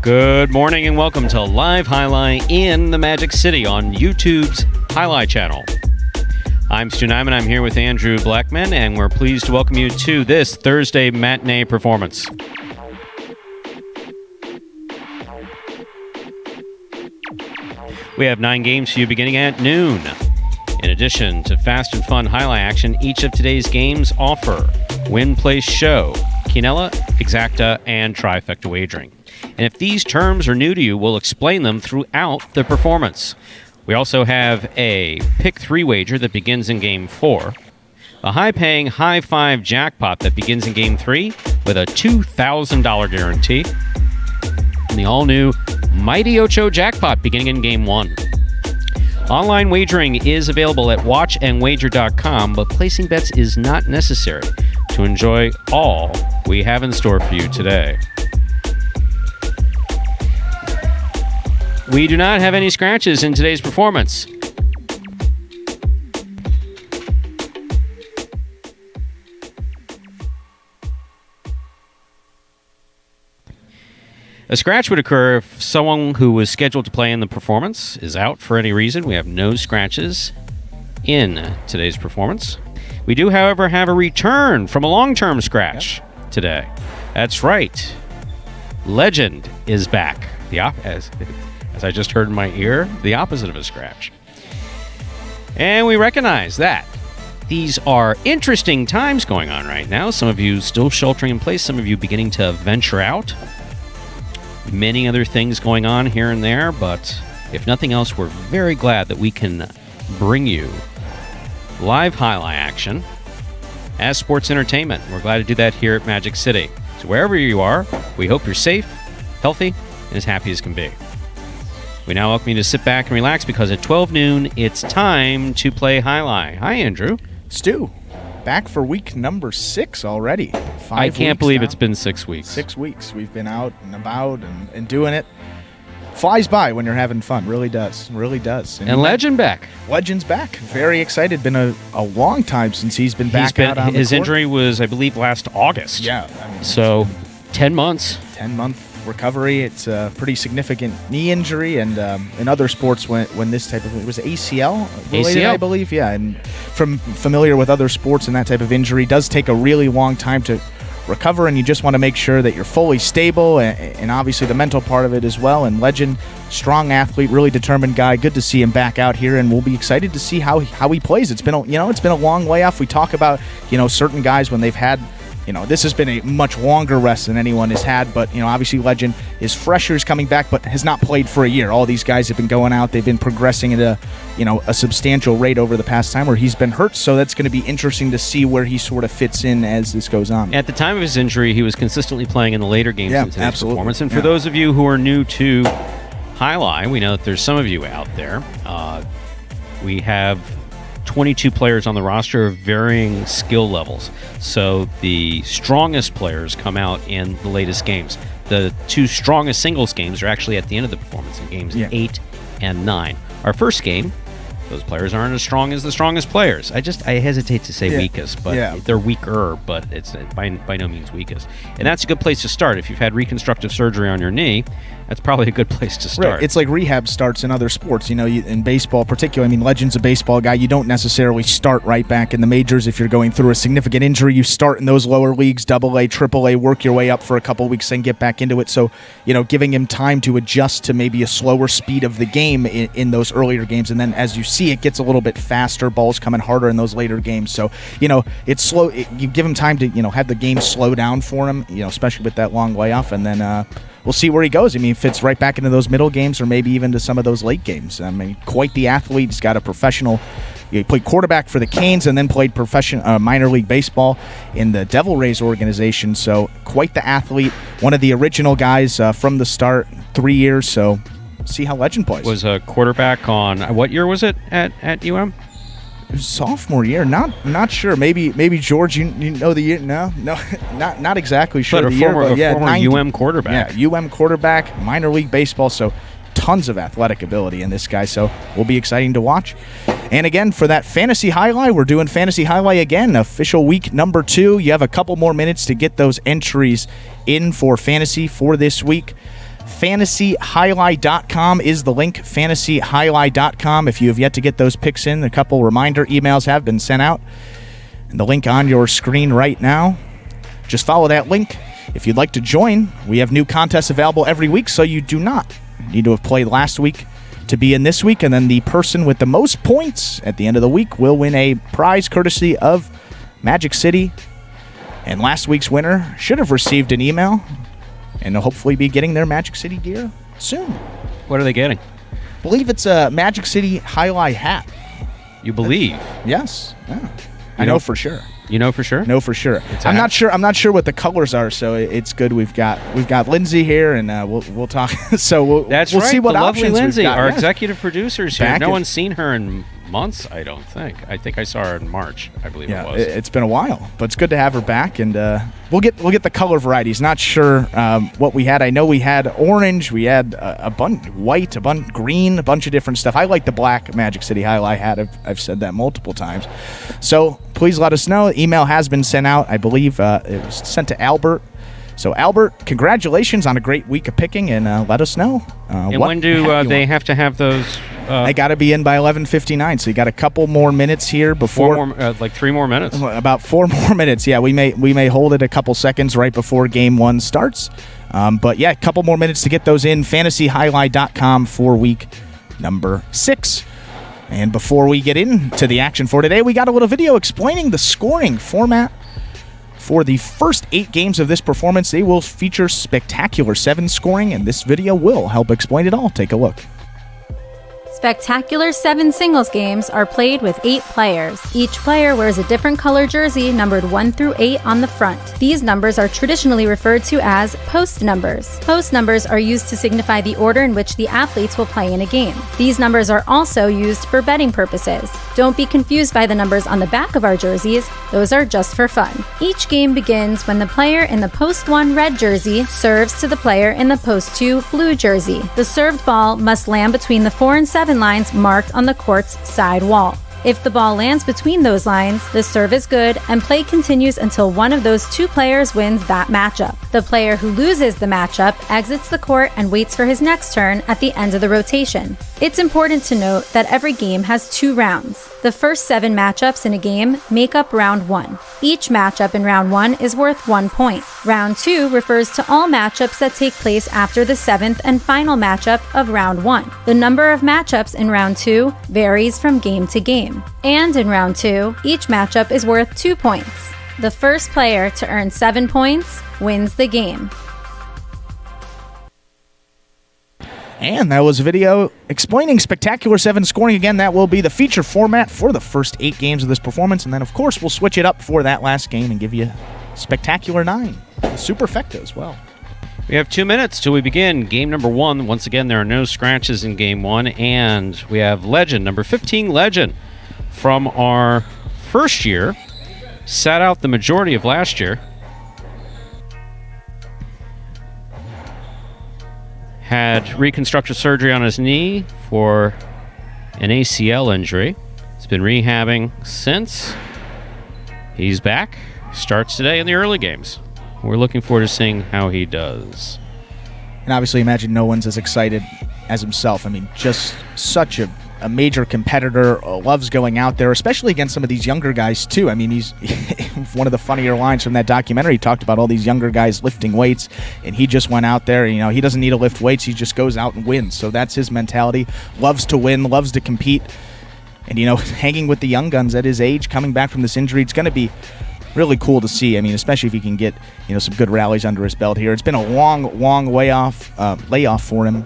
Good morning and welcome to Live Jai-Alai in the Magic City on YouTube's Jai-Alai Channel. I'm Stu Nyman, I'm here with Andrew Blackman, and we're pleased to welcome you to this Thursday matinee performance. We have 9 games for you beginning at noon. In addition to fast and fun Jai-Alai action, each of today's games offer win, place, show, quinella, exacta, and trifecta wagering. And if these terms are new to you, we'll explain them throughout the performance. We also have a pick 3 wager that begins in game 4, a high-paying high 5 jackpot that begins in game 3 with a $2,000 guarantee, and the all-new Mighty Ocho jackpot beginning in game 1. Online wagering is available at watchandwager.com, but placing bets is not necessary to enjoy all we have in store for you today. We do not have any scratches in today's performance. A scratch would occur if someone who was scheduled to play in the performance is out for any reason. We have no scratches in today's performance. We do, however, have a return from a long-term scratch today. That's right. Legend is back. As I just heard in my ear, the opposite of a scratch. And we recognize that these are interesting times going on right now. Some of you still sheltering in place, some of you beginning to venture out. Many other things going on here and there, but if nothing else, we're very glad that we can bring you live Jai-Alai action as sports entertainment. We're glad to do that here at Magic City. So wherever you are, we hope you're safe, healthy, and as happy as can be. We now welcome you to sit back and relax because at 12 noon, it's time to play Jai-Alai. Hi, Andrew. Stu, back for week number 6 already. I can't believe it's been 6 weeks. 6 weeks. We've been out and about and doing it. Flies by when you're having fun. Really does. Really does. And Legend back. Legend's back. Very excited. Been a long time since he's been back out on the court. His injury was, I believe, last August. Yeah. So 10 months. 10-month recovery. It's a pretty significant knee injury, and in other sports when this type of it was ACL related, I believe. Yeah, and from familiar with other sports, and that type of injury does take a really long time to recover, and you just want to make sure that you're fully stable, and obviously the mental part of it as well. And Legend, strong athlete, really determined guy. Good to see him back out here, and we'll be excited to see how he plays. It's been a long layoff. We talk about certain guys when they've had. This has been a much longer rest than anyone has had, but, obviously Legend is fresher, is coming back, but has not played for a year. All these guys have been going out. They've been progressing at a substantial rate over the past time where he's been hurt, so that's going to be interesting to see where he sort of fits in as this goes on. At the time of his injury, he was consistently playing in the later games in today's performance, and for Yeah. those of you who are new to Jai-Alai, we know that there's some of you out there. We have 22 players on the roster of varying skill levels. So the strongest players come out in the latest games. The 2 strongest singles games are actually at the end of the performance in games 8 and 9. Our first game, those players aren't as strong as the strongest players. I hesitate to say weakest, but they're weaker, but it's by no means weakest. And that's a good place to start. If you've had reconstructive surgery on your knee, that's probably a good place to start. Right. It's like rehab starts in other sports. In baseball particularly, Legend's a baseball guy. You don't necessarily start right back in the majors if you're going through a significant injury. You start in those lower leagues, AA, AAA, work your way up for a couple of weeks, then get back into it. So, giving him time to adjust to maybe a slower speed of the game in those earlier games. And then as you see, it gets a little bit faster. Balls coming harder in those later games. So, it's slow. You give him time to, have the game slow down for him, especially with that long layoff. And then we'll see where he goes. Fits right back into those middle games or maybe even to some of those late games. Quite the athlete. He's got a professional. He played quarterback for the Canes and then played minor league baseball in the Devil Rays organization. So quite the athlete. One of the original guys from the start, 3 years. So see how Legend plays. Was a quarterback on, what year was it at UM? It was sophomore year. Not sure. Maybe George, you know the year? No, not exactly sure. But the year, former UM quarterback. Yeah, UM quarterback, minor league baseball. So tons of athletic ability in this guy. So will be exciting to watch. And again, for that Fantasy Jai-Alai, we're doing Fantasy Jai-Alai again, official week number 2. You have a couple more minutes to get those entries in for fantasy for this week. FantasyJai-Alai.com is the link, FantasyJai-Alai.com. If you have yet to get those picks in, a couple reminder emails have been sent out. And the link on your screen right now. Just follow that link. If you'd like to join, we have new contests available every week, so you do not need to have played last week to be in this week. And then the person with the most points at the end of the week will win a prize courtesy of Magic City. And last week's winner should have received an email and will hopefully be getting their Magic City gear soon. What are they getting? I believe it's a Magic City Jai-Alai hat. You believe? Yes. Yeah. I know for sure. You know for sure? No, for sure. I'm not sure what the colors are, so it's good. We've got Lindsay here, and we'll talk. So we'll see what the options lovely Lindsay, we've got. our executive producer's here. No in- one's seen her in months, I don't think. I think I saw her in March, I believe it was. It's been a while, but it's good to have her back, and we'll get the color varieties. Not sure what we had. I know we had orange, we had a bunch white, a bunch green, a bunch of different stuff. I like the black Magic City Jai-Alai hat. I've said that multiple times. So please let us know. Email has been sent out. I believe it was sent to Albert. So, Albert, congratulations on a great week of picking, and let us know. And when do they have to have those? They got to be in by 11:59, so you got a couple more minutes here before. Like 3 more minutes. About 4 more minutes. Yeah, we may hold it a couple seconds right before Game 1 starts. But yeah, a couple more minutes to get those in. FantasyJai-Alai.com for week number 6. And before we get into the action for today, we got a little video explaining the scoring format. For the first 8 games of this performance, they will feature spectacular 7 scoring, and this video will help explain it all. Take a look. Spectacular 7 singles games are played with 8 players. Each player wears a different color jersey numbered 1 through 8 on the front. These numbers are traditionally referred to as post numbers. Post numbers are used to signify the order in which the athletes will play in a game. These numbers are also used for betting purposes. Don't be confused by the numbers on the back of our jerseys. Those are just for fun. Each game begins when the player in the post 1 red jersey serves to the player in the post 2 blue jersey. The served ball must land between the 4 and 7 lines marked on the court's side wall. If the ball lands between those lines, the serve is good and play continues until one of those 2 players wins that matchup. The player who loses the matchup exits the court and waits for his next turn at the end of the rotation. It's important to note that every game has 2 rounds. The first 7 matchups in a game make up round 1. Each matchup in round 1 is worth 1 point. Round 2 refers to all matchups that take place after the 7th and final matchup of round 1. The number of matchups in round 2 varies from game to game. And in round 2, each matchup is worth 2 points. The first player to earn 7 points wins the game. And that was a video explaining spectacular 7 scoring. Again, that will be the feature format for the first 8 games of this performance. And then, of course, we'll switch it up for that last game and give you spectacular 9. Superfecta as well. We have 2 minutes till we begin game number 1. Once again, there are no scratches in game 1. And we have Legend, number 15 Legend, from our first year. Sat out the majority of last year. Had reconstructive surgery on his knee for an ACL injury. He's been rehabbing since. He's back. Starts today in the early games. We're looking forward to seeing how he does. And obviously, imagine no one's as excited as himself. I mean, just such a major competitor, loves going out there, especially against some of these younger guys, too. I mean, he's one of the funnier lines from that documentary. He talked about all these younger guys lifting weights, and he just went out there. You know, he doesn't need to lift weights. He just goes out and wins. So that's his mentality. Loves to win, loves to compete. And, you know, hanging with the young guns at his age, coming back from this injury, it's going to be really cool to see. I mean, especially if he can get, you know, some good rallies under his belt here. It's been a long layoff for him.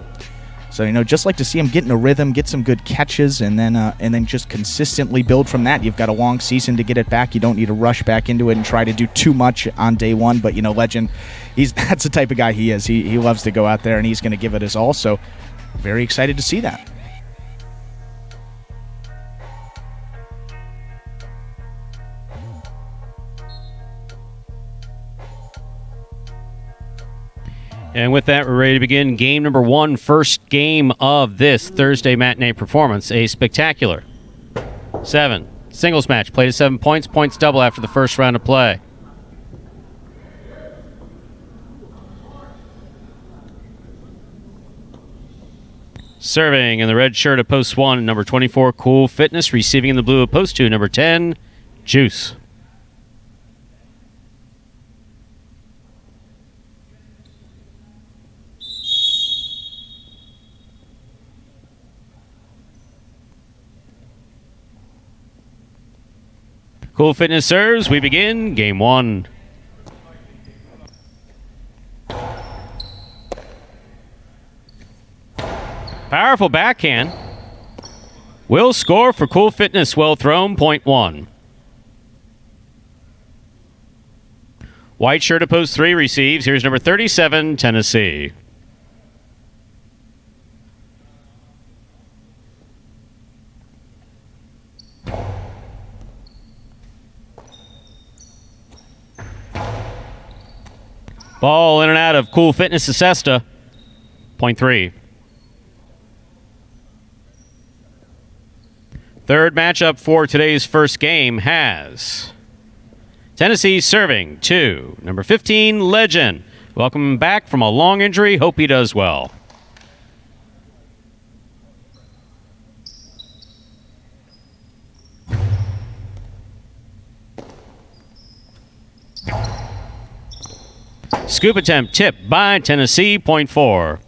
So, you know, just like to see him get in a rhythm, get some good catches, and then just consistently build from that. You've got a long season to get it back. You don't need to rush back into it and try to do too much on day one. But, you know, Legend, that's the type of guy he is. He loves to go out there, and he's going to give it his all. So, very excited to see that. And with that, we're ready to begin game number 1, first game of this Thursday matinee performance. A spectacular 7 singles match. Played at 7 points. Points double after the first round of play. Serving in the red shirt of post 1, number 24, Cool Fitness. Receiving in the blue of post 2, number 10, Juice. Cool Fitness serves. We begin game 1. Powerful backhand. Will score for Cool Fitness. Well thrown, point 1. White shirt of post 3 receives. Here's number 37, Tennessee. Ball in and out of Cool Fitness to Sesta. Point 3. Third matchup for today's first game has Tennessee serving to number 15, Legend. Welcome back from a long injury. Hope he does well. Scoop attempt tipped by Tennessee, point 4.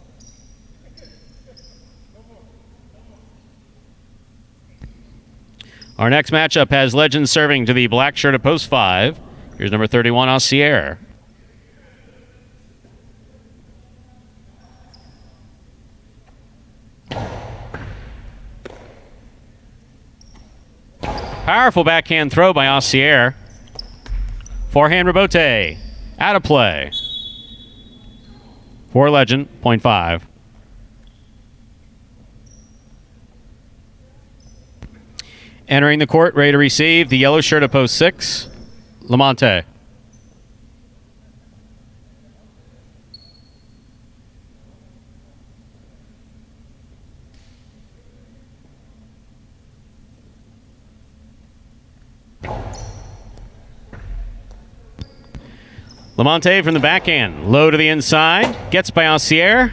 Our next matchup has Legend serving to the black shirt of post 5. Here's number 31, Aussier. Powerful backhand throw by Aussier. Forehand rebote. Out of play. For Legend, point 5. Entering the court, ready to receive, the yellow shirt of post 6, Lamonte. Lamonte from the backhand, low to the inside, gets by Aussier,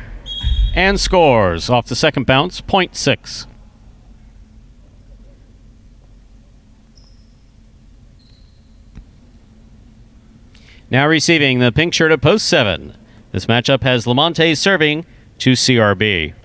and scores off the second bounce, point 6. Now receiving the pink shirt of post 7. This matchup has Lamonte serving to CRB.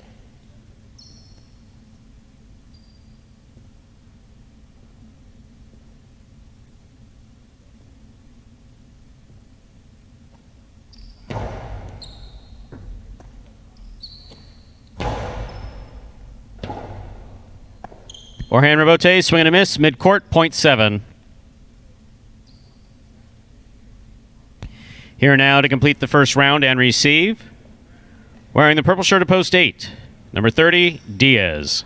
Forehand rebote, swing and a miss, mid-court, point 7. Here now to complete the first round and receive. Wearing the purple shirt of post 8, number 30, Diaz.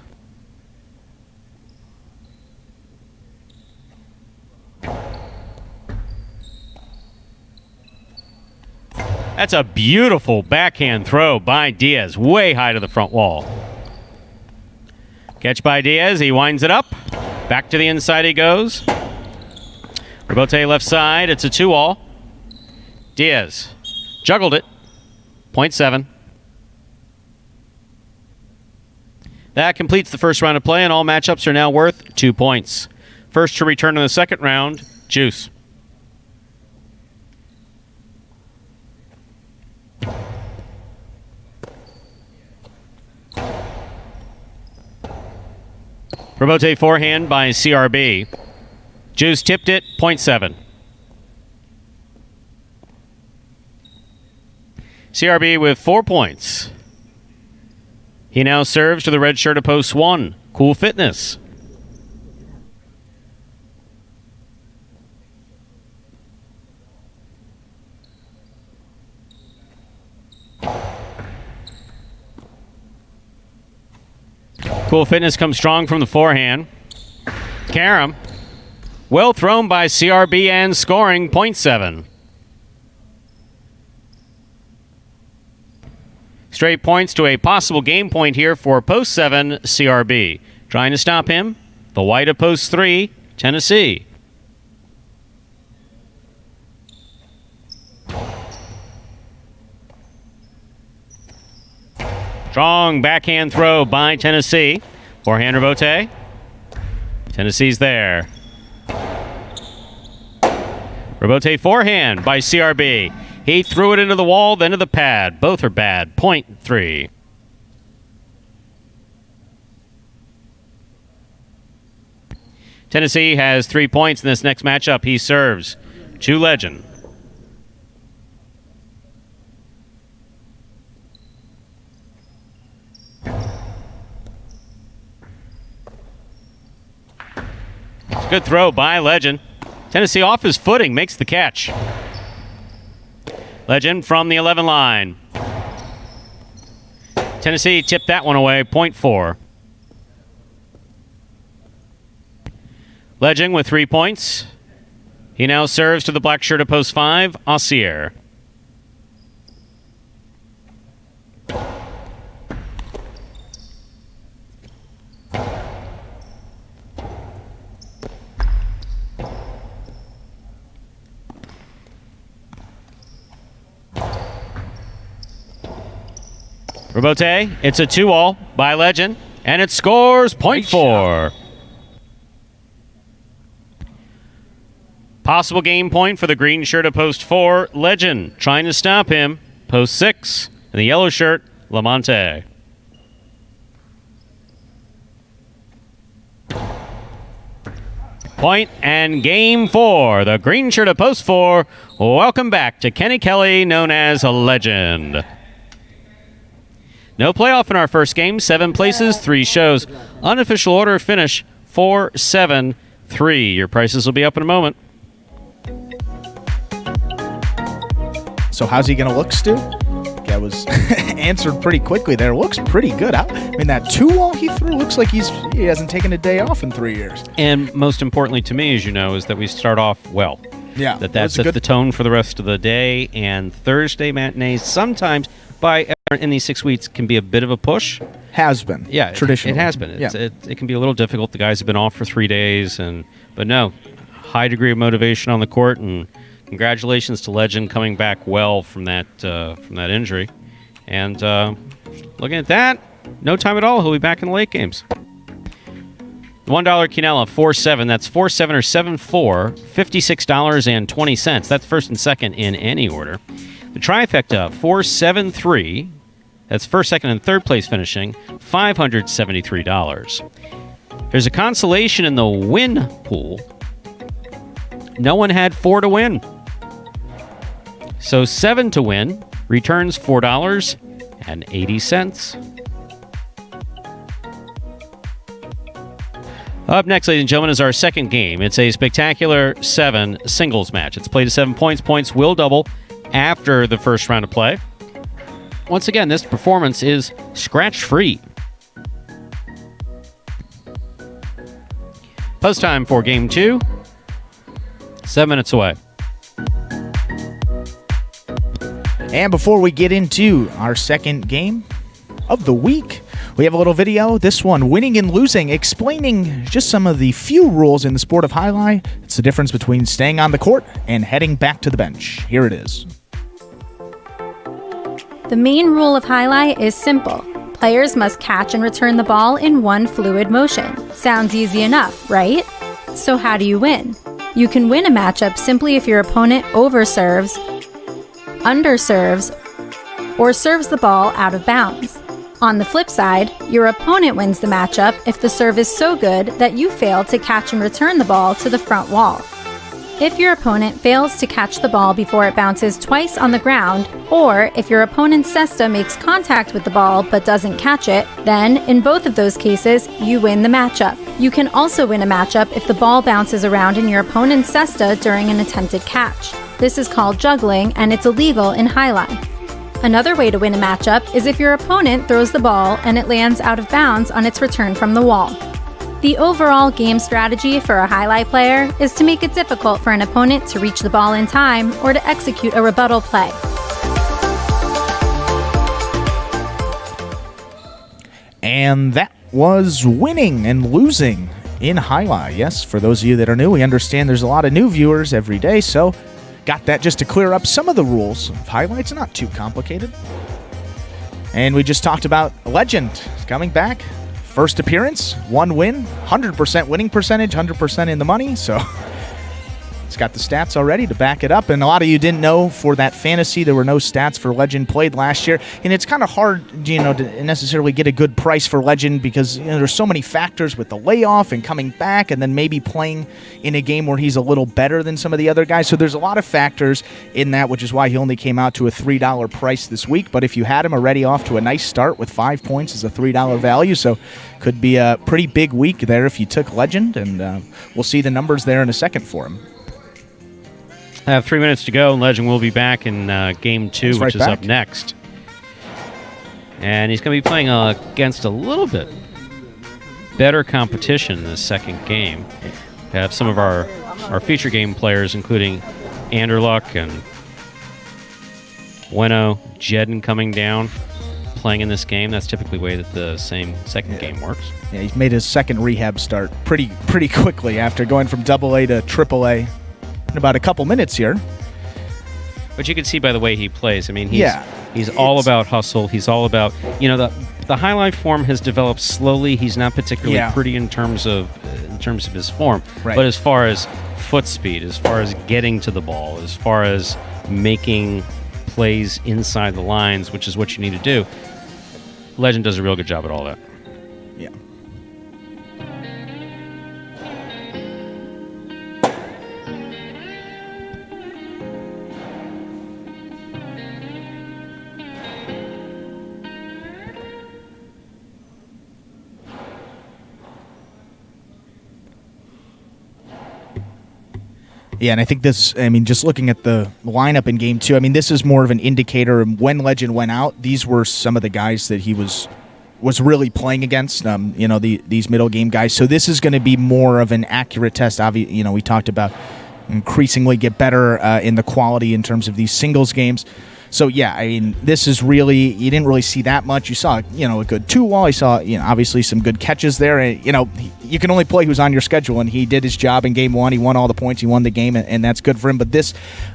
That's a beautiful backhand throw by Diaz, way high to the front wall. Catch by Diaz, he winds it up. Back to the inside he goes. Rebote left side, it's a 2-all. Diaz juggled it, point 7. That completes the first round of play, and all matchups are now worth 2 points. First to return in the second round, Juice. Rebote forehand by CRB. Juice tipped it, point 7. CRB with 4 points. He now serves to the red shirt of post 1, Cool Fitness. Cool Fitness comes strong from the forehand. Karam. Well thrown by CRB and scoring, point 7. Straight points to a possible game point here for post 7, CRB. Trying to stop him, the white of post 3, Tennessee. Strong backhand throw by Tennessee. Forehand rebote. Tennessee's there. Rebote forehand by CRB. He threw it into the wall, then to the pad. Both are bad. Point 3. Tennessee has 3 points in this next matchup. He serves to Legend. Good throw by Legend. Tennessee off his footing, makes the catch. Legend from the 11 line. Tennessee tipped that one away, point 4. Legend with 3 points. He now serves to the black shirt at post 5, Aussier. Rebote, it's a 2-all by Legend, and it scores point 4. Possible game point for the green shirt at post 4, Legend trying to stop him. Post 6, and the yellow shirt, Lamonte. Point and game 4. The green shirt at post 4. Welcome back to Kenny Kelly, known as a Legend. No playoff in our first game. 7 places, 3 shows. Unofficial order finish 4-7-3. Your prices will be up in a moment. So how's he going to look, Stu? That was answered pretty quickly there. Looks pretty good. I mean, that 2-wall he threw looks like he hasn't taken a day off in 3 years. And most importantly to me, as you know, is that we start off well. Yeah. That sets the tone for the rest of the day. And Thursday matinees sometimes in these 6 weeks can be a bit of a push. Has been. Yeah, traditionally. It has been. It can be a little difficult. The guys have been off for 3 days, but no, high degree of motivation on the court, and congratulations to Legend coming back well from that injury. And looking at that, no time at all. He'll be back in the late games. $1 Quinella, 4-7. That's 4-7 or 7-4. $56.20. That's first and second in any order. The trifecta, 4-7-3. That's first, second, and third place finishing, $573. There's a consolation in the win pool. No one had 4 to win. So 7 to win returns $4.80. Up next, ladies and gentlemen, is our second game. It's a spectacular 7 singles match. It's played to 7 points. Points will double after the first round of play. Once again, this performance is scratch-free. Post time for Game 2. 7 minutes away. And before we get into our second game of the week, we have a little video. This one, Winning and Losing, explaining just some of the few rules in the sport of highlight. It's the difference between staying on the court and heading back to the bench. Here it is. The main rule of highlight is simple. Players must catch and return the ball in one fluid motion. Sounds easy enough, right? So how do you win? You can win a matchup simply if your opponent overserves, underserves, or serves the ball out of bounds. On the flip side, your opponent wins the matchup if the serve is so good that you fail to catch and return the ball to the front wall. If your opponent fails to catch the ball before it bounces twice on the ground, or if your opponent's cesta makes contact with the ball but doesn't catch it, then, in both of those cases, you win the matchup. You can also win a matchup if the ball bounces around in your opponent's cesta during an attempted catch. This is called juggling, and it's illegal in highlight. Another way to win a matchup is if your opponent throws the ball and it lands out of bounds on its return from the wall. The overall game strategy for a highlight player is to make it difficult for an opponent to reach the ball in time or to execute a rebuttal play. And that was Winning and Losing in highlight. Yes, for those of you that are new, we understand there's a lot of new viewers every day, so got that just to clear up some of the rules of highlights. Not too complicated. And we just talked about Legend coming back. First appearance, 1 win, 100% winning percentage, 100% in the money. So he's got the stats already to back it up. And a lot of you didn't know for that fantasy, there were no stats for Legend played last year. And it's kind of hard, to necessarily get a good price for Legend because, there's so many factors with the layoff and coming back and then maybe playing in a game where he's a little better than some of the other guys. So there's a lot of factors in that, which is why he only came out to a $3 price this week. But if you had him already off to a nice start with 5 points as a $3 value, so could be a pretty big week there if you took Legend. And we'll see the numbers there in a second for him. I have 3 minutes to go, and Legend will be back in Game 2, which is up next. And he's going to be playing against a little bit better competition in the second game. We have some of our feature game players, including Anderluck and Bueno, Jedden coming down, playing in this game. That's typically the way that the same second game works. Yeah, he's made his second rehab start pretty quickly after going from AA to AAA. In about a couple minutes here. But you can see by the way he plays. I mean, he's all about hustle. He's all about, the high life form has developed slowly. He's not particularly pretty in terms of his form. Right. But as far as foot speed, as far as getting to the ball, as far as making plays inside the lines, which is what you need to do, Legend does a real good job at all that. Yeah. Yeah, and I think this, just looking at the lineup in Game 2, this is more of an indicator. When Legend went out, these were some of the guys that he was really playing against, these middle game guys. So this is going to be more of an accurate test. We talked about increasingly get better in the quality in terms of these singles games. So, this is really, you didn't really see that much. You saw, a good two-wall. You saw, obviously some good catches there. And, you can only play who's on your schedule, and he did his job in Game 1. He won all the points. He won the game, and that's good for him. But this,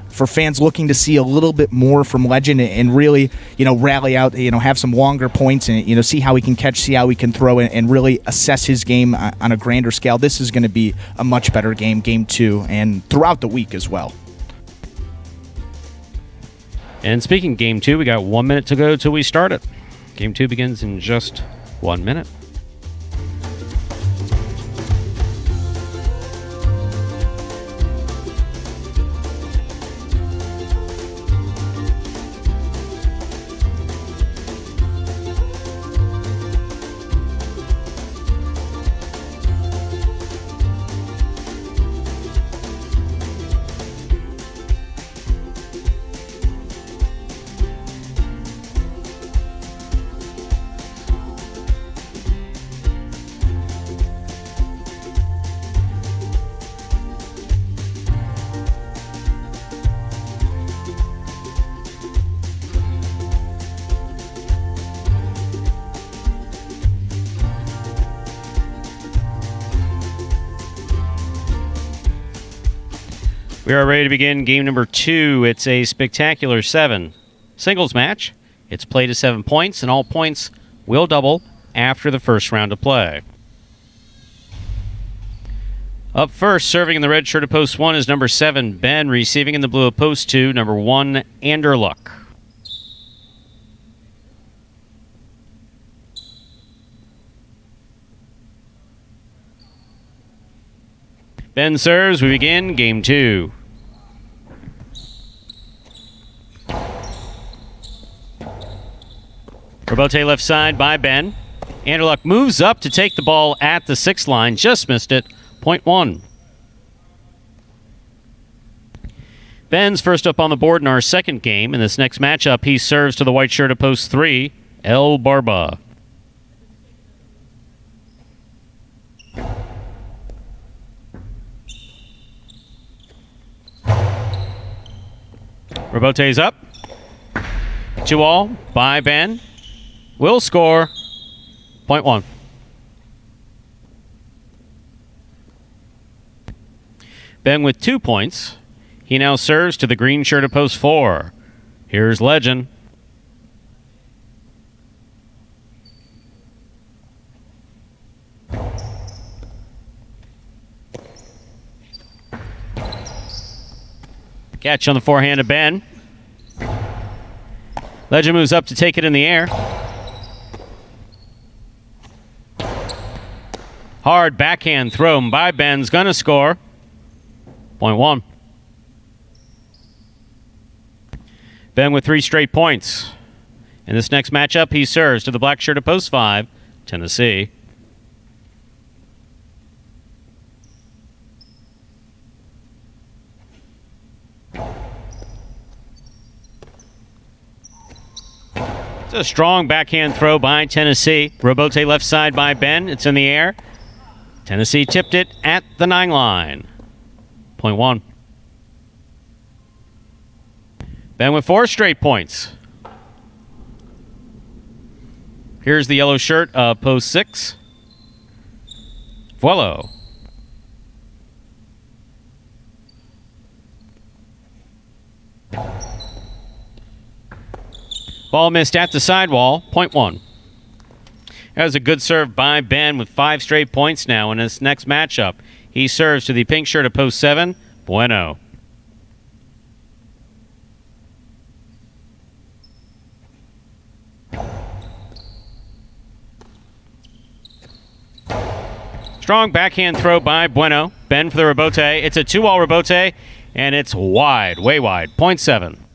for fans looking to see a little bit more from Legend and really, rally out, have some longer points and, see how he can catch, see how he can throw, and really assess his game on a grander scale, this is going to be a much better game, Game 2, and throughout the week as well. And speaking of Game 2, we got 1 minute to go till we start it. Game 2 begins in just 1 minute. We are ready to begin game number 2. It's a spectacular 7 singles match. It's played to 7 points, and all points will double after the first round of play. Up first, serving in the red shirt of post 1 is number 7, Ben. Receiving in the blue of post 2, number 1, Anderluck. Ben serves. We begin game 2. Rebote left side by Ben. Anderluck moves up to take the ball at the 6th line. Just missed it. Point 1. Ben's first up on the board in our second game. In this next matchup, he serves to the white shirt of post 3, El Barba. Rebote's up. 2-all by Ben. Will score. Point 1. Ben with 2 points. He now serves to the green shirt of post 4. Here's Legend. Catch on the forehand of Ben. Legend moves up to take it in the air. Hard backhand thrown by Ben's gonna score. Point one. Ben with 3 straight points. In this next matchup, he serves to the black shirt of post 5, Tennessee. It's a strong backhand throw by Tennessee. Robote left side by Ben. It's in the air. Tennessee tipped it at the 9 line. Point one. Ben with 4 straight points. Here's the yellow shirt of post 6. Vuelo. Ball missed at the sidewall. Point one. That was a good serve by Ben with 5 straight points now in this next matchup. He serves to the pink shirt of post 7. Bueno. Strong backhand throw by Bueno. Ben for the rebote. It's a 2-all rebote, and it's wide, way wide. Point 7.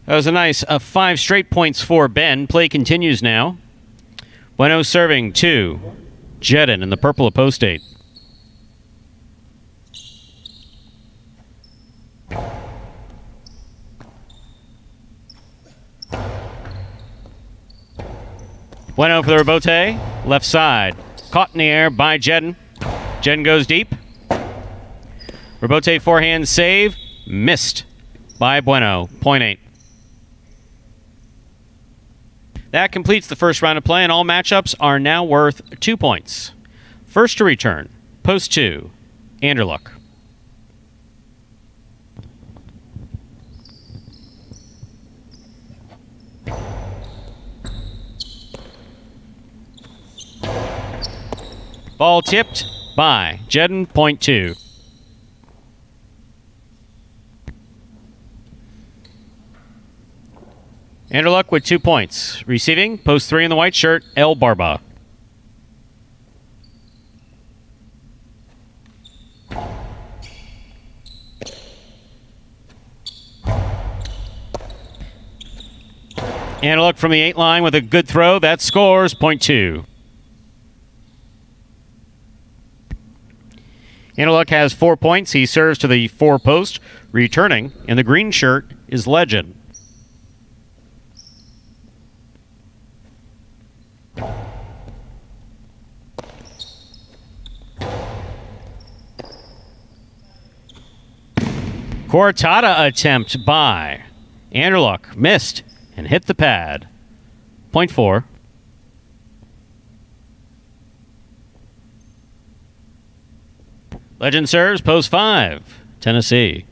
That was a nice 5 straight points for Ben. Play continues now. Bueno serving to Jedin in the purple of post 8. Bueno for the rebote. Left side. Caught in the air by Jedin. Jedin goes deep. Rebote forehand save. Missed by Bueno. Point 8. That completes the first round of play, and all matchups are now worth 2 points. First to return, post 2, Anderluck. Ball tipped by Jedin, point 2. Anderluck with 2 points. Receiving, post 3 in the white shirt, El Barba. Anderluck from the 8 line with a good throw. That scores, point 2. Anderluck has 4 points. He serves to the 4 post. Returning in the green shirt is Legend. Cortada attempt by Anderluck. Missed and hit the pad. Point 4. Legend serves post 5. Tennessee.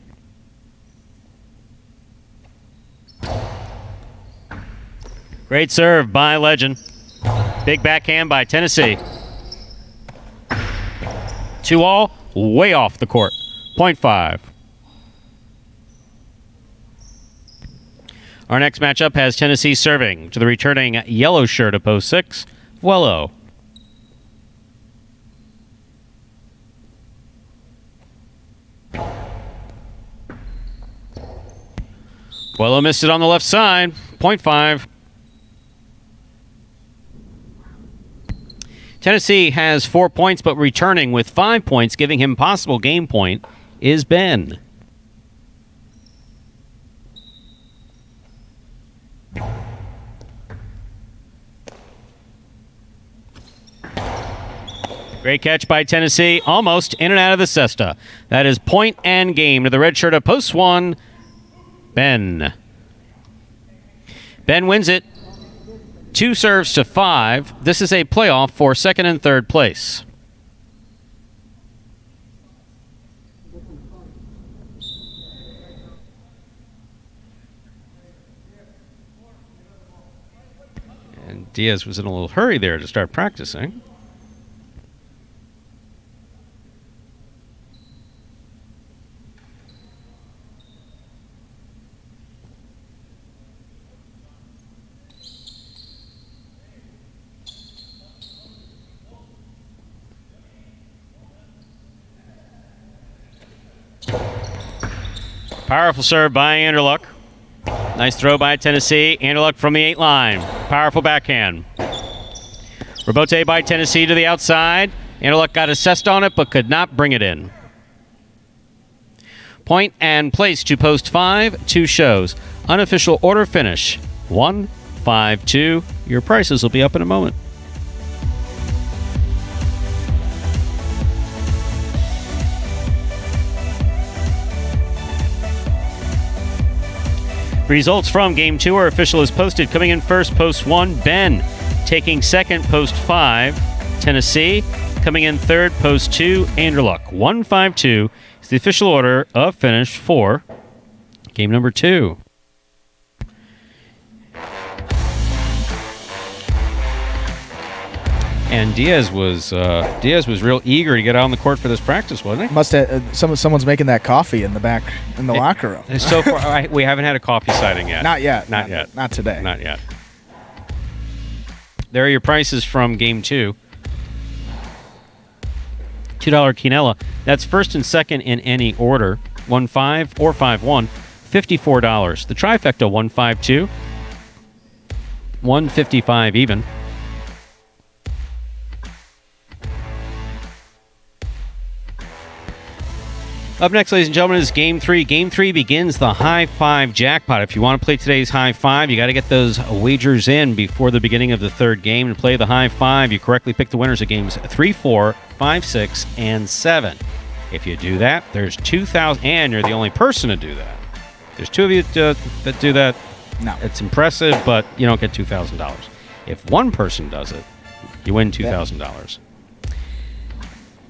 Great serve by Legend. Big backhand by Tennessee. 2-all, way off the court. Point 5. Our next matchup has Tennessee serving to the returning yellow shirt of post 6, Vuelo. Vuelo missed it on the left side, point 5. Tennessee has 4 points, but returning with 5 points, giving him possible game point, is Ben. Great catch by Tennessee, almost in and out of the cesta. That is point and game to the red shirt of post 1, Ben. Ben wins it. 2 serves to 5. This is a playoff for second and third place. And Diaz was in a little hurry there to start practicing. Powerful serve by Anderluck. Nice throw by Tennessee. Anderluck from the 8 line. Powerful backhand. Robote by Tennessee to the outside. Anderluck got assessed on it, but could not bring it in. Point and place to post 5, 2 shows. Unofficial order finish 1-5-2. Your prices will be up in a moment. Results from Game 2 are official as posted. Coming in first, post 1, Ben. Taking second, post 5, Tennessee. Coming in third, post 2, Anderluck. 1-5-2 is the official order of finish for game number 2. And Diaz was real eager to get out on the court for this practice, wasn't he? Must have someone's making that coffee in the back in the locker room. So far, we haven't had a coffee sighting yet. Not yet. Not yet. Not today. Not yet. There are your prices from Game 2. $2 quinella. That's first and second in any order. 1-5 or 5-1. $54. The trifecta 1-5-2. 155 even. Up next, ladies and gentlemen, is Game 3. Game 3 begins the High 5 jackpot. If you want to play today's High 5, you got to get those wagers in before the beginning of the third game. To play the High 5, you correctly pick the winners of games 3, 4, 5, 6, and 7. If you do that, there's $2,000, and you're the only person to do that. There's 2 of you that do that. No. It's impressive, but you don't get $2,000. If one person does it, you win $2,000.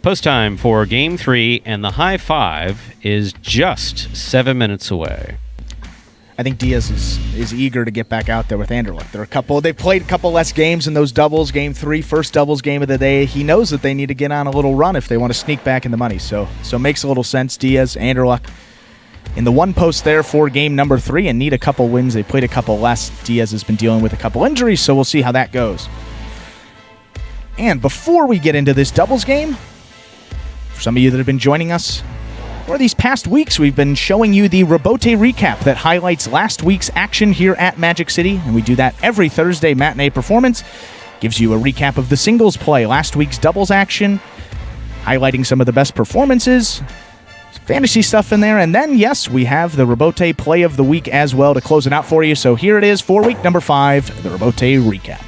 Post time for Game 3, and the High 5 is just 7 minutes away. I think Diaz is eager to get back out there with Anderluck. They played a couple less games in those doubles. Game 3, first doubles game of the day. He knows that they need to get on a little run if they want to sneak back in the money. So makes a little sense. Diaz, Anderluck in the one post there for game number 3 and need a couple wins. They played a couple less. Diaz has been dealing with a couple injuries, so we'll see how that goes. And before we get into this doubles game, for some of you that have been joining us for these past weeks, we've been showing you the Robote recap that highlights last week's action here at Magic City, and we do that every Thursday matinee performance. Gives you a recap of the singles play, last week's doubles action, highlighting some of the best performances, fantasy stuff in there, and then, yes, we have the Robote play of the week as well to close it out for you. So here it is for week number 5, the Robote recap.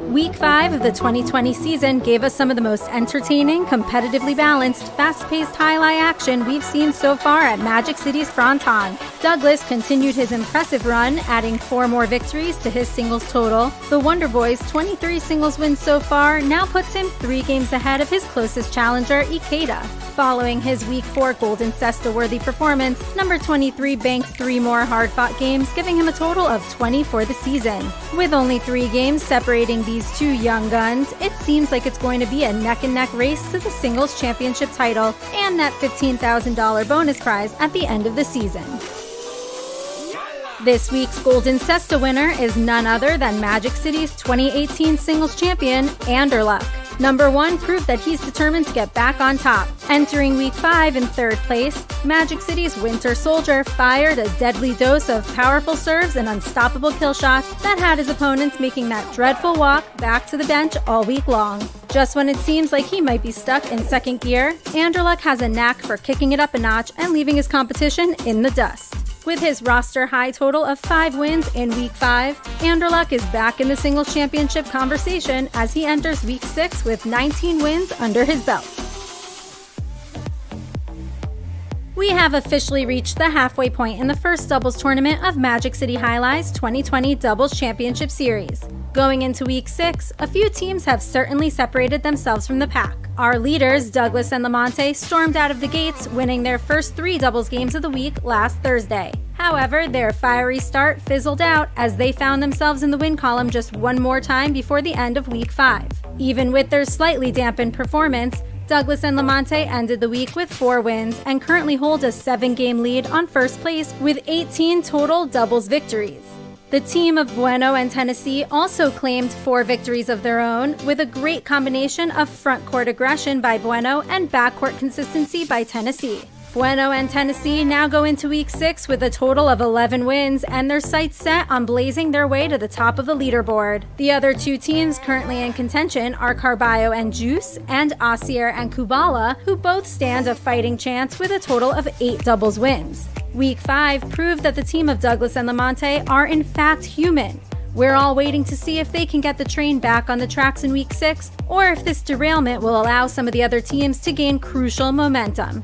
Week 5 of the 2020 season gave us some of the most entertaining, competitively balanced, fast-paced highlight action we've seen so far at Magic City's Fronton. Douglas continued his impressive run, adding 4 more victories to his singles total. The Wonder Boy's 23 singles wins so far now puts him 3 games ahead of his closest challenger, Ikeda. Following his Week 4 Golden Cesta-worthy performance, number 23 banked 3 more hard-fought games, giving him a total of 20 for the season. With only 3 games separating these 2 young guns, it seems like it's going to be a neck-and-neck race to the singles championship title and that $15,000 bonus prize at the end of the season. This week's Golden Cesta winner is none other than Magic City's 2018 singles champion, Anderluck. Number 1 proved that he's determined to get back on top. Entering Week 5 in 3rd place, Magic City's Winter Soldier fired a deadly dose of powerful serves and unstoppable kill shots that had his opponents making that dreadful walk back to the bench all week long. Just when it seems like he might be stuck in second gear, Anderluck has a knack for kicking it up a notch and leaving his competition in the dust. With his roster high total of 5 wins in Week 5, Anderluck is back in the singles championship conversation as he enters Week 6 with 19 wins under his belt. We have officially reached the halfway point in the first doubles tournament of Magic City Jai-Alai's 2020 Doubles Championship Series. Going into Week 6, a few teams have certainly separated themselves from the pack. Our leaders, Douglas and Lamonte, stormed out of the gates, winning their first 3 doubles games of the week last Thursday. However, their fiery start fizzled out as they found themselves in the win column just one more time before the end of Week 5. Even with their slightly dampened performance, Douglas and Lamonte ended the week with 4 wins and currently hold a 7-game lead on first place with 18 total doubles victories. The team of Bueno and Tennessee also claimed 4 victories of their own, with a great combination of front court aggression by Bueno and backcourt consistency by Tennessee. Bueno and Tennessee now go into Week 6 with a total of 11 wins and their sights set on blazing their way to the top of the leaderboard. The other 2 teams currently in contention are Carballo and Juice and Osier and Kubala, who both stand a fighting chance with a total of 8 doubles wins. Week 5 proved that the team of Douglas and Lamonte are in fact human. We're all waiting to see if they can get the train back on the tracks in Week 6, or if this derailment will allow some of the other teams to gain crucial momentum.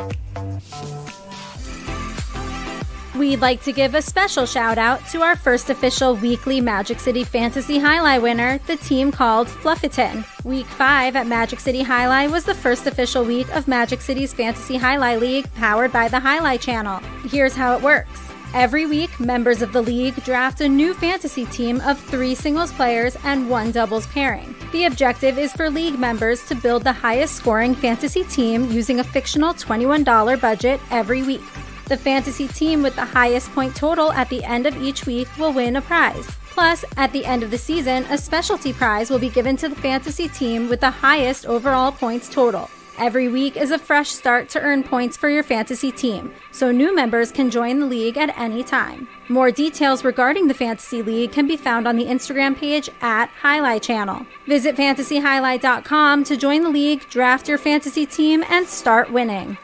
We'd like to give a special shout out to our first official weekly Magic City Fantasy Jai-Alai winner, the team called Fluffiton. Week 5 at Magic City Jai-Alai was the first official week of Magic City's Fantasy Jai-Alai League, powered by the Jai-Alai Channel. Here's how it works. Every week, members of the league draft a new fantasy team of 3 singles players and 1 doubles pairing. The objective is for league members to build the highest scoring fantasy team using a fictional $21 budget every week. The fantasy team with the highest point total at the end of each week will win a prize. Plus, at the end of the season, a specialty prize will be given to the fantasy team with the highest overall points total. Every week is a fresh start to earn points for your fantasy team, so new members can join the league at any time. More details regarding the Fantasy League can be found on the Instagram page at Jai-Alai Channel. Visit fantasyjai-alai.com to join the league, draft your fantasy team, and start winning.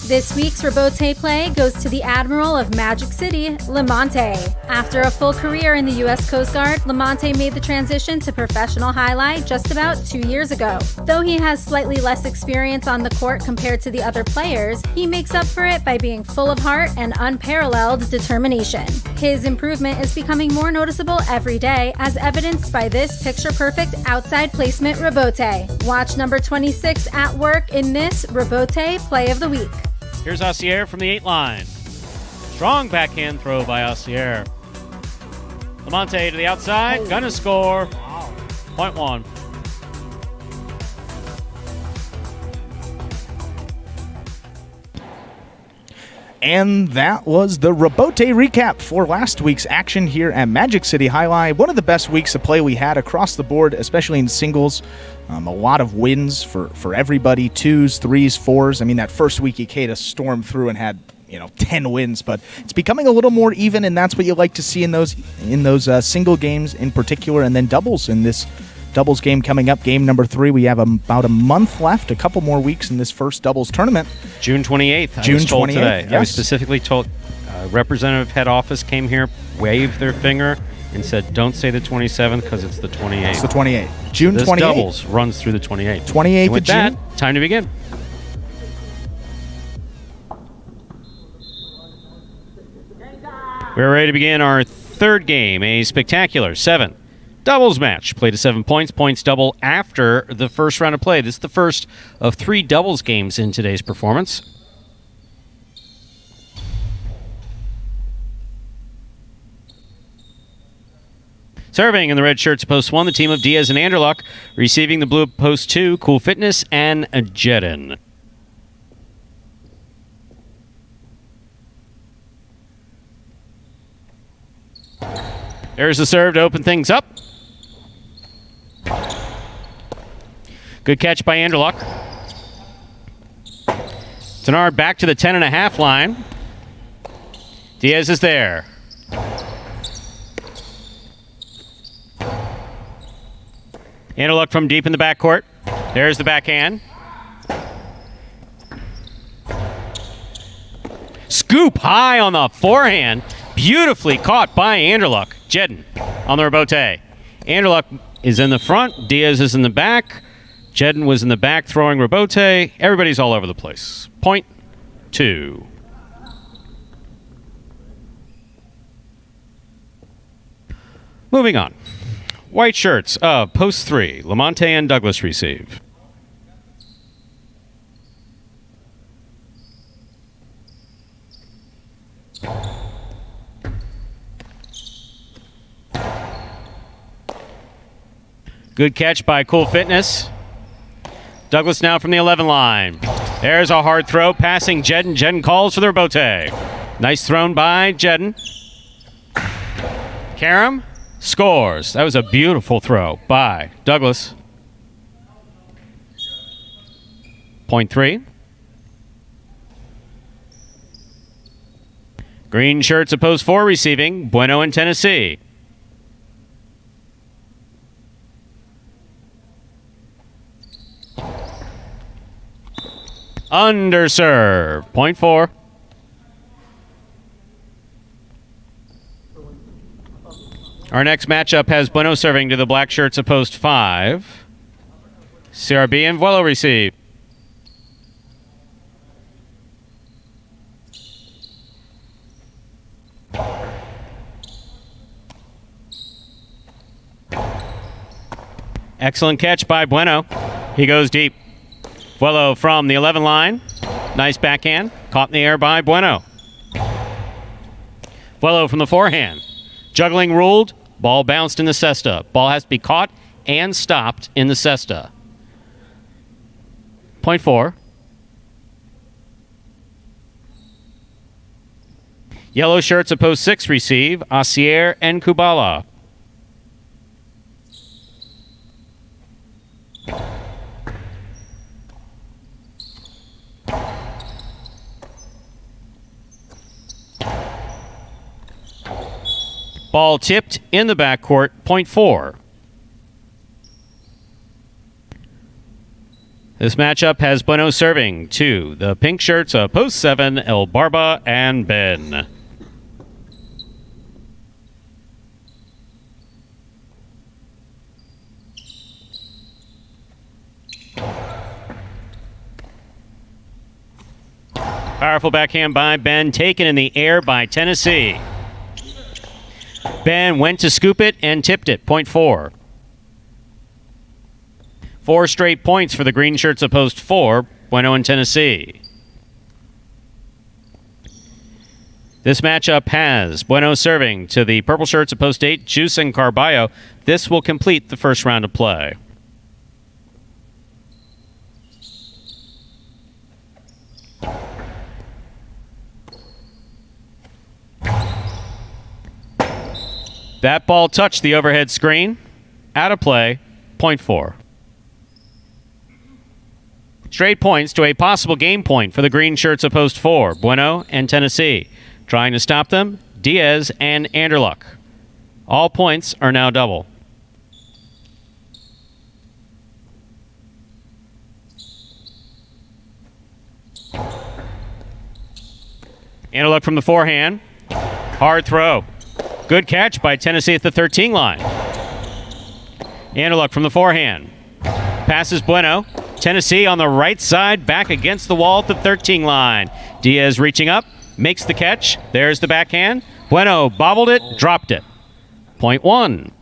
This week's Rebote play goes to the Admiral of Magic City, Lamonte. After a full career in the U.S. Coast Guard, Lamonte made the transition to professional Jai-Alai just about 2 years ago. Though he has slightly less experience on the court compared to the other players, he makes up for it by being full of heart and unparalleled determination. His improvement is becoming more noticeable every day, as evidenced by this picture-perfect outside placement Rebote. Watch number 26 at work in this Rebote Play of the Week. Here's Osier from the 8 line. Strong backhand throw by Osier. Lamonte to the outside. Gonna score. Point 1. And that was the Rebote recap for last week's action here at Magic City Jai-Alai. One of the best weeks of play we had across the board, especially in singles. A lot of wins for everybody, 2s, 3s, 4s. I mean, that first week Ikeda stormed through and had 10 wins, but it's becoming a little more even, and that's what you like to see in those single games in particular, and then doubles in this doubles game coming up, game number 3. We have about a month left, a couple more weeks in this first doubles tournament. June 28th. June I was told 28th, today. yes. I was specifically told. Representative head office came here, waved their finger, and said, "Don't say the 27th because it's the 28th." It's the 28th. June this 28th. doubles runs through the 28th. 28th and with of June. that, time to begin. We're ready to begin our third game, a spectacular 7 doubles match. Play to 7 points. Points double after the first round of play. This is the first of 3 doubles games in today's performance. Serving in the red shirts, post 1, the team of Diaz and Anderluck. Receiving the blue post 2, Cool Fitness and Jedin. There's the serve to open things up. Good catch by Anderluck. Tenard back to the 10.5 line. Diaz is there. Anderluck from deep in the backcourt. There's the backhand. Scoop high on the forehand. Beautifully caught by Anderluck. Jedin on the Rebote. Anderluck is in the front. Diaz is in the back. Jedin was in the back throwing Rebote. Everybody's all over the place. Point 2. Moving on. White shirts, post 3. Lamonte and Douglas receive. Good catch by Cool Fitness. Douglas now from the 11 line. There's a hard throw, passing Jedden. Jedden calls for the rebote. Nice thrown by Jedden. Karam scores. That was a beautiful throw by Douglas. Point 3. Green shirts at post 4 receiving. Bueno in Tennessee. Underserve. Point 4. Our next matchup has Bueno serving to the black shirts at post 5. CRB and Vuelo receive. Excellent catch by Bueno. He goes deep. Vuelo from the 11 line. Nice backhand. Caught in the air by Bueno. Vuelo from the forehand. Juggling ruled. Ball bounced in the cesta. Ball has to be caught and stopped in the cesta. Point 4. Yellow shirts at post 6 receive. Asier and Kubala. Ball tipped in the backcourt, point 4. This matchup has Bueno serving to the pink shirts of post 7, El Barba and Ben. Powerful backhand by Ben, taken in the air by Tennessee. Ben went to scoop it and tipped it. Point 4. 4 straight points for the green shirts of post 4. Bueno in Tennessee. This matchup has Bueno serving to the purple shirts of post 8. Juice and Carballo. This will complete the first round of play. That ball touched the overhead screen. Out of play, point 4. Straight points to a possible game point for the green shirts of post 4. Bueno and Tennessee. Trying to stop them, Diaz and Anderluck. All points are now double. Anderluck from the forehand. Hard throw. Good catch by Tennessee at the 13 line. Anderluck from the forehand. Passes Bueno. Tennessee on the right side, back against the wall at the 13 line. Diaz reaching up, makes the catch. There's the backhand. Bueno bobbled it, dropped it. Point 1.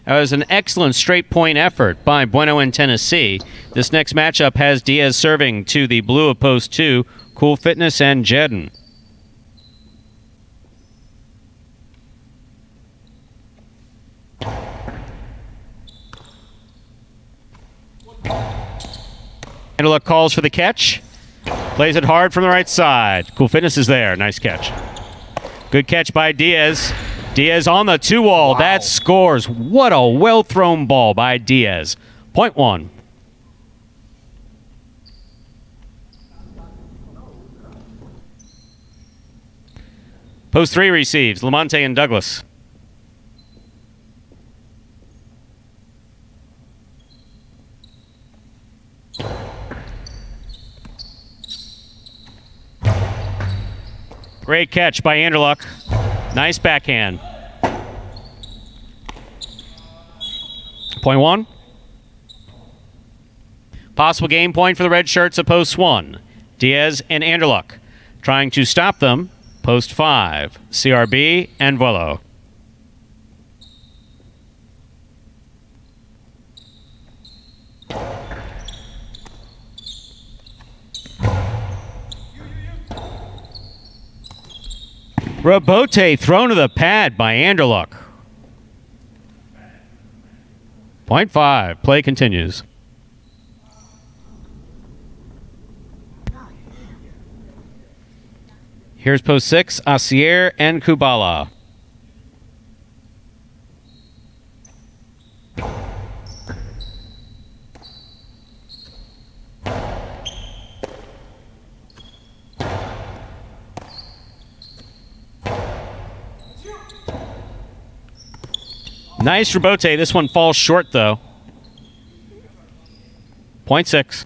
That was an excellent straight point effort by Bueno in Tennessee. This next matchup has Diaz serving to the blue of post 2, Cool Fitness and Jedden. Anderluck calls for the catch. Plays it hard from the right side. Cool Fitness is there. Nice catch. Good catch by Diaz. Diaz on the 2-wall. Wow. That scores. What a well-thrown ball by Diaz. Point 1. Post 3 receives. Lamonte and Douglas. Great catch by Anderluck. Nice backhand. Point 1. Possible game point for the red shirts of post 1. Diaz and Anderluck. Trying to stop them. Post 5. CRB and Vuelo. Rebote thrown to the pad by Anderluck. .5. Play continues. Here's post 6, Asier and Kubala. Nice rebote. This one falls short, though. .6.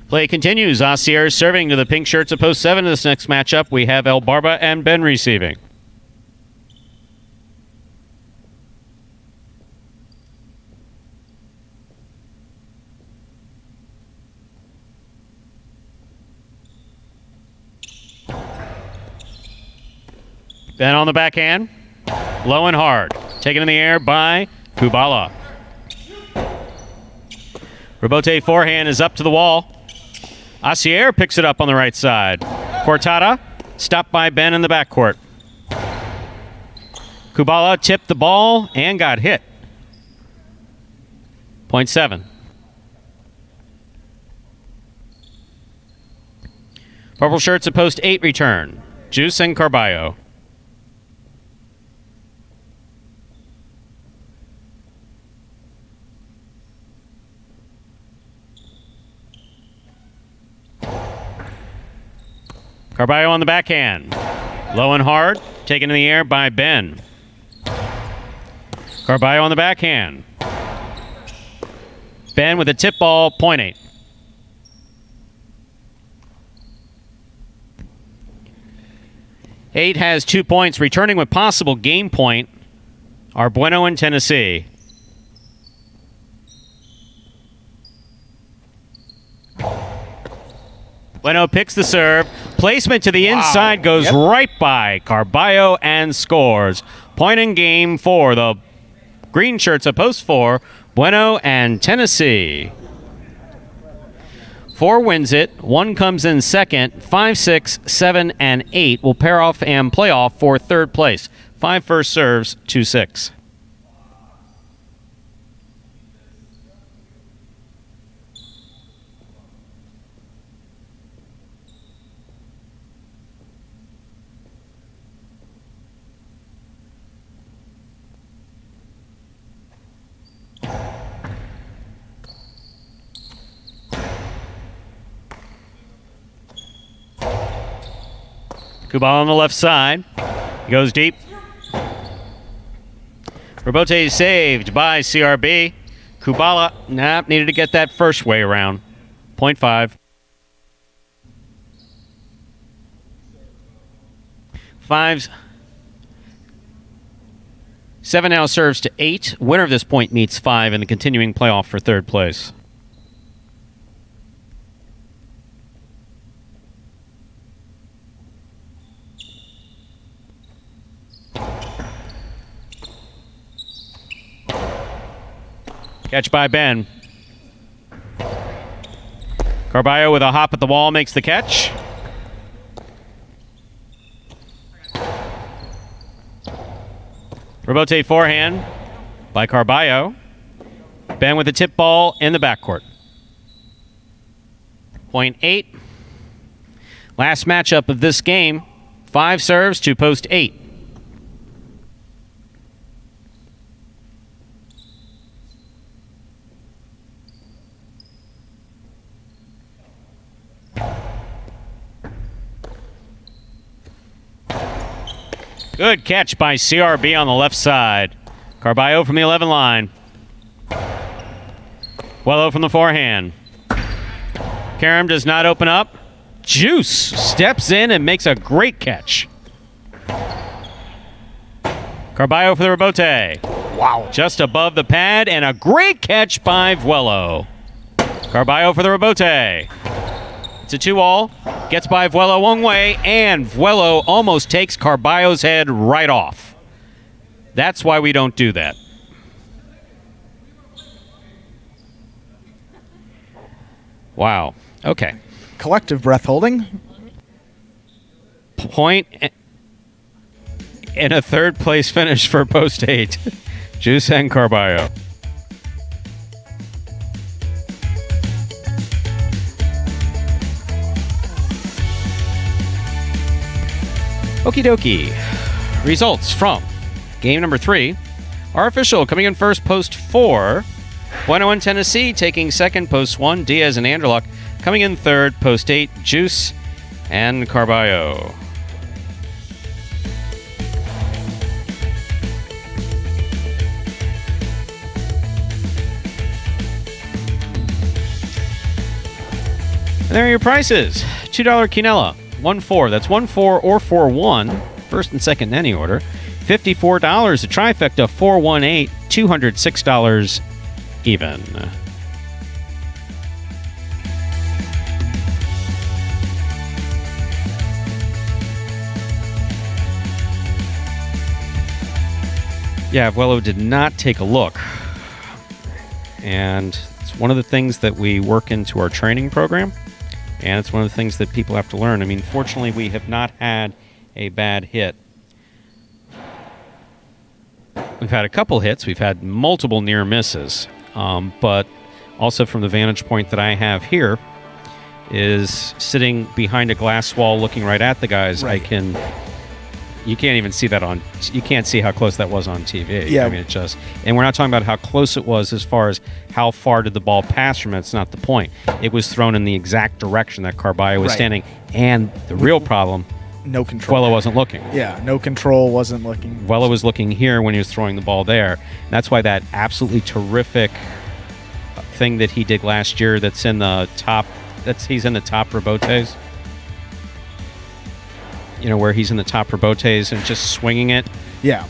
Play continues. Asier serving to the pink shirts of post 7 in this next matchup. We have El Barba and Ben receiving. Ben on the backhand. Low and hard. Taken in the air by Kubala. Rebote forehand is up to the wall. Asier picks it up on the right side. Cortada stopped by Ben in the backcourt. Kubala tipped the ball and got hit. .7. Purple shirts at post 8 return. Juice and Carballo. Carballo on the backhand. Low and hard. Taken in the air by Ben. Carballo on the backhand. Ben with a tip ball, .8. Eight has 2 points. Returning with possible game point are Bueno and Tennessee. Bueno picks the serve. Placement to the inside goes right by Carballo and scores. Point in game for the green shirts at post 4, Bueno and Tennessee. 4 wins it. 1 comes in second. 5, 6, 7, and 8 will pair off and play off for third place. 5 first serves, 2, 6. Kubala on the left side. He goes deep. Rebote saved by CRB. Kubala, needed to get that first way around. .5. 7 now serves to 8. Winner of this point meets 5 in the continuing playoff for third place. Catch by Ben. Carballo with a hop at the wall makes the catch. Rebote forehand by Carballo. Ben with the tip ball in the backcourt. .8. Last matchup of this game. 5 serves to post 8. Good catch by CRB on the left side. Carballo from the 11 line. Wello from the forehand. Karam does not open up. Juice steps in and makes a great catch. Carballo for the rebote. Wow. Just above the pad and a great catch by Vuelo. Carballo for the rebote. It's a 2-all. Gets by Vuelo one way, and Vuelo almost takes Carballo's head right off. That's why we don't do that. Wow. Okay. Collective breath holding. Point. In a third place finish for Post 8, Juice and Carballo. Okie dokie. Results from game number 3. Our official coming in first, Post 4. Bueno and Tennessee taking second, Post 1. Diaz and Anderluck coming in third, Post 8. Juice and Carballo. And there are your prices. $2 quinella, 1-4. That's 1-4 or 4-1. First and second in any order. $54. A trifecta, 4-1-8. $206 even. Yeah, Vuelo did not take a look. And it's one of the things that we work into our training program. And it's one of the things that people have to learn. I mean, fortunately, we have not had a bad hit. We've had a couple hits. We've had multiple near misses. But also from the vantage point that I have here is sitting behind a glass wall looking right at the guys. Right. You can't even see that you can't see how close that was on TV. Yeah. I mean, and we're not talking about how close it was as far as how far did the ball pass from it. It's not the point. It was thrown in the exact direction that Carballo was standing. And the real problem, no control. Vuelo wasn't looking. Yeah, no control, wasn't looking. Vuelo was looking here when he was throwing the ball there. And that's why that absolutely terrific thing that he did last year that's in the top, he's in the top rebotes. You know, where he's in the top rebotes and just swinging it. Yeah.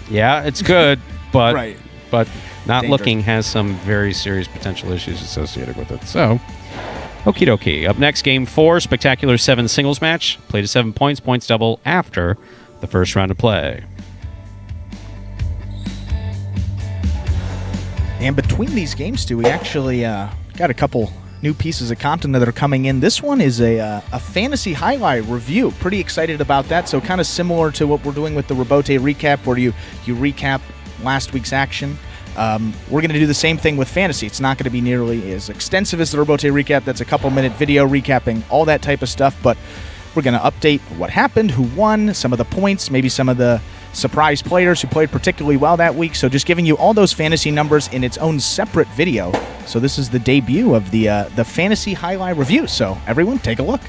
Yeah, it's good, but Right. but not Dangerous. looking has some very serious potential issues associated with it. So, okie dokie. Up next, game 4, spectacular 7 singles match. Play to 7 points, points double after the first round of play. And between these games, Stu, we actually got a couple new pieces of content that are coming in. This one is a fantasy highlight review. Pretty excited about that. So kind of similar to what we're doing with the Rebote recap, where you recap last week's action. We're going to do the same thing with fantasy. It's not going to be nearly as extensive as the Rebote recap. That's a couple-minute video recapping all that type of stuff. But we're going to update what happened, who won, some of the points, maybe some of the surprise players who played particularly well that week. So just giving you all those fantasy numbers in its own separate video. So this is the debut of the fantasy highlight review. So everyone, take a look.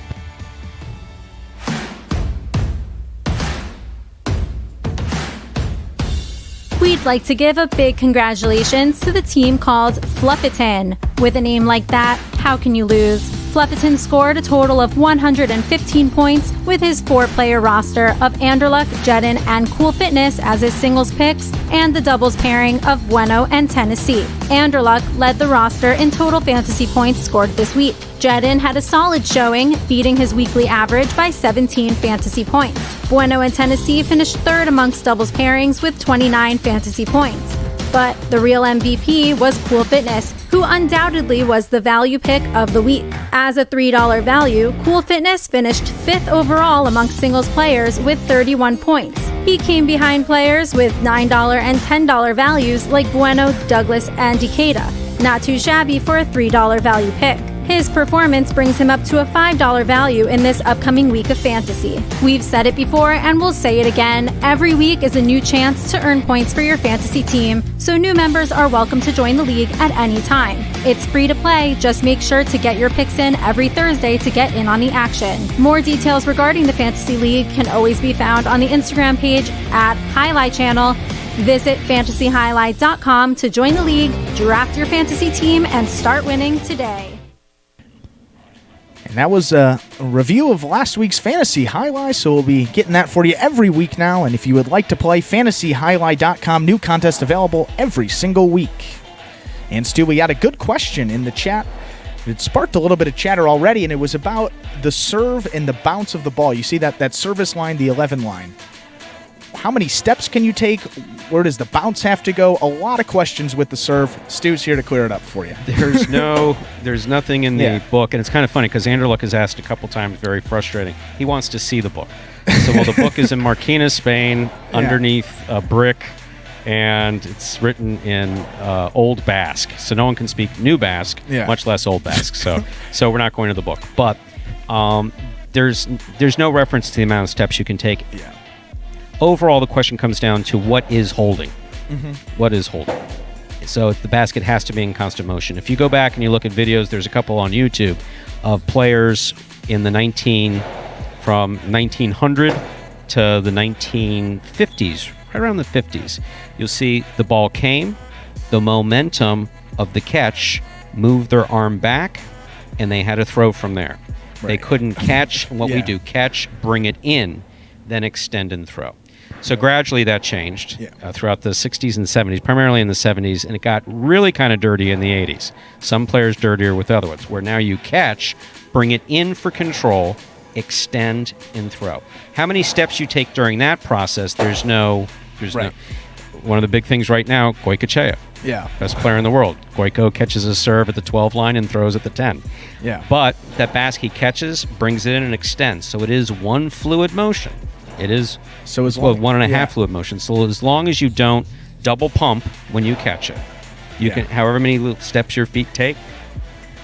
We'd like to give a big congratulations to the team called Fluffiton. With a name like that, how can you lose? Fluffiton scored a total of 115 points with his 4-player roster of Anderluck, Jedin, and Cool Fitness as his singles picks and the doubles pairing of Bueno and Tennessee. Anderluck led the roster in total fantasy points scored this week. Jedin had a solid showing, beating his weekly average by 17 fantasy points. Bueno and Tennessee finished third amongst doubles pairings with 29 fantasy points. But the real MVP was Cool Fitness, who undoubtedly was the value pick of the week. As a $3 value, Cool Fitness finished 5th overall amongst singles players with 31 points. He came behind players with $9 and $10 values like Bueno, Douglas, and Decatur. Not too shabby for a $3 value pick. His performance brings him up to a $5 value in this upcoming week of fantasy. We've said it before and we'll say it again. Every week is a new chance to earn points for your fantasy team, so new members are welcome to join the league at any time. It's free to play, just make sure to get your picks in every Thursday to get in on the action. More details regarding the Fantasy League can always be found on the Instagram page at Jai-Alai Channel. Visit fantasyhighlight.com to join the league, draft your fantasy team, and start winning today. And that was a review of last week's Fantasy Highlight, so we'll be getting that for you every week now. And if you would like to play, fantasyhighlight.com, new contest available every single week. And Stu, we had a good question in the chat. It sparked a little bit of chatter already, and it was about the serve and the bounce of the ball. You see that service line, the 11 line. How many steps can you take? Where does the bounce have to go? A lot of questions with the serve. Stu's here to clear it up for you. There's nothing in the book, and it's kind of funny because Anderluck has asked a couple times, very frustrating. He wants to see the book. So, well, the book is in Marquina, Spain, underneath a brick, and it's written in Old Basque. So no one can speak New Basque, much less Old Basque. So we're not going to the book. But there's no reference to the amount of steps you can take. Yeah. Overall, the question comes down to what is holding? What is holding? So the basket has to be in constant motion. If you go back and you look at videos, there's a couple on YouTube of players in the from 1900 to the 1950s, right around the 50s. You'll see the ball came, the momentum of the catch moved their arm back, and they had to throw from there. Right. They couldn't catch. What we do, catch, bring it in, then extend and throw. So gradually that changed throughout the 60s and 70s, primarily in the 70s, and it got really kind of dirty in the 80s. Some players dirtier with other ones, where now you catch, bring it in for control, extend, and throw. How many steps you take during that process, there's no... One of the big things right now, Goycochea. Best player in the world. Goyko catches a serve at the 12 line and throws at the 10. But that basket he catches, brings it in and extends. So it is one fluid motion. It is one and a half fluid motion. So as long as you don't double pump when you catch it, you can, however many steps your feet take.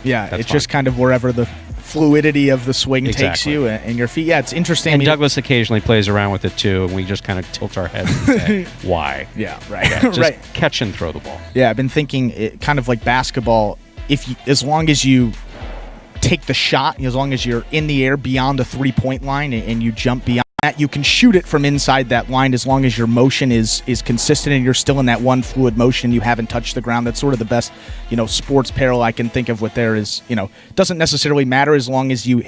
It's just kind of wherever the fluidity of the swing takes you and your feet. It's interesting. And Douglas occasionally plays around with it too, and we just kind of tilt our heads and say, why? Just catch and throw the ball. I've been thinking kind of like basketball. As long as you take the shot, as long as you're in the air beyond the 3-point line and you jump beyond that, you can shoot it from inside that line as long as your motion is consistent and you're still in that one fluid motion. You haven't touched the ground. That's sort of the best, sports parallel I can think of with there is, doesn't necessarily matter as long as you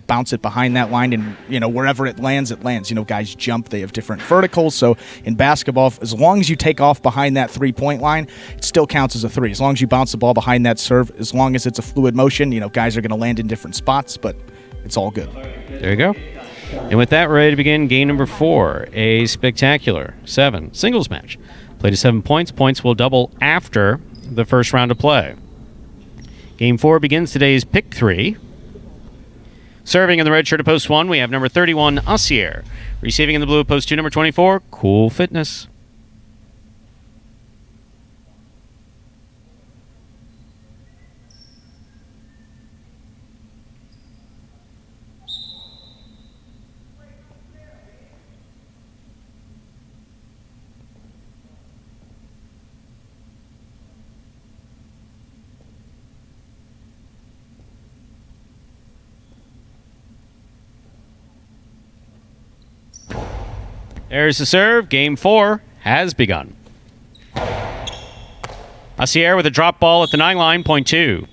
bounce it behind that line and, wherever it lands, it lands. Guys jump, they have different verticals. So in basketball, as long as you take off behind that 3-point line, it still counts as a 3. As long as you bounce the ball behind that serve, as long as it's a fluid motion, guys are going to land in different spots, but it's all good. There you go. And with that, we're ready to begin game number 4, a spectacular 7 singles match. Play to 7 points. Points will double after the first round of play. Game 4 begins today's pick 3. Serving in the red shirt of post 1, we have number 31, Asier. Receiving in the blue of post 2, number 24, Cool Fitness. There's the serve. Game 4 has begun. Asier with a drop ball at the 9 line, point 2.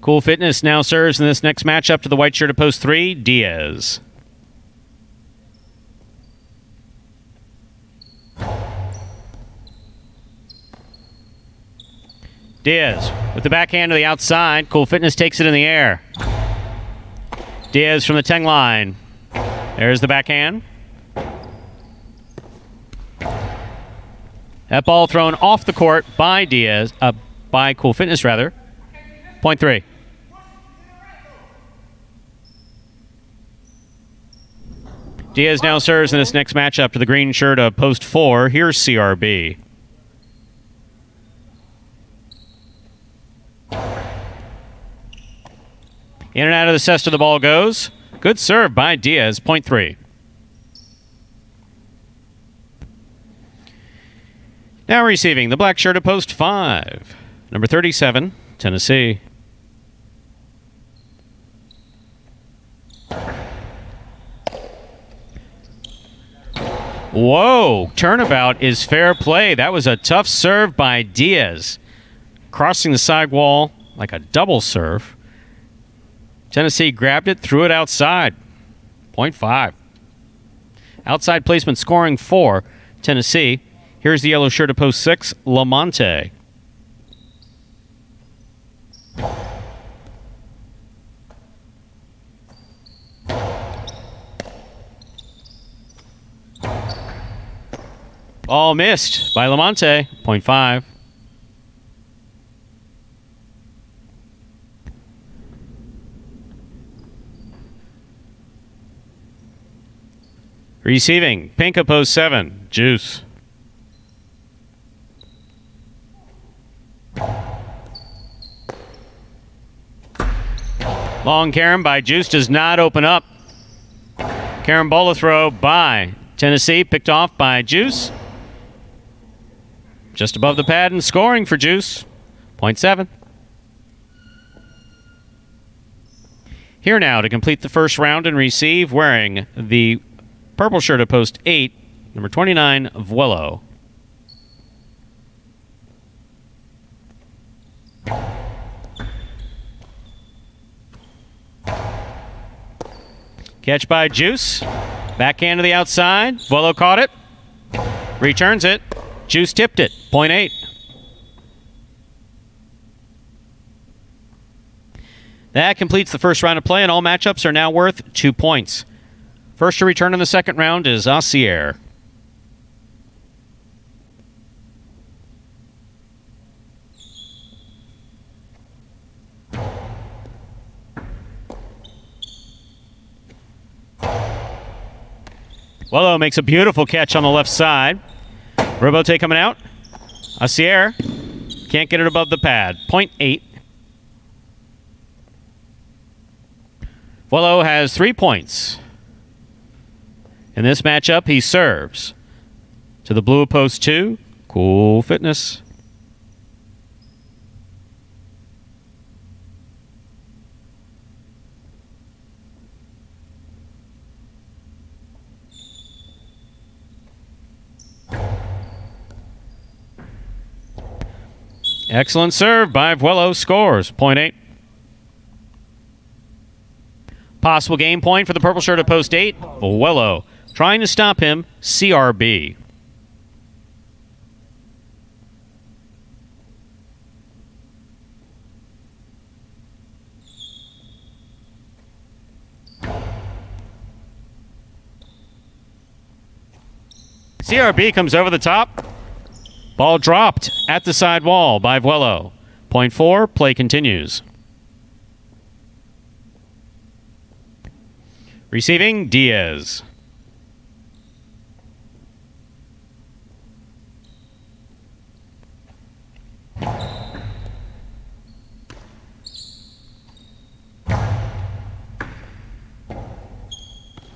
Cool Fitness now serves in this next matchup to the white shirt of post 3, Diaz. Diaz with the backhand to the outside. Cool Fitness takes it in the air. Diaz from the 10 line. There's the backhand. That ball thrown off the court by Diaz, by Cool Fitness rather. Point 3. Diaz now serves in this next matchup to the green shirt of post 4. Here's CRB. In and out of the cesta the ball goes. Good serve by Diaz, point 3. Now receiving the black shirt of post 5. Number 37, Tennessee. Whoa, turnabout is fair play. That was a tough serve by Diaz. Crossing the sidewall like a double serve. Tennessee grabbed it, threw it outside. Point 5. Outside placement scoring 4. Tennessee. Here's the yellow shirt of post 6, Lamonte. Ball missed by Lamonte. Point 5. Receiving, pink of post 7, Juice. Long carom by Juice does not open up. Carambola throw by Tennessee, picked off by Juice. Just above the pad and scoring for Juice. 0.7. Here now to complete the first round and receive, wearing the purple shirt of post 8, number 29, Vuelo. Catch by Juice. Backhand to the outside. Vuelo caught it. Returns it. Juice tipped it. 0.8. That completes the first round of play, and all matchups are now worth 2 points. First to return in the second round is Acier. Vuelo makes a beautiful catch on the left side. Robote coming out. Acier can't get it above the pad. 0.8. Vuelo has 3 points. In this matchup, he serves to the blue of post 2, Cool Fitness. Excellent serve by Vuelo, scores 0.8. Possible game point for the purple shirt at post 8. Vuelo trying to stop him. CRB. CRB comes over the top. Ball dropped at the side wall by Vuelo. 0.4, play continues. Receiving, Diaz.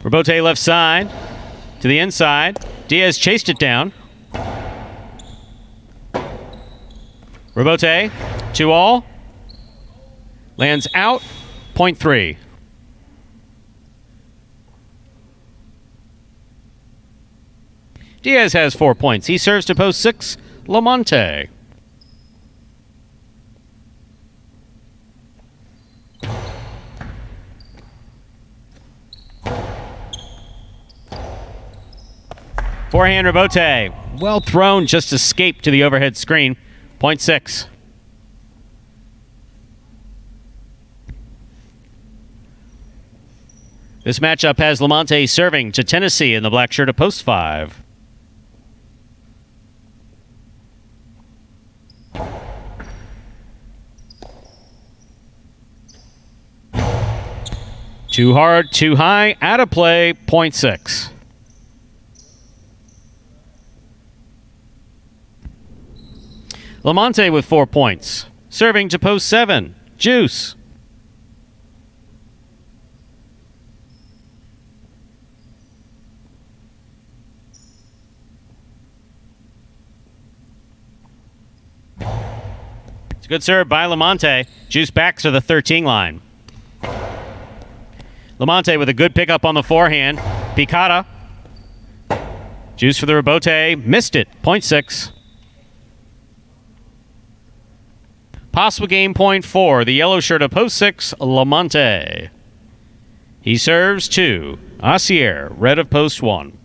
Robote left side to the inside. Diaz chased it down. Robote, 2-all. Lands out, 0.3. Diaz has 4 points. He serves to post 6, Lamonte. Forehand Robote. Well thrown, just escaped to the overhead screen. 0.6. This matchup has Lamonte serving to Tennessee in the black shirt of post 5. Too hard, too high, out of play, 0.6. Lamonte with 4 points. Serving to post 7, Juice. It's a good serve by Lamonte. Juice backs to the 13 line. Lamonte with a good pickup on the forehand. Picata. Juice for the Robote. Missed it. 0.6. Possible game point for the yellow shirt of post 6, Lamonte. He serves to Acier, red of post 1.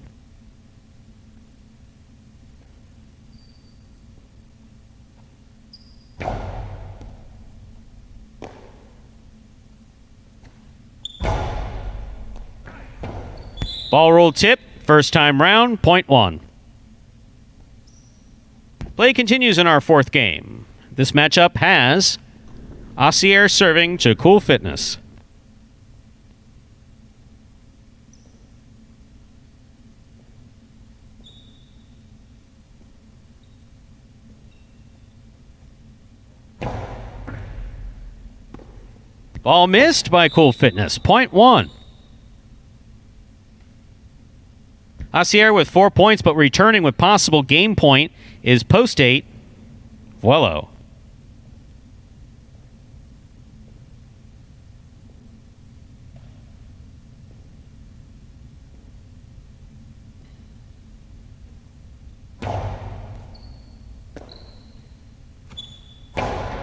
Ball roll tip, first time round, 0.1. Play continues in our fourth game. This matchup has Acier serving to Cool Fitness. Ball missed by Cool Fitness. Point 1. Asier with 4 points, but returning with possible game point is post 8, Vuelo.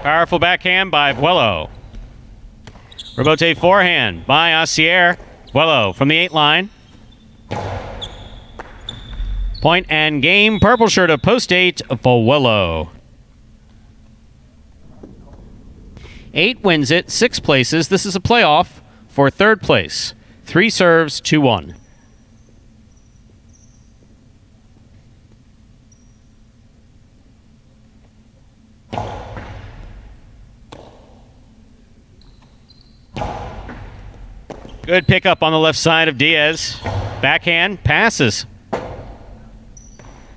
Powerful backhand by Vuelo. Rebote forehand by Asier. Vuelo from the 8 line. Point and game. Purple shirt of post 8, Vuelo. 8 wins it, 6 places. This is a playoff for 3rd place. 3 serves, 2-1. Good pickup on the left side of Diaz. Backhand, passes.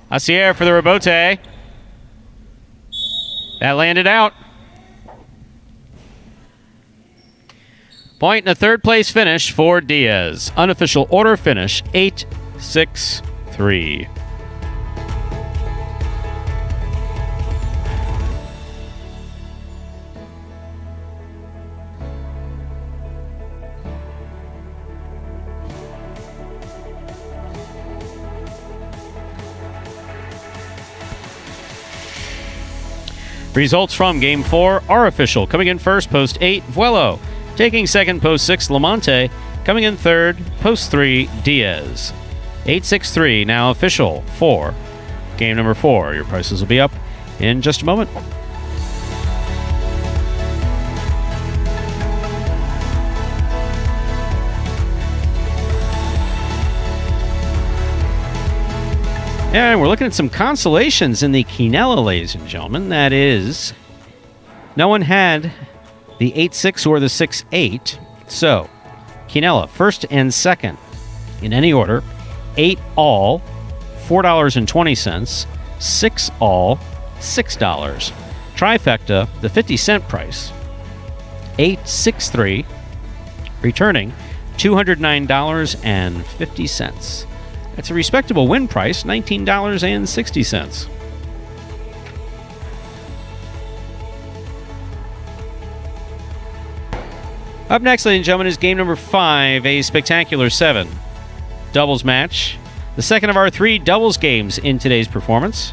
Asier for the rebote. That landed out. Point and a 3rd place finish for Diaz. Unofficial order finish 8-6-3. Results from Game 4 are official. Coming in first, post 8, Vuelo. Taking second, post 6, Lamonte. Coming in third, post 3, Diaz. 8-6-3, now official for game number 4. Your prices will be up in just a moment. And we're looking at some consolations in the Quinella, ladies and gentlemen. That is, no one had the 8-6 or the 6-8. So, Quinella, first and second in any order. 8 all, $4.20. 6 all, $6. Trifecta, the 50-cent price. 8-6-3, returning $209.50. That's a respectable win price, $19.60. Up next, ladies and gentlemen, is game number 5, a spectacular 7 doubles match. The second of our 3 doubles games in today's performance.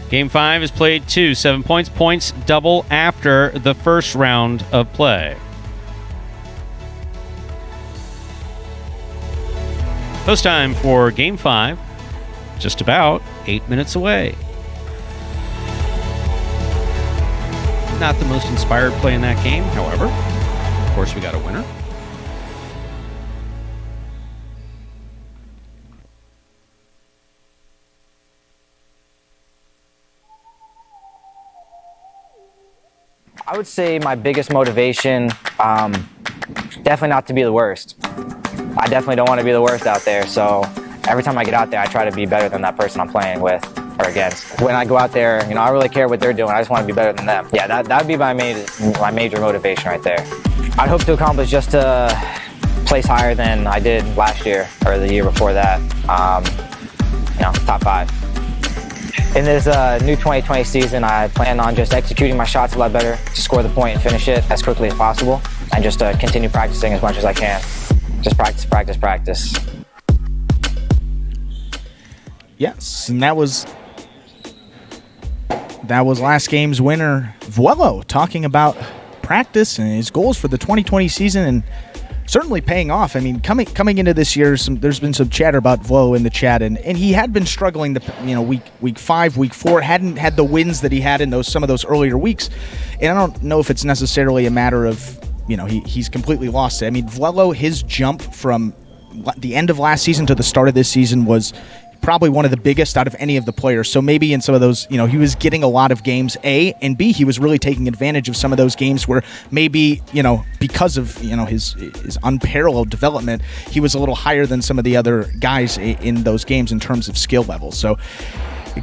Game 5 is played 2, 7 points. Points double after the first round of play. Post time for Game 5, just about 8 minutes away. Not the most inspired play in that game, however. Of course, we got a winner. I would say my biggest motivation, definitely not to be the worst. I definitely don't want to be the worst out there, so every time I get out there, I try to be better than that person I'm playing with or against. When I go out there, I don't really care what they're doing. I just want to be better than them. Yeah, that would be my major motivation right there. I'd hope to accomplish just to place higher than I did last year or the year before that. Top 5. In this new 2020 season, I plan on just executing my shots a lot better to score the point and finish it as quickly as possible, and just continue practicing as much as I can. Just practice, practice, practice. Yes, and that was last game's winner, Vuelo, talking about practice and his goals for the 2020 season, and certainly paying off. I mean, coming into this year, there's been some chatter about Vuelo in the chat, and he had been struggling. Week 5, week 4 hadn't had the wins that he had in some of those earlier weeks, and I don't know if it's necessarily a matter of he's completely lost it. I mean, Vuelo, his jump from the end of last season to the start of this season was probably one of the biggest out of any of the players. So maybe in some of those, he was getting a lot of games, A, and B, he was really taking advantage of some of those games where maybe, because of, his unparalleled development, he was a little higher than some of the other guys in those games in terms of skill level. So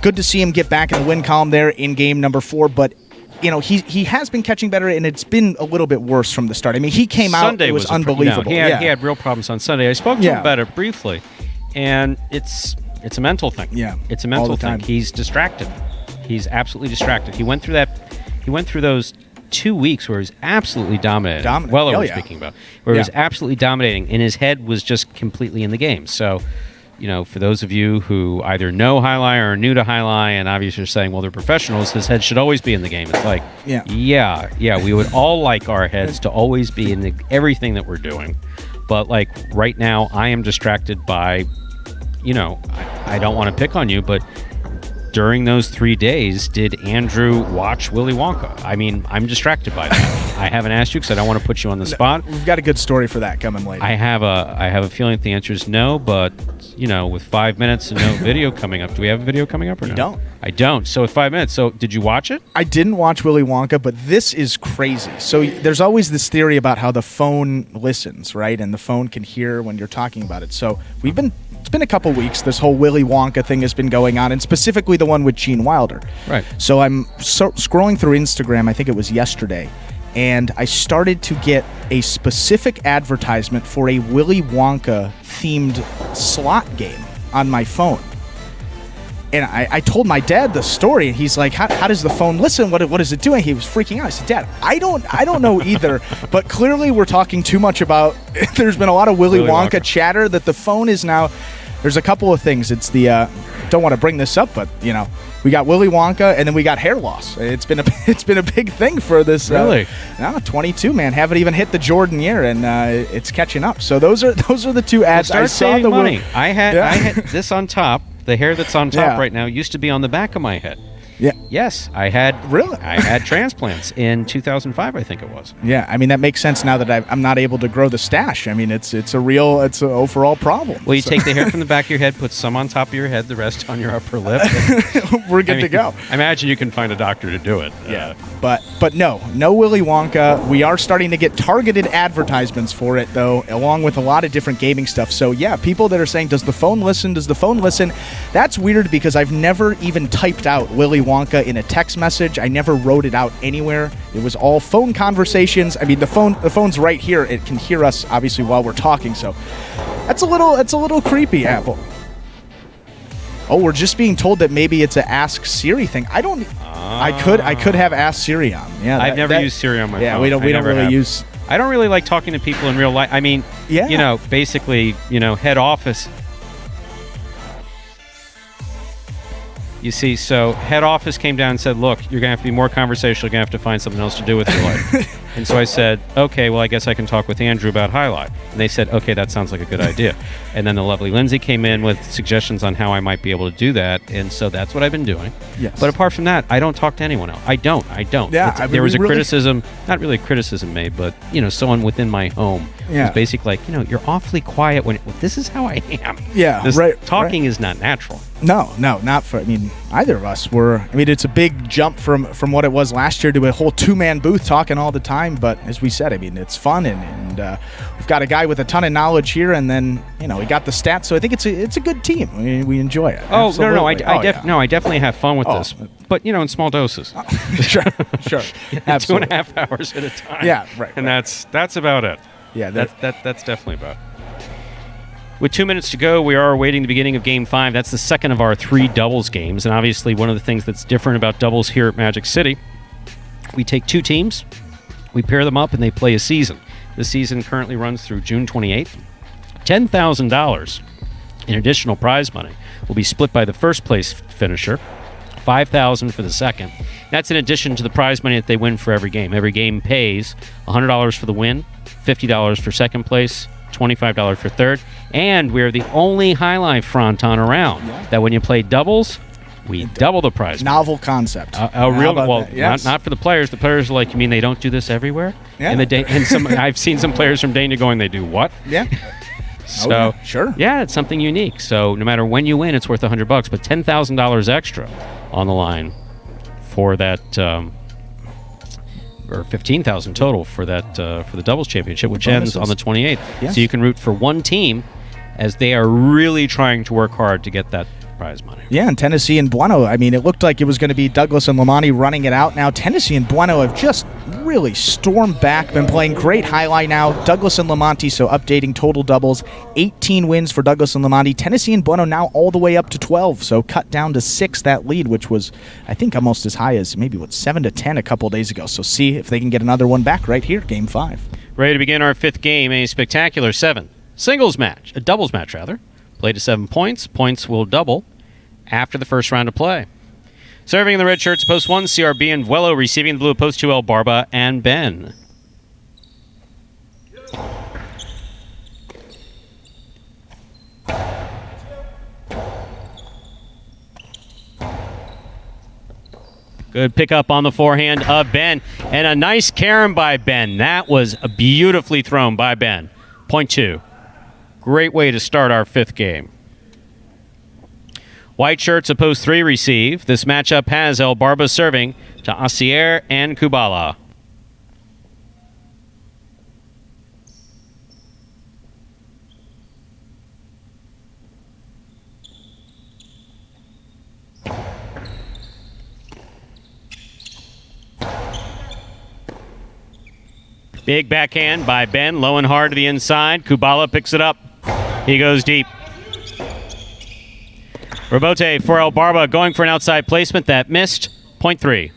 good to see him get back in the win column there in game number 4, but he has been catching better, and it's been a little bit worse from the start. I mean, he came out, it was unbelievable. He had real problems on Sunday. I spoke to him about it briefly, and it's a mental thing. Yeah, it's a mental thing. He's distracted. He's absolutely distracted. He went through those 2 weeks where he was absolutely dominating. Weller was speaking about, where he was absolutely dominating, and his head was just completely in the game. So, for those of you who either know Jai-Alai or are new to Jai-Alai, and obviously are saying, well, they're professionals, his head should always be in the game. It's like, yeah, we would all like our heads to always be in everything that we're doing. But, like, right now, I am distracted by, I don't want to pick on you, but during those 3 days, did Andrew watch Willy Wonka? I mean, I'm distracted by that. I haven't asked you because I don't want to put you on the spot. We've got a good story for that coming later. I have a feeling that the answer is no, but with 5 minutes and no video coming up, do we have a video coming up or no? You don't. I don't. So with 5 minutes. So did you watch it? I didn't watch Willy Wonka, but this is crazy. So there's always this theory about how the phone listens, right? And the phone can hear when you're talking about it. So it's been a couple weeks. This whole Willy Wonka thing has been going on, and specifically the one with Gene Wilder. Right. So I'm scrolling through Instagram, I think it was yesterday, and I started to get a specific advertisement for a Willy Wonka themed slot game on my phone. And I told my dad the story, and he's like, how does the phone listen? What is it doing? He was freaking out. I said, Dad, I don't know either, but clearly we're talking too much about, there's been a lot of Willy Wonka chatter that the phone is now, there's a couple of things. It's the, don't want to bring this up, but, we got Willy Wonka, and then we got hair loss. It's been a big thing for this. Really? 22, man. Haven't even hit the Jordan year, and it's catching up. So those are the two ads. Well, start saving money. I had this on top. The hair that's on top right now used to be on the back of my head. Yeah. Yes, I had transplants in 2005, I think it was. Yeah, I mean that makes sense now that I'm not able to grow the stash. I mean it's an overall problem. Well, you take the hair from the back of your head, put some on top of your head, the rest on your upper lip. We're good to go. I imagine you can find a doctor to do it. Yeah, but no Willy Wonka. We are starting to get targeted advertisements for it though, along with a lot of different gaming stuff. So yeah, people that are saying, does the phone listen? Does the phone listen? That's weird because I've never even typed out Willy Wonka in a text message. I never wrote it out anywhere. It was all phone conversations. I mean, the phone's right here. It can hear us obviously while we're talking. So that's a little creepy, Apple. Oh, we're just being told that maybe it's a Ask Siri thing. I don't. I could have Ask Siri on. Yeah, I've never used Siri on my phone. Yeah, we don't really use. I don't really like talking to people in real life. I mean, basically, head office. You see, so head office came down and said, look, you're going to have to be more conversational. You're going to have to find something else to do with your life. And so I said, okay, well, I guess I can talk with Andrew about Jai-Alai. And they said, okay, that sounds like a good idea. And then the lovely Lindsay came in with suggestions on how I might be able to do that. And so that's what I've been doing. Yes. But apart from that, I don't talk to anyone else. I don't. Yeah, there was a criticism, not really a criticism made, but, someone within my home was basically like, you're awfully quiet when this is how I am. Yeah, Talking is not natural. No, not for, either of us were. It's a big jump from what it was last year to a whole two-man booth talking all the time. But as we said, it's fun, and we've got a guy with a ton of knowledge here, and then we got the stats. So I think it's a good team. We enjoy it. Oh, absolutely. No, I definitely have fun with this, but in small doses. Sure. 2.5 hours at a time. Yeah, right. And that's about it. Yeah, that's definitely about it. With 2 minutes to go, we are awaiting the beginning of Game 5. That's the second of our 3 doubles games. And obviously, one of the things that's different about doubles here at Magic City, we take 2 teams, we pair them up, and they play a season. The season currently runs through June 28th. $10,000 in additional prize money will be split by the first place finisher, $5,000 for the second. That's in addition to the prize money that they win for every game. Every game pays $100 for the win, $50 for second place, $25 for third, and we're the only Jai-Alai fronton around that when you play doubles, we double the prize. Novel concept. Not for the players. The players are like, you mean they don't do this everywhere? Yeah. And I've seen some players from Dania going, they do what? Yeah. So sure. Yeah, it's something unique. So no matter when you win, it's worth $100, but $10,000 extra on the line for that. Or $15,000 total for that for the doubles championship, which ends on the 28th. Yes. So you can root for one team, as they are really trying to work hard to get that prize money. Yeah, and Tennessee and Bueno, I mean, it looked like it was going to be Douglas and Lamonti running it out. Now Tennessee and Bueno have just really stormed back, been playing great highlight now. Douglas and Lamonti, so updating total doubles, 18 wins for Douglas and Lamonti. Tennessee and Bueno now all the way up to 12, so cut down to 6, that lead, which was, I think, almost as high as maybe, 7-10 a couple days ago. So see if they can get another one back right here, Game 5. Ready to begin our 5th game, a spectacular 7 singles match, a doubles match rather. Play to 7 points. Points will double after the first round of play. Serving in the red shirts, post 1, CRB and Vuelo. Receiving the blue, post 2, El Barba and Ben. Good pickup on the forehand of Ben. And a nice carom by Ben. That was beautifully thrown by Ben. Point 2. Great way to start our 5th game. White shirts, a post 3 receive. This matchup has El Barba serving to Asier and Kubala. Big backhand by Ben, low and hard to the inside. Kubala picks it up. He goes deep. Robote for El Barba going for an outside placement that missed. Point 3.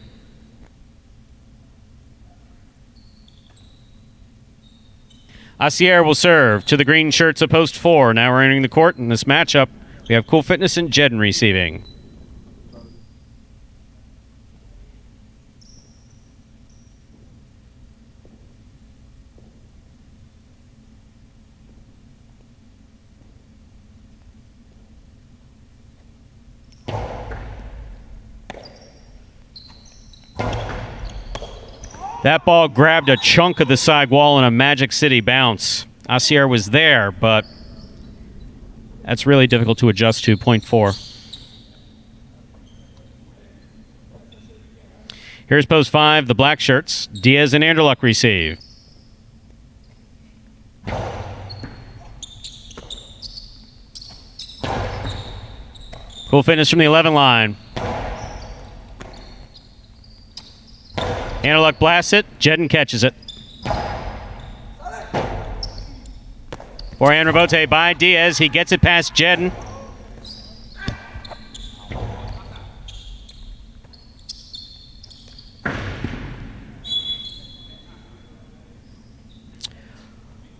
Asier will serve to the green shirts of post 4. Now we're entering the court in this matchup. We have Cool Fitness and Jedden receiving. That ball grabbed a chunk of the side wall in a Magic City bounce. Asier was there, but that's really difficult to adjust to. Point 4. Here's post 5, the black shirts. Diaz and Anderluck receive. Cool Fitness from the 11 line. Anderluck blasts it. Jedden catches it. Forehand rebote by Diaz. He gets it past Jedden.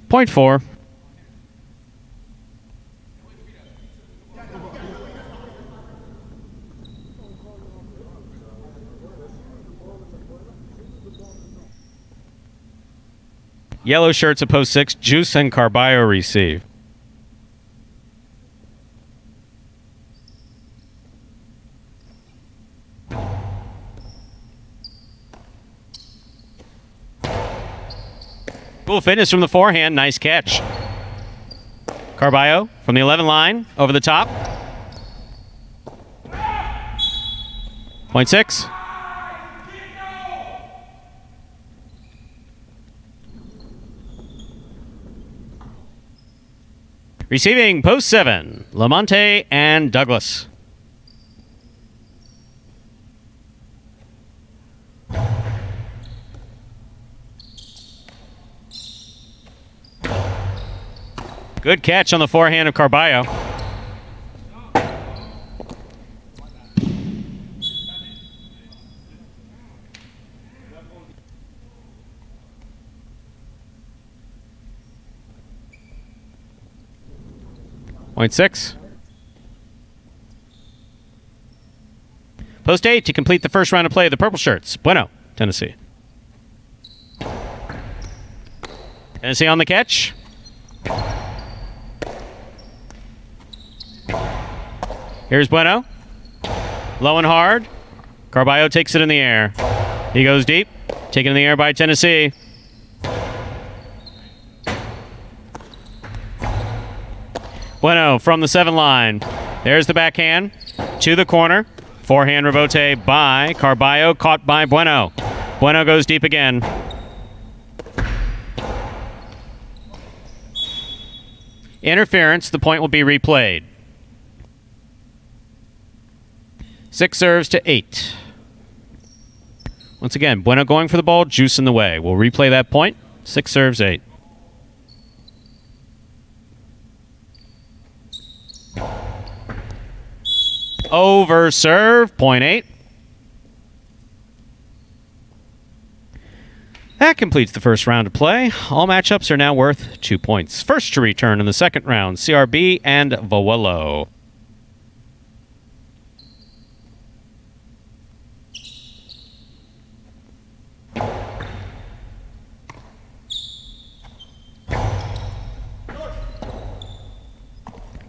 Point 4. Yellow shirts at post 6. Juice and Carballo receive. Cool Fitness from the forehand. Nice catch. Carballo from the 11 line. Over the top. Point 6. Receiving post 7, Lamonte and Douglas. Good catch on the forehand of Carballo. Point 6. Post 8 to complete the first round of play of the purple shirts. Bueno, Tennessee. Tennessee on the catch. Here's Bueno. Low and hard. Carballo takes it in the air. He goes deep. Taken in the air by Tennessee. Bueno from the 7 line. There's the backhand to the corner. Forehand rebote by Carballo, caught by Bueno. Bueno goes deep again. Interference. The point will be replayed. 6 serves to 8. Once again, Bueno going for the ball, Juice in the way. We'll replay that point. 6 serves, 8. Over serve, point 8. That completes the first round of play. All matchups are now worth 2 points. First to return in the second round, CRB and Vuelo.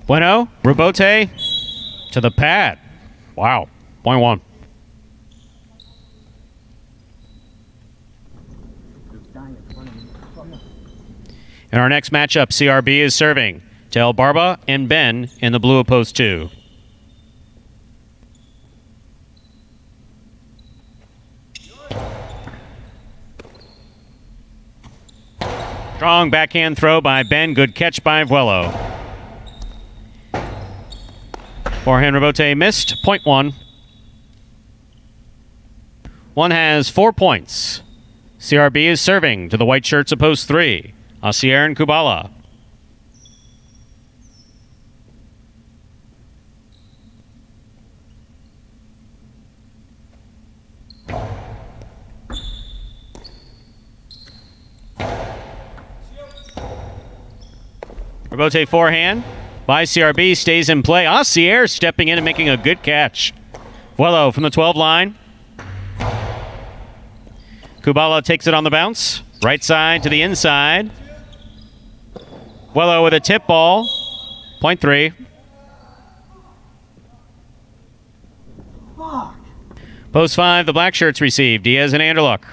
Bueno, rebote to the pad. Wow, point 1. In our next matchup, CRB is serving to El Barba and Ben in the blue of post 2. Strong backhand throw by Ben. Good catch by Vuelo. Forehand rebote missed. Point 1. One has 4 points. CRB is serving to the white shirts of post 3. Asier and Kubala. Rebote forehand by CRB stays in play. Asier stepping in and making a good catch. Vuelo from the 12 line. Kubala takes it on the bounce. Right side to the inside. Vuelo with a tip ball. Point 3. Post 5, the black shirts receive. Diaz and Anderluck.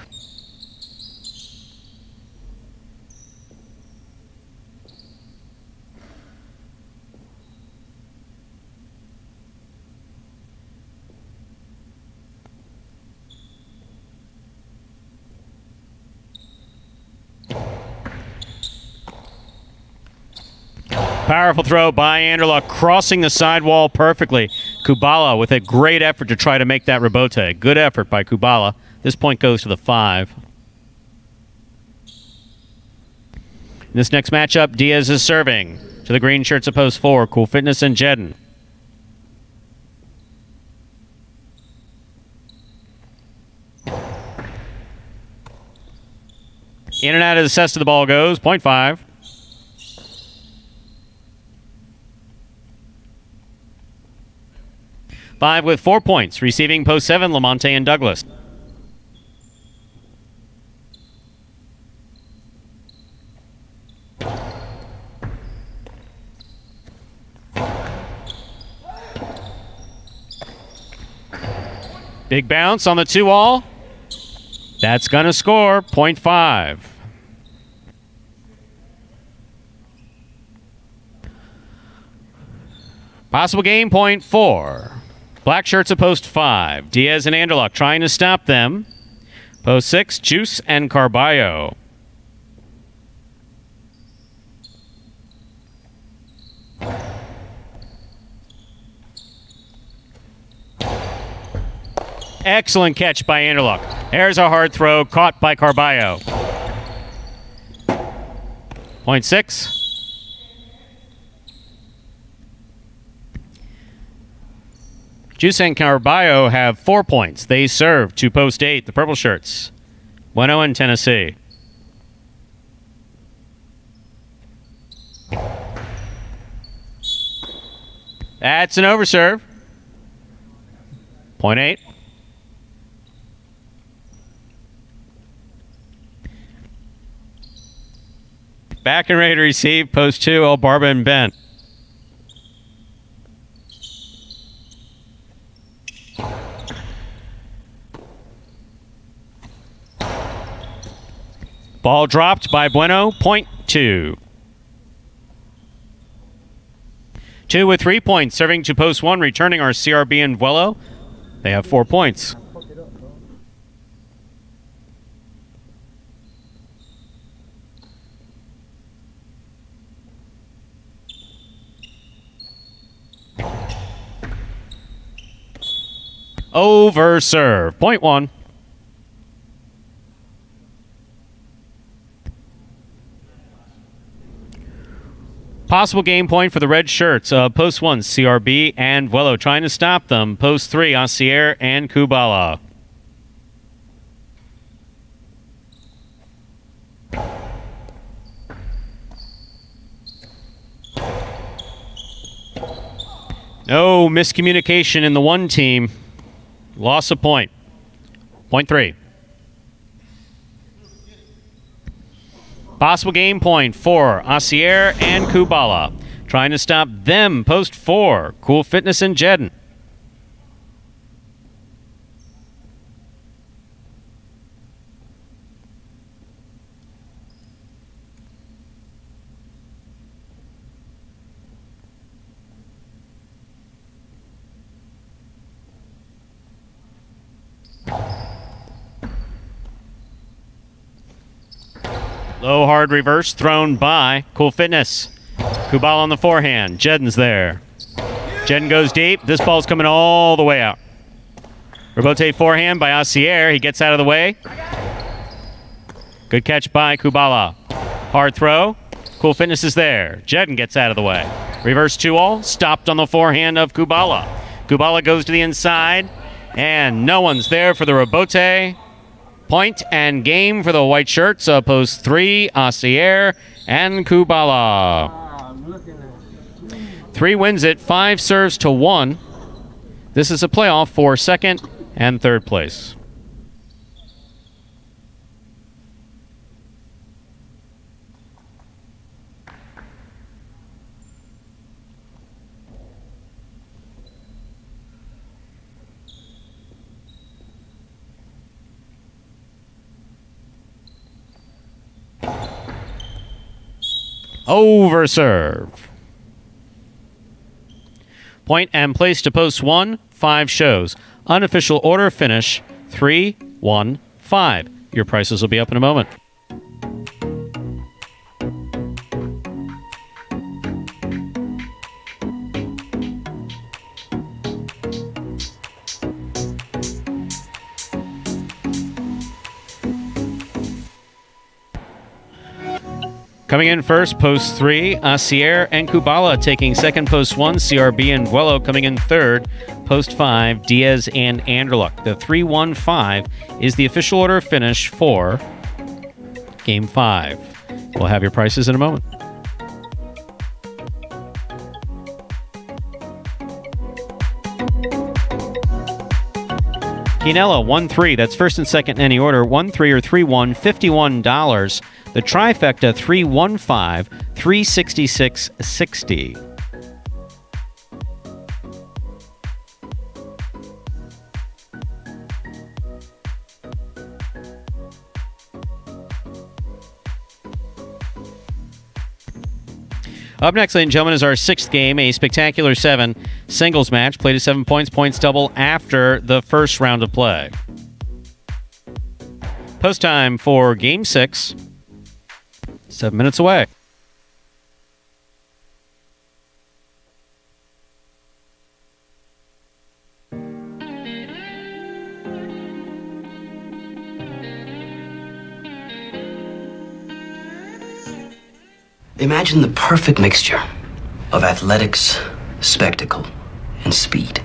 Powerful throw by Anderluck, crossing the sidewall perfectly. Kubala with a great effort to try to make that rebote. Good effort by Kubala. This point goes to the 5. In this next matchup, Diaz is serving to the green shirts of post 4. Cool Fitness and Jedden. In and out of the cesta the ball goes. Point 5. Five with 4 points, receiving post 7, Lamonte and Douglas. Big bounce on the 2-all. That's going to score, point 5. Possible game, point 4. Black shirts of post 5. Diaz and Anderluck trying to stop them. Post 6, Juice and Carballo. Excellent catch by Anderluck. There's a hard throw caught by Carballo. Point 6. Juice and Carballo have 4 points. They serve to post 8, the purple shirts. Bueno and Tennessee. That's an overserve. Point 8. Back and ready to receive, post 2, El Barba and Ben. Ball dropped by Bueno, point 2. 2 with 3 points, serving to post 1, returning our CRB and Vuelo. They have 4 points. Over serve. Point one. Possible game point for the red shirts. Post 1, CRB and Vuelo trying to stop them. Post 3, Asier and Kubala. No miscommunication in the one team. Loss of point. Point 3. Possible game point for Asier and Kubala. Trying to stop them. Post 4. Cool Fitness and Jedden. Low hard reverse thrown by Cool Fitness. Kubala on the forehand. Jedden's there. Jedden goes deep. This ball's coming all the way out. Rebote forehand by Asier. He gets out of the way. Good catch by Kubala. Hard throw. Cool Fitness is there. Jedden gets out of the way. Reverse 2-all. Stopped on the forehand of Kubala. Kubala goes to the inside. And no one's there for the rebote. Point and game for the white shirts. Post 3, Asier and Kubala. 3 wins it, 5 serves to 1. This is a playoff for second and third place. Over serve. Point and place to post 1, 5 shows. Unofficial order finish 3, 1, 5. Your prices will be up in a moment. Coming in first, post 3, Asier and Kubala taking second, post 1, CRB and Vuelo coming in third, post 5, Diaz and Anderluck. The 3-1-5 is the official order finish for Game 5. We'll have your prices in a moment. Quinella, 1-3. That's first and second in any order. 1-3 or 3-1, $51. The trifecta, 3-1-5, $366.60. Up next, ladies and gentlemen, is our 6th game, a spectacular 7 singles match. Played at 7 points, points double after the first round of play. Post time for Game 6. 7 minutes away. Imagine the perfect mixture of athletics, spectacle, and speed.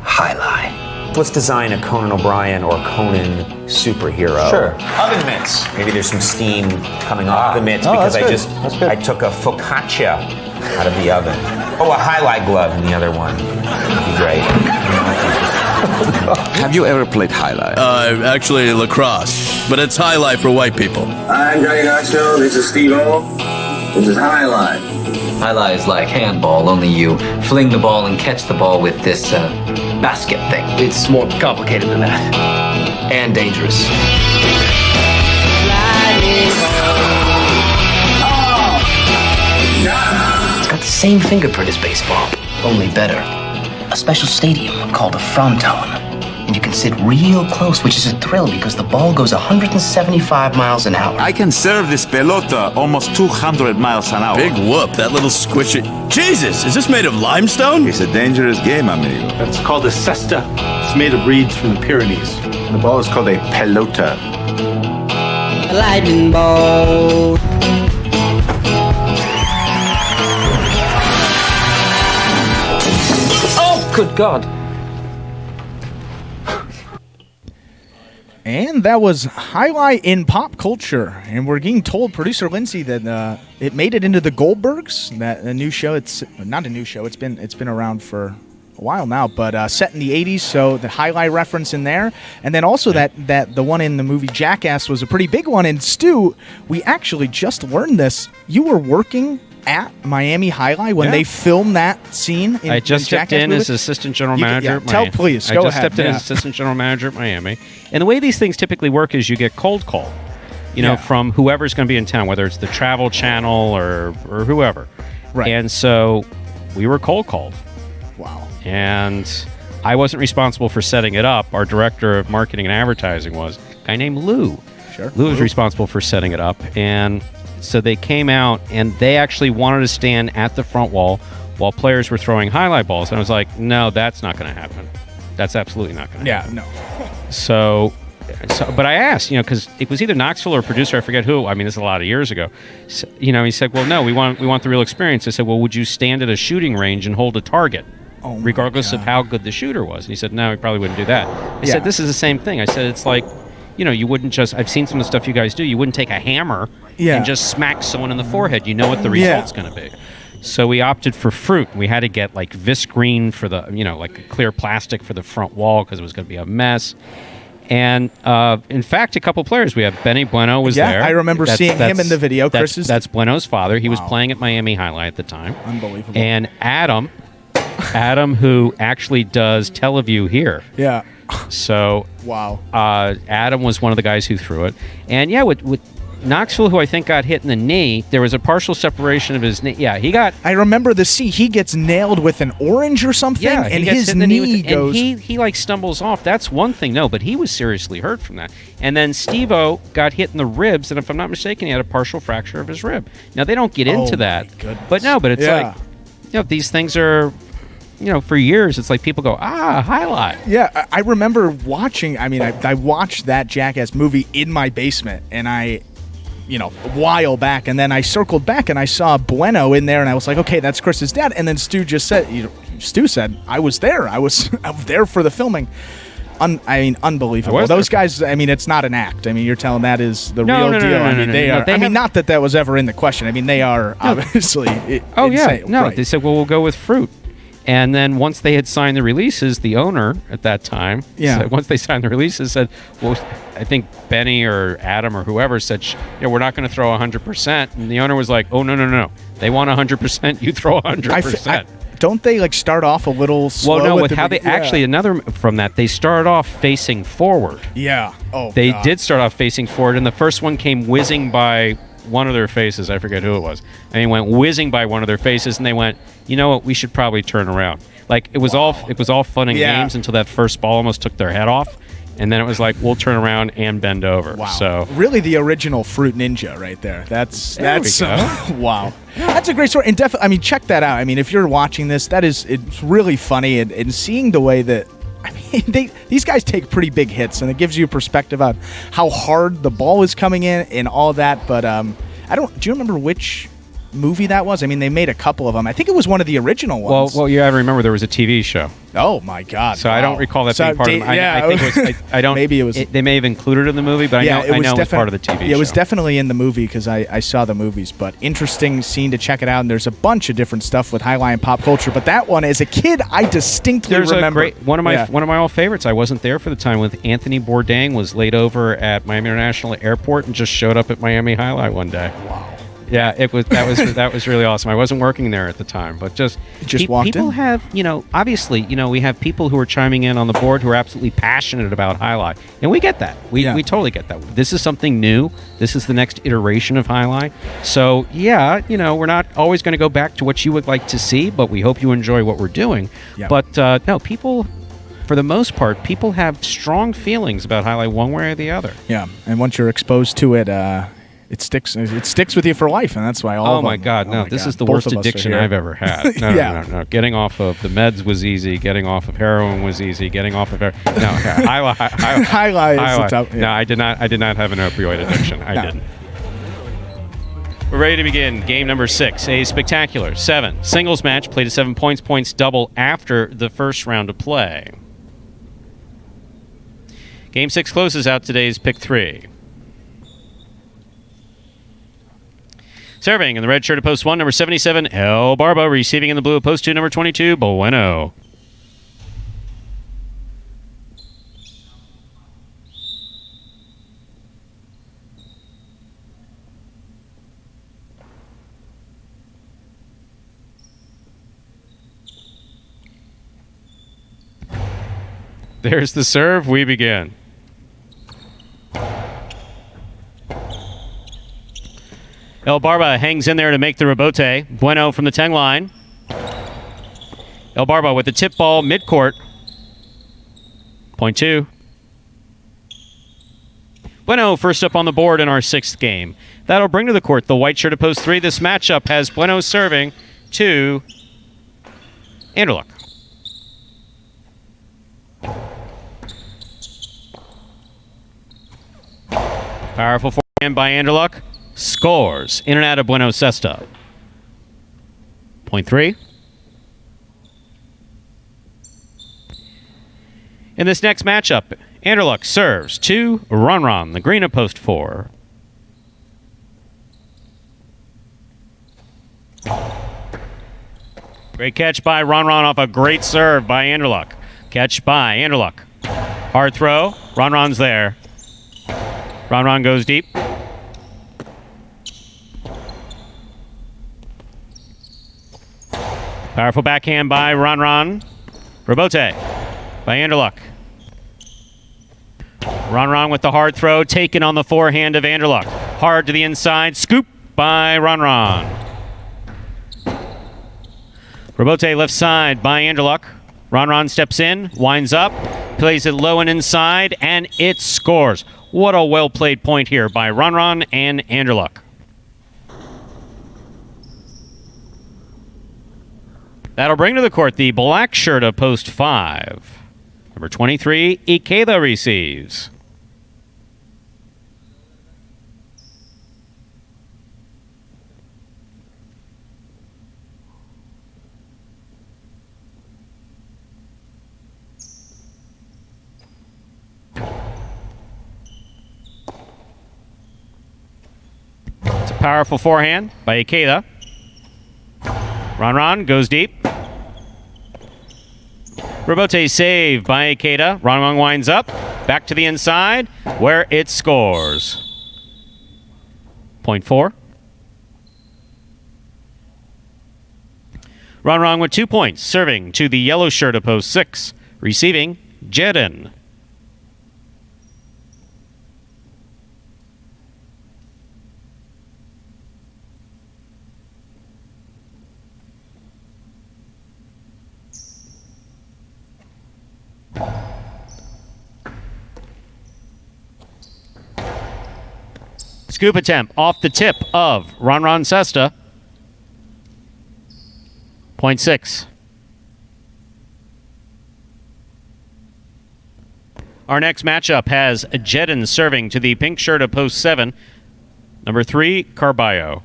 Jai-Alai. Let's design a Conan O'Brien or Conan superhero. Sure. Oven mitts. Maybe there's some steam coming off the mitts because I took a focaccia out of the oven. Oh, a Jai-Alai glove in the other one. That'd be great. Have you ever played Jai-Alai? Actually lacrosse, but it's Jai-Alai for white people. I'm Johnny Nacho, this is Steve-O. This is Jai-Alai. Jai-Alai is like handball, only you fling the ball and catch the ball with this basket thing. It's more complicated than that. And dangerous. It's got the same fingerprint as baseball, only better. A special stadium called a fronton. In and you can sit real close, which is a thrill because the ball goes 175 miles an hour. I can serve this pelota almost 200 miles an hour. Big whoop, that little squishy. Jesus, is this made of limestone? It's a dangerous game, amigo. That's called a cesta. It's made of reeds from the Pyrenees. The ball is called a pelota. A lightning ball. Oh, good God. And that was Highlight in Pop Culture. And we're getting told, producer Lindsay, that it made it into the Goldbergs, that a new show. It's not a new show. It's been around for a while now, but set in the 80s, so the Highlight reference in there. And then also that the one in the movie Jackass was a pretty big one. And Stu, we actually just learned this. You were working at Miami Highlight when they filmed that scene in I just stepped in as assistant general manager at Miami. Please, go ahead. I just stepped in as assistant general manager at Miami. And the way these things typically work is you get cold call, from whoever's going to be in town, whether it's the Travel Channel or whoever. Right. And so we were cold called. Wow. And I wasn't responsible for setting it up. Our director of marketing and advertising was a guy named Lou. Sure. Lou was responsible for setting it up. And so they came out and they actually wanted to stand at the front wall while players were throwing highlight balls. And I was like, no, that's not going to happen. That's absolutely not going to happen. Yeah, no. So, but I asked, because it was either Knoxville or a producer, I forget who. I mean, this is a lot of years ago. So, he said, well, no, we want the real experience. I said, well, would you stand at a shooting range and hold a target? Regardless of how good the shooter was? And he said, no, we probably wouldn't do that. I said, this is the same thing. I said, it's like, you wouldn't just, I've seen some of the stuff you guys do, you wouldn't take a hammer and just smack someone in the forehead. You know what the result's going to be. So we opted for fruit. We had to get like viscreen for the, like a clear plastic for the front wall because it was going to be a mess. And in fact, a couple players, we have Benny Bueno was there. Yeah, I remember seeing him in the video. That's Bueno's father. He was playing at Miami Highlight at the time. Unbelievable. And Adam, who actually does Teleview here. Yeah. So wow. Adam was one of the guys who threw it. And with Knoxville, who I think got hit in the knee, there was a partial separation of his knee. Yeah, he got... I remember the scene. He gets nailed with an orange or something, and his knee goes... And he like stumbles off. That's one thing, no, but he was seriously hurt from that. And then Steve-O got hit in the ribs, and if I'm not mistaken, he had a partial fracture of his rib. Now, they don't get into that. But no, but it's like, these things are... for years, it's like people go, highlight. Yeah, I remember watching, I watched that Jackass movie in my basement, and a while back, and then I circled back and I saw Bueno in there, and I was like, okay, that's Chris's dad. And then Stu said, I was there. I was there for the filming. Unbelievable. Those guys, it's not an act. You're telling that is the real deal. They are. Not that was ever in the question. They are obviously insane. No, right. They said, well, we'll go with fruit. And then once they had signed the releases, the owner at that time, once they signed the releases, said, well, I think Benny or Adam or whoever said, we're not going to throw 100%. And the owner was like, oh, no. They want 100%. You throw 100%. Don't they start off a little slow? Well, no, with how they actually, another from that, they started off facing forward. Yeah. Oh, They did start off facing forward, and the first one came whizzing by one of their faces. I forget who it was. And he went whizzing by one of their faces, and they went, you know what, we should probably turn around. Like, it was all fun and games until that first ball almost took their head off. And then it was like, we'll turn around and bend over. Wow. So really the original Fruit Ninja right there. That's wow. Yeah. That's a great story. And definitely, check that out. If you're watching this, it's really funny. And seeing the way that, these guys take pretty big hits, and it gives you a perspective on how hard the ball is coming in and all that. But do you remember which movie that was? They made a couple of them. I think it was one of the original ones. Well, yeah, I remember there was a TV show. Oh my God! So wow. I don't recall that being part of it. I think it was. I don't. Maybe it was. They may have included it in the movie, but I know it was part of the TV show. It was definitely in the movie because I saw the movies. But interesting scene to check it out. And there's a bunch of different stuff with Highlight and pop culture. But that one, as a kid, I distinctly remember. A great one of my old favorites. I wasn't there for the time with Anthony Bourdain was laid over at Miami International Airport and just showed up at Miami Highlight one day. Wow. Yeah, that was really awesome. I wasn't working there at the time, but just walked people in. Have obviously we have people who are chiming in on the board who are absolutely passionate about Highlight, and we get that. We totally get that. This is something new. This is the next iteration of Highlight. So we're not always going to go back to what you would like to see, but we hope you enjoy what we're doing. Yeah. But no, people for the most part, people have strong feelings about highlight one way or the other. Yeah, and once you're exposed to it, it sticks. It sticks with you for life, and that's why all. Oh of my them, God, oh no! my This God. is the Both worst of us are addiction here. I've ever had. No, no. Getting off of the meds was easy. Getting off of heroin was easy. Getting off of highlight is the tough. Yeah. No, I did not have an opioid addiction. I didn't. We're ready to begin game number 6, a spectacular 7 singles match played at 7 points. Points double after the first round of play. Game 6 closes out today's pick 3. Serving in the red shirt at post 1, number 77, El Barba. Receiving in the blue at post 2, number 22, Bueno. There's the serve. We begin. El Barba hangs in there to make the rebote. Bueno from the 10 line. El Barba with the tip ball midcourt. Point 2. Bueno first up on the board in our 6th game. That'll bring to the court the white shirt at post 3. This matchup has Bueno serving to Anderluck. Powerful forehand by Anderluck. Scores in and out of Bueno Cesta. Point 3. In this next matchup, Anderluck serves to Ron, the green at post 4. Great catch by Ron off a great serve by Anderluck. Catch by Anderluck. Hard throw. Ron's there. Ron goes deep. Powerful backhand by Ron. Rebote by Anderluck. Ron with the hard throw, taken on the forehand of Anderluck. Hard to the inside, scoop by Ron. Rebote left side by Anderluck. Ron steps in, winds up, plays it low and inside, and it scores. What a well-played point here by Ron and Anderluck. That'll bring to the court the black shirt of post 5. Number 23, Ikeda receives. It's a powerful forehand by Ikeda. Ron goes deep. Rebote save by Ikeda. Ron winds up. Back to the inside where it scores. Point 4. Ron with 2 points. Serving to the yellow shirt of post 6. Receiving Jedin. Scoop attempt off the tip of Ron Cesta. Point 6. Our next matchup has Jedin serving to the pink shirt of post 7. Number 3, Carballo.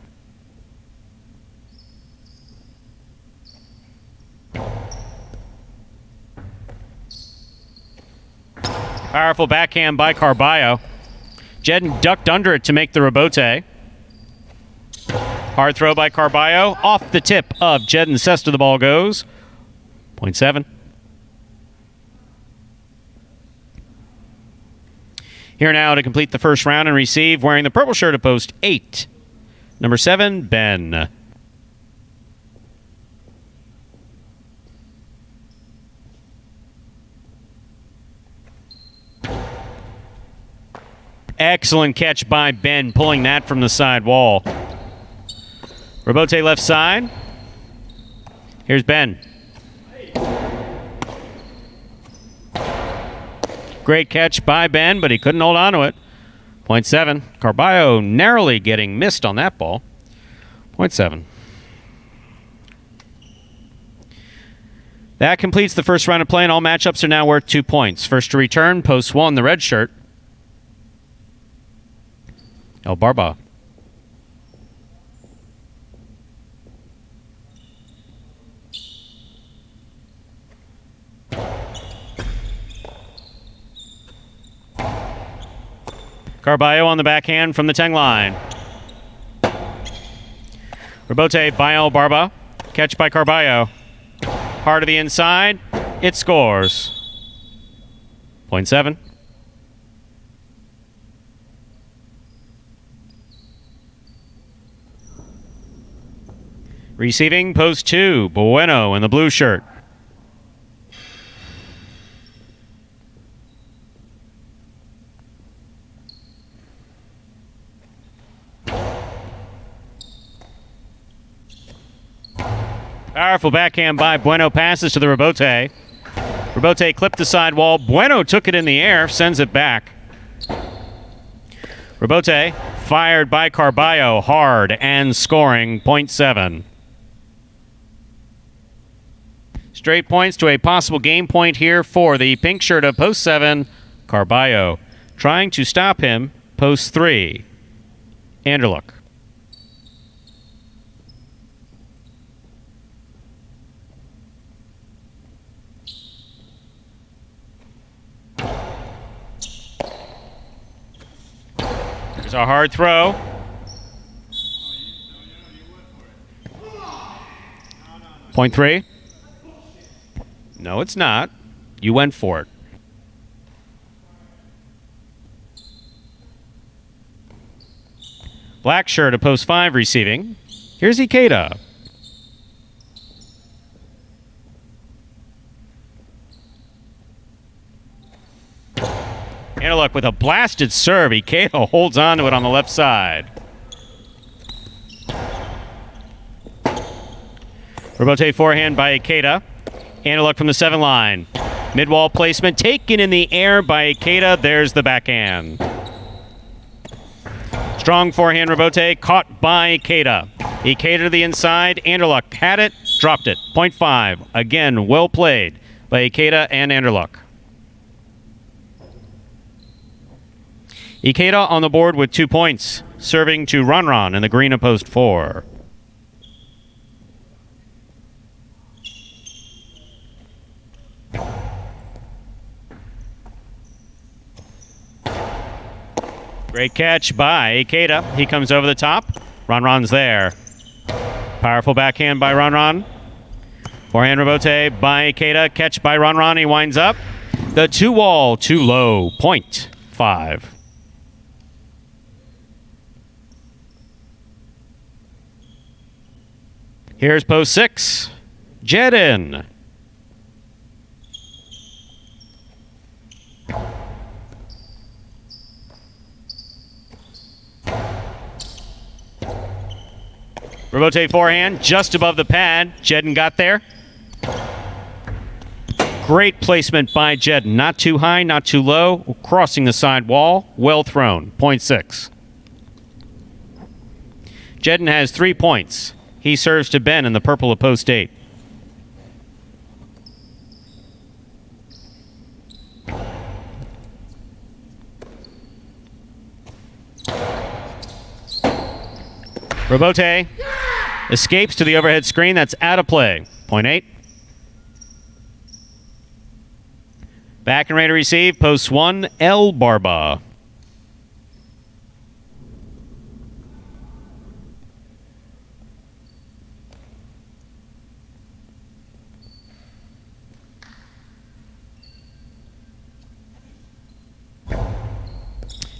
Powerful backhand by Carballo. Jedin ducked under it to make the rebote. Hard throw by Carballo. Off the tip of Jedin Cesta, the ball goes. Point 7. Here now to complete the first round and receive, wearing the purple shirt of post 8. Number 7, Ben. Excellent catch by Ben, pulling that from the side wall. Rebote left side. Great catch by Ben, but he couldn't hold on to it. Point 7. Carballo narrowly getting missed on that ball. Point 7. That completes the first round of play, and all matchups are now worth 2 points. First to return, post 1, the red shirt. El Barba. Carballo on the backhand from the 10 line. Rebote by El Barba. Catch by Carballo. Hard to the inside. It scores. Point 7. Receiving, post 2. Bueno in the blue shirt. Powerful backhand by Bueno, passes to the Rebote. Rebote clipped the sidewall. Bueno took it in the air, sends it back. Rebote fired by Carballo, hard and scoring. Point 7. Straight points to a possible game point here for the pink shirt of post 7, Carballo. Trying to stop him, post 3, Anderluck. There's a hard throw. Point 3. No, it's not. You went for it. Black shirt of post 5 receiving. Here's Ikeda. Anderluck with a blasted serve. Ikeda holds on to it on the left side. Rebote forehand by Ikeda. Anderluck from the 7 line. Mid-wall placement taken in the air by Ikeda. There's the backhand. Strong forehand Rebote caught by Ikeda. Ikeda to the inside. Anderluck had it, dropped it. Point 5. Again, well played by Ikeda and Anderluck. Ikeda on the board with 2 points, serving to Ron in the green of post 4. Great catch by Ikeda. He comes over the top. Ron's there. Powerful backhand by Ron. Forehand Rebote by Ikeda. Catch by Ron. He winds up. The 2-wall, too low. Point 5. Here's post 6. Jedin. Rebote forehand just above the pad. Jedin got there. Great placement by Jedin. Not too high, not too low. Crossing the side wall. Well thrown. Point 6. Jedin has 3 points. He serves to Ben in the purple of post 8. Rebote escapes to the overhead screen. That's out of play. Point 8. Back and ready to receive. Post 1, El Barba.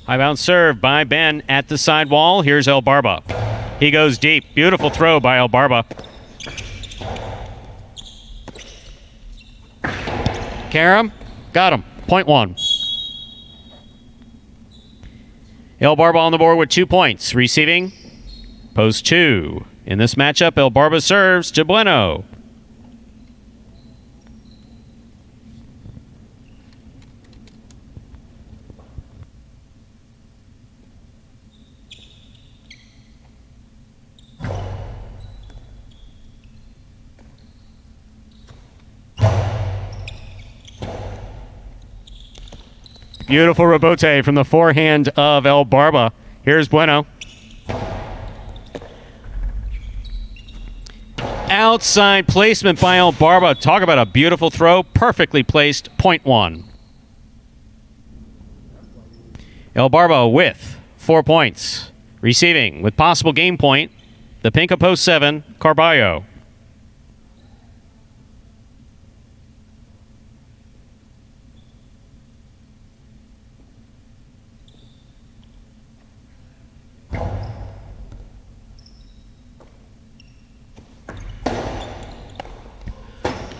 High bounce serve by Ben at the sidewall. Here's El Barba. He goes deep. Beautiful throw by El Barba. Karam got him. Point 1. El Barba on the board with 2 points. Receiving, post 2. In this matchup, El Barba serves to Bueno. Beautiful rebote from the forehand of El Barba. Here's Bueno. Outside placement by El Barba. Talk about a beautiful throw. Perfectly placed. Point one. El Barba with 4 points. Receiving with possible game point. The pink of post 7, Carballo.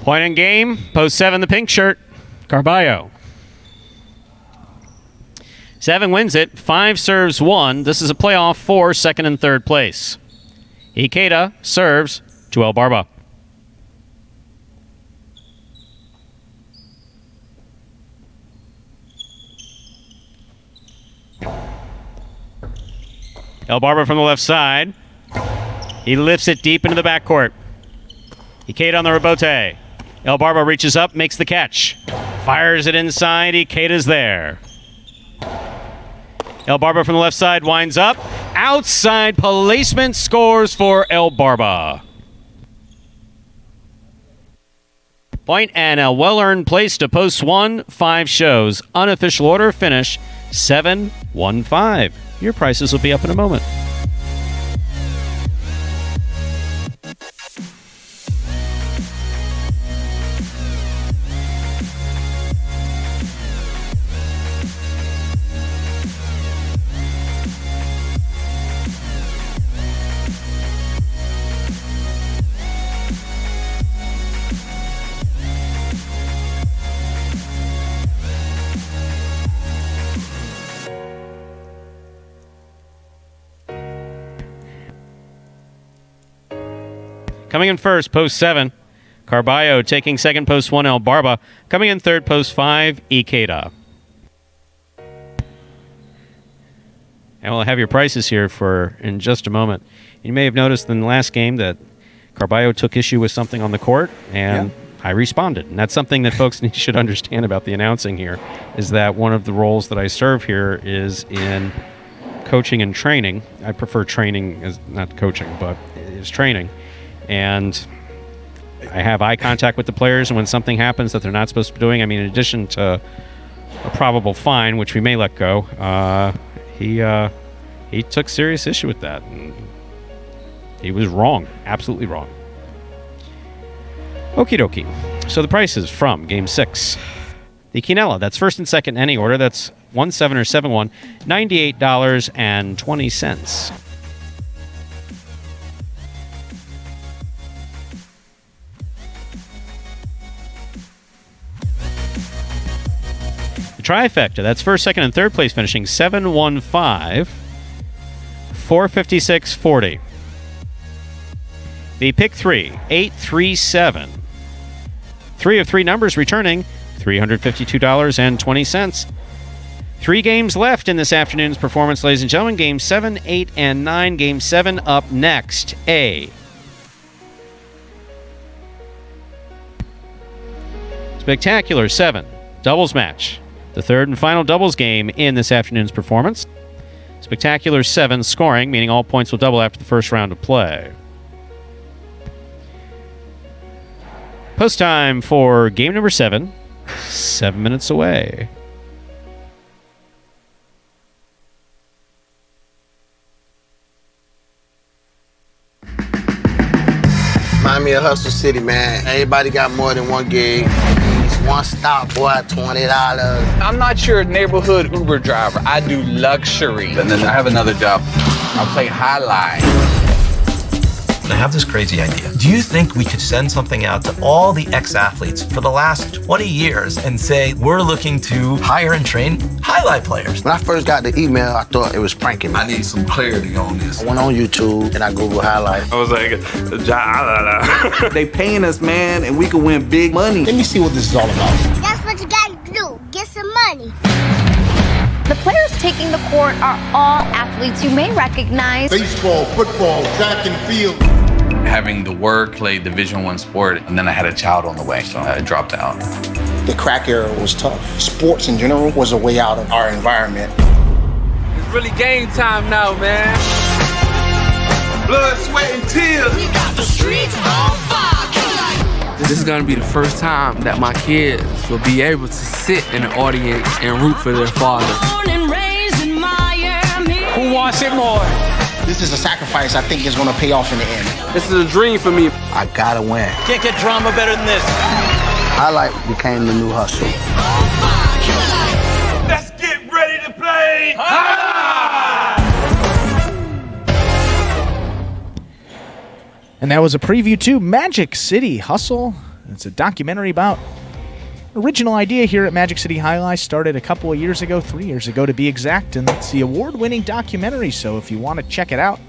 Point in game, post 7, the pink shirt, Carballo. 7 wins it, 5 serves 1. This is a playoff for second and third place. Ikeda serves to El Barba. El Barba from the left side. He lifts it deep into the backcourt. Ikeda on the rebote. El Barba reaches up, makes the catch. Fires it inside. Ikeda's there. El Barba from the left side winds up. Outside placement, scores for El Barba. Point and a well-earned place to post 1. 5 shows. Unofficial order finish 7-1-5. Your prices will be up in a moment. Coming in first, post 7, Carballo. Taking second, post 1, El Barba. Coming in third, post 5, Ikeda. And we'll have your prices here for in just a moment. You may have noticed in the last game that Carballo took issue with something on the court, and I responded. And that's something that folks should understand about the announcing here, is that one of the roles that I serve here is in coaching and training. I prefer training as not coaching, but is training. And I have eye contact with the players, and when something happens that they're not supposed to be doing, I mean, in addition to a probable fine, which we may let go, he took serious issue with that. And he was wrong, absolutely wrong. Okie dokie. So the prices from Game 6. The Quinella, that's first and second in any order. That's 1-7 or 7-1, $98.20. The trifecta, that's first, second, and third place finishing 7-1-5, $456.40. The pick 3, 8-3-7. 3 of 3 numbers returning $352.20. 3 games left in this afternoon's performance, ladies and gentlemen. Game 7, 8, and 9. Game 7 up next. A spectacular 7 doubles match. The third and final doubles game in this afternoon's performance. Spectacular 7 scoring, meaning all points will double after the first round of play. Post time for game number 7. 7 minutes away. Remind me of Hustle City, man. Everybody got more than one gig. One stop, boy, $20. I'm not your neighborhood Uber driver. I do luxury. And then I have another job. I'll play highlight. I have this crazy idea. Do you think we could send something out to all the ex-athletes for the last 20 years and say, we're looking to hire and train highlight players? When I first got the email, I thought it was pranking me. I need some clarity on this. I went on YouTube and I Googled highlight. I was like, Jai-Alai. They paying us, man, and we can win big money. Let me see what this is all about. That's what you gotta do. Get some money. The players taking the court are all athletes you may recognize. Baseball, football, track and field. Having the work, play Division I sport, and then I had a child on the way, so I dropped out. The crack era was tough. Sports in general was a way out of our environment. It's really game time now, man. Blood, sweat, and tears. We got the streets on fire. This is gonna be the first time that my kids will be able to sit in the audience and root for their father. Who wants it more? This is a sacrifice I think is going to pay off in the end. This is a dream for me. I gotta win. Can't get drama better than this. Highlight became the new hustle. Let's get ready to play. And that was a preview to Magic City Hustle. It's a documentary about original idea here at Magic City Jai-Alai. Started a couple of years ago, 3 years ago to be exact, and it's the award-winning documentary. So if you want to check it out,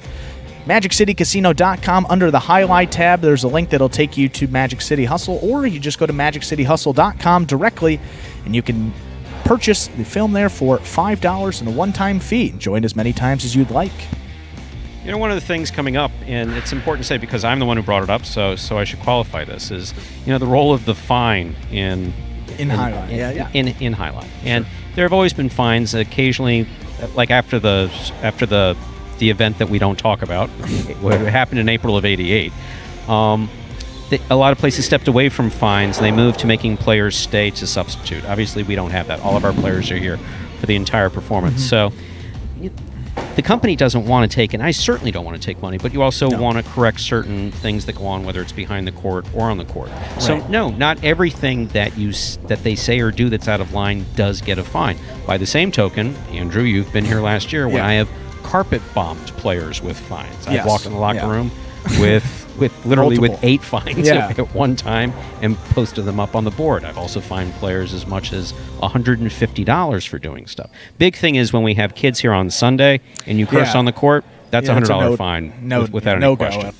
MagicCityCasino.com under the Jai-Alai tab. There's a link that'll take you to Magic City Hustle, or you just go to MagicCityHustle.com directly, and you can purchase the film there for $5 and a one-time fee. Join as many times as you'd like. You know, one of the things coming up, and it's important to say because I'm the one who brought it up, so I should qualify this, is, you know, the role of the fine in Jai-Alai. In Jai-Alai. And there have always been fines occasionally, like after the event that we don't talk about, what happened in April of '88. A lot of places stepped away from fines, and they moved to making players stay to substitute. Obviously, we don't have that. All of our players are here for the entire performance. So the company doesn't want to take, and I certainly don't want to take money, but you also want to correct certain things that go on, whether it's behind the court or on the court. Right. So no, not everything that they say or do that's out of line does get a fine. By the same token, Andrew, you've been here last year when I have carpet bombed players with fines. I've walked in the locker room with literally Multiple. with 8 fines at one time and posted them up on the board. I've also fined players as much as $150 for doing stuff. Big thing is when we have kids here on Sunday and you curse on the court, that's a $100 fine without any question.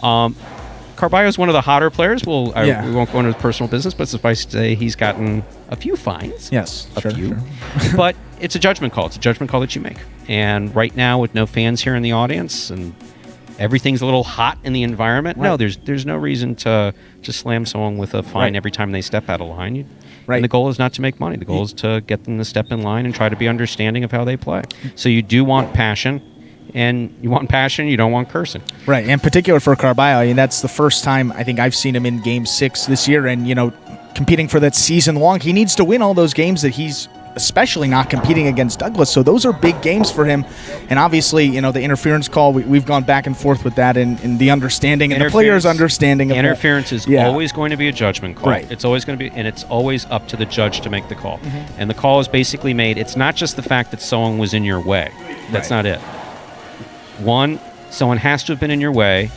Carballo is one of the hotter players. We won't go into his personal business, but suffice to say he's gotten a few fines. Yes, a few. But it's a judgment call. It's a judgment call that you make. And right now, with no fans here in the audience and everything's a little hot in the environment, no, there's no reason to slam someone with a fine every time they step out of line. And the goal is not to make money. The goal is to get them to step in line and try to be understanding of how they play. So you do want passion. And you want passion, you don't want cursing. Right, and in particular for Carballo, I mean, that's the first time I think I've seen him in Game 6 this year, and, you know, competing for that season long. He needs to win all those games that he's especially not competing against Douglas, so those are big games for him. And obviously, you know, the interference call, we've gone back and forth with that, and the understanding, and the players' understanding of interference is always going to be a judgment call. Right. It's always going to be, and it's always up to the judge to make the call. And the call is basically made, it's not just the fact that someone was in your way. That's not it. One, someone has to have been in your way.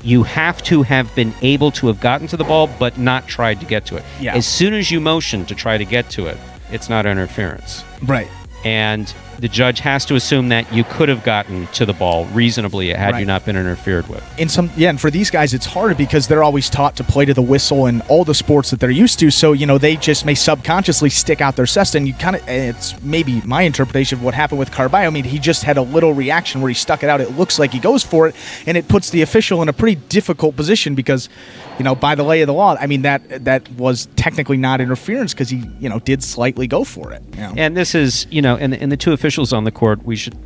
You have to have been able to have gotten to the ball, but not tried to get to it. Yeah. As soon as you motion to try to get to it, it's not interference. Right. And the judge has to assume that you could have gotten to the ball reasonably had you not been interfered with. And for these guys, it's hard because they're always taught to play to the whistle in all the sports that they're used to. So, you know, they just may subconsciously stick out their chest. And you kind of, it's maybe my interpretation of what happened with Carballo. I mean, he just had a little reaction where he stuck it out. It looks like he goes for it, and it puts the official in a pretty difficult position because, you know, by the lay of the law, I mean, that was technically not interference because he, you know, did slightly go for it. You know? And this is, you know, and the two officials on the court, we should,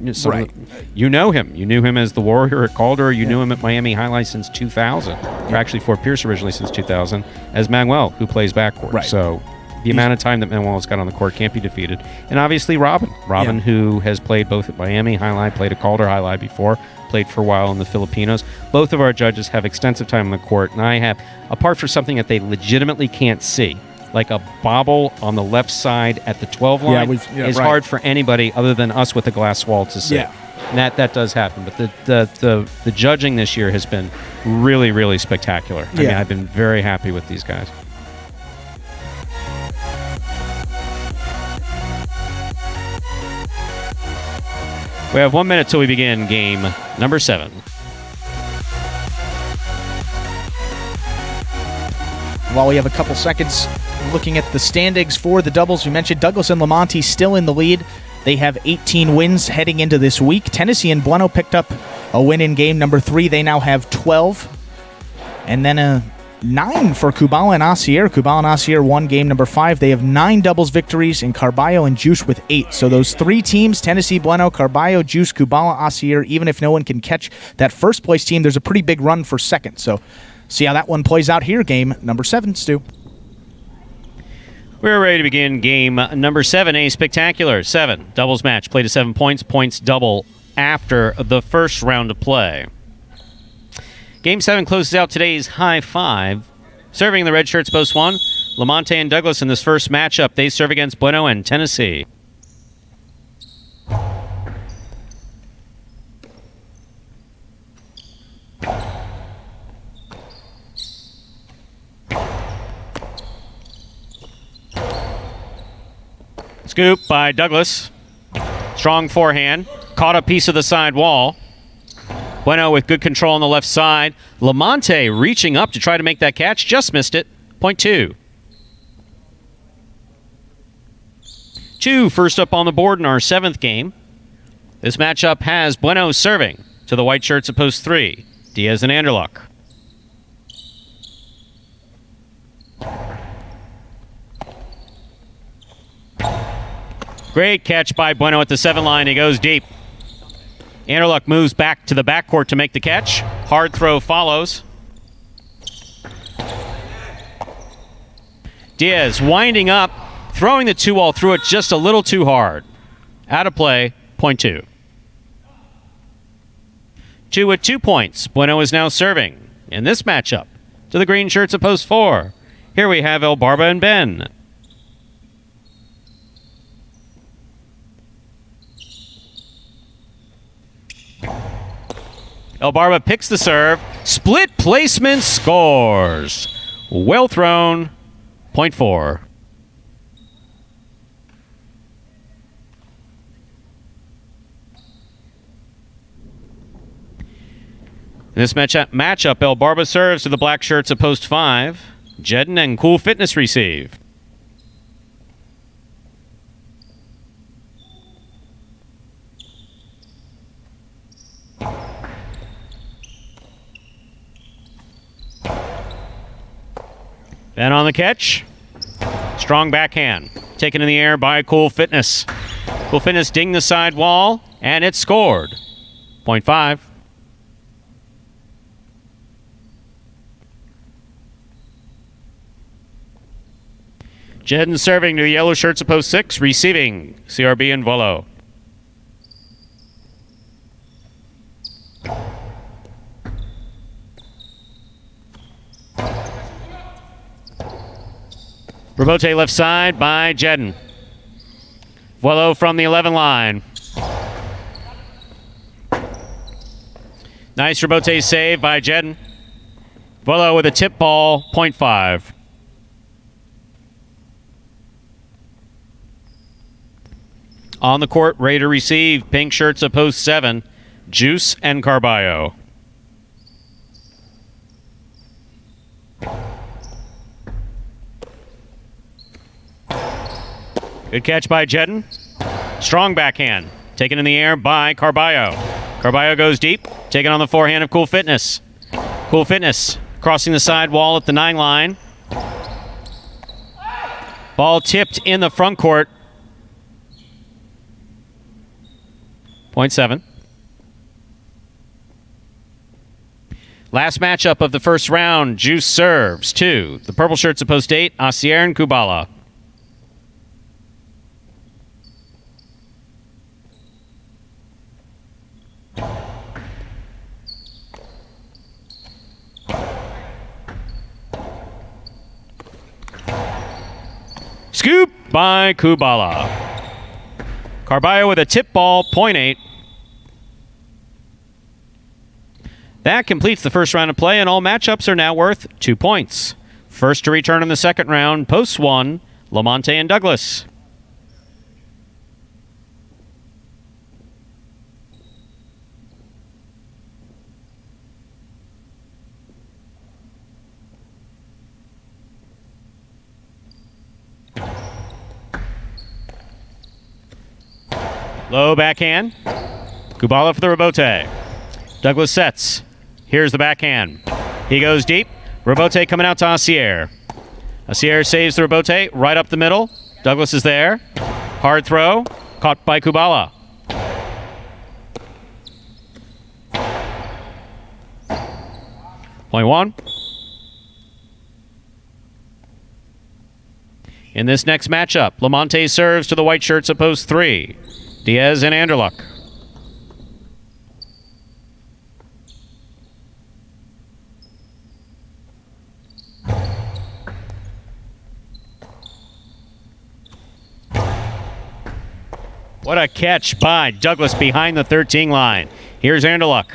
you know him. You knew him as the Warrior at Calder. You knew him at Miami Jai-Alai since 2000. Or actually Fort Pierce originally since 2000 as Manuel, who plays backcourt. So the amount of time that Manuel's got on the court can't be defeated. And obviously Robin, who has played both at Miami Jai-Alai, played at Calder Jai-Alai before, played for a while in the Filipinos. Both of our judges have extensive time on the court, and I have, apart from something that they legitimately can't see, like a bobble on the left side at the 12 line, is hard for anybody other than us with a glass wall to see. And that does happen. But the judging this year has been really, really spectacular. I mean, I've been very happy with these guys. We have 1 minute till we begin game number 7. While we have a couple seconds looking at the standings for the doubles, we mentioned Douglas and Lamonti still in the lead. They have 18 wins heading into this week. Tennessee and Bueno picked up a win in game number 3. They now have 12. And then 9 for Kubala and Asier. Kubala and Asier won game number 5. They have 9 doubles victories, and Carballo and Juice with 8. So those 3 teams, Tennessee, Bueno, Carballo, Juice, Kubala, Asier, even if no one can catch that first place team, there's a pretty big run for second. So see how that one plays out here, game number 7, Stu. We're ready to begin game number 7, a spectacular 7 doubles match. Play to 7 points, points double after the first round of play. Game 7 closes out today's high 5. Serving the red shirts post 1, Lamonte and Douglas in this first matchup. They serve against Bueno and Tennessee. Scoop by Douglas. Strong forehand. Caught a piece of the side wall. Bueno with good control on the left side. Lamonte reaching up to try to make that catch. Just missed it. Point 2. 2 first up on the board in our 7th game. This matchup has Bueno serving to the white shirts at post 3. Diaz and Anderluck. Great catch by Bueno at the 7 line. He goes deep. Anderluck moves back to the backcourt to make the catch. Hard throw follows. Diaz winding up, throwing the 2-ball through it just a little too hard. Out of play, point 2. 2 with 2 points. Bueno is now serving in this matchup to the green shirts at post 4. Here we have El Barba and Ben. El Barba picks the serve. Split placement, scores. Well thrown. Point 4. In this matchup, El Barba serves to the black shirts at post 5. Jedden and Cool Fitness receive. Ben on the catch. Strong backhand. Taken in the air by Cool Fitness. Cool Fitness ding the side wall, and it's scored. Point 5. Jedden serving to the yellow shirts at post 6, receiving CRB and Volo. Robote left side by Jedden. Volo from the 11 line. Nice Robote save by Jedden. Volo with a tip ball, point 5. On the court, ready to receive, pink shirts at post 7, Juice and Carballo. Good catch by Jedden. Strong backhand. Taken in the air by Carballo. Carballo goes deep. Taken on the forehand of Cool Fitness. Cool Fitness crossing the side wall at the 9 line. Ball tipped in the front court. Point 7. Last matchup of the first round. Juice serves to the purple shirts at post 8, Asier and Kubala. Scoop by Kubala. Carballo with a tip ball, point 8. That completes the first round of play, and all matchups are now worth 2 points. First to return in the second round, post 1, Lamonte and Douglas. Low backhand. Kubala for the rebote. Douglas sets. Here's the backhand. He goes deep. Robote coming out to Asier. Asier saves the Robote right up the middle. Douglas is there. Hard throw. Caught by Kubala. Point 1. In this next matchup, Lamonte serves to the white shirts at post 3. Diaz and Anderluck. What a catch by Douglas behind the 13 line. Here's Anderluck.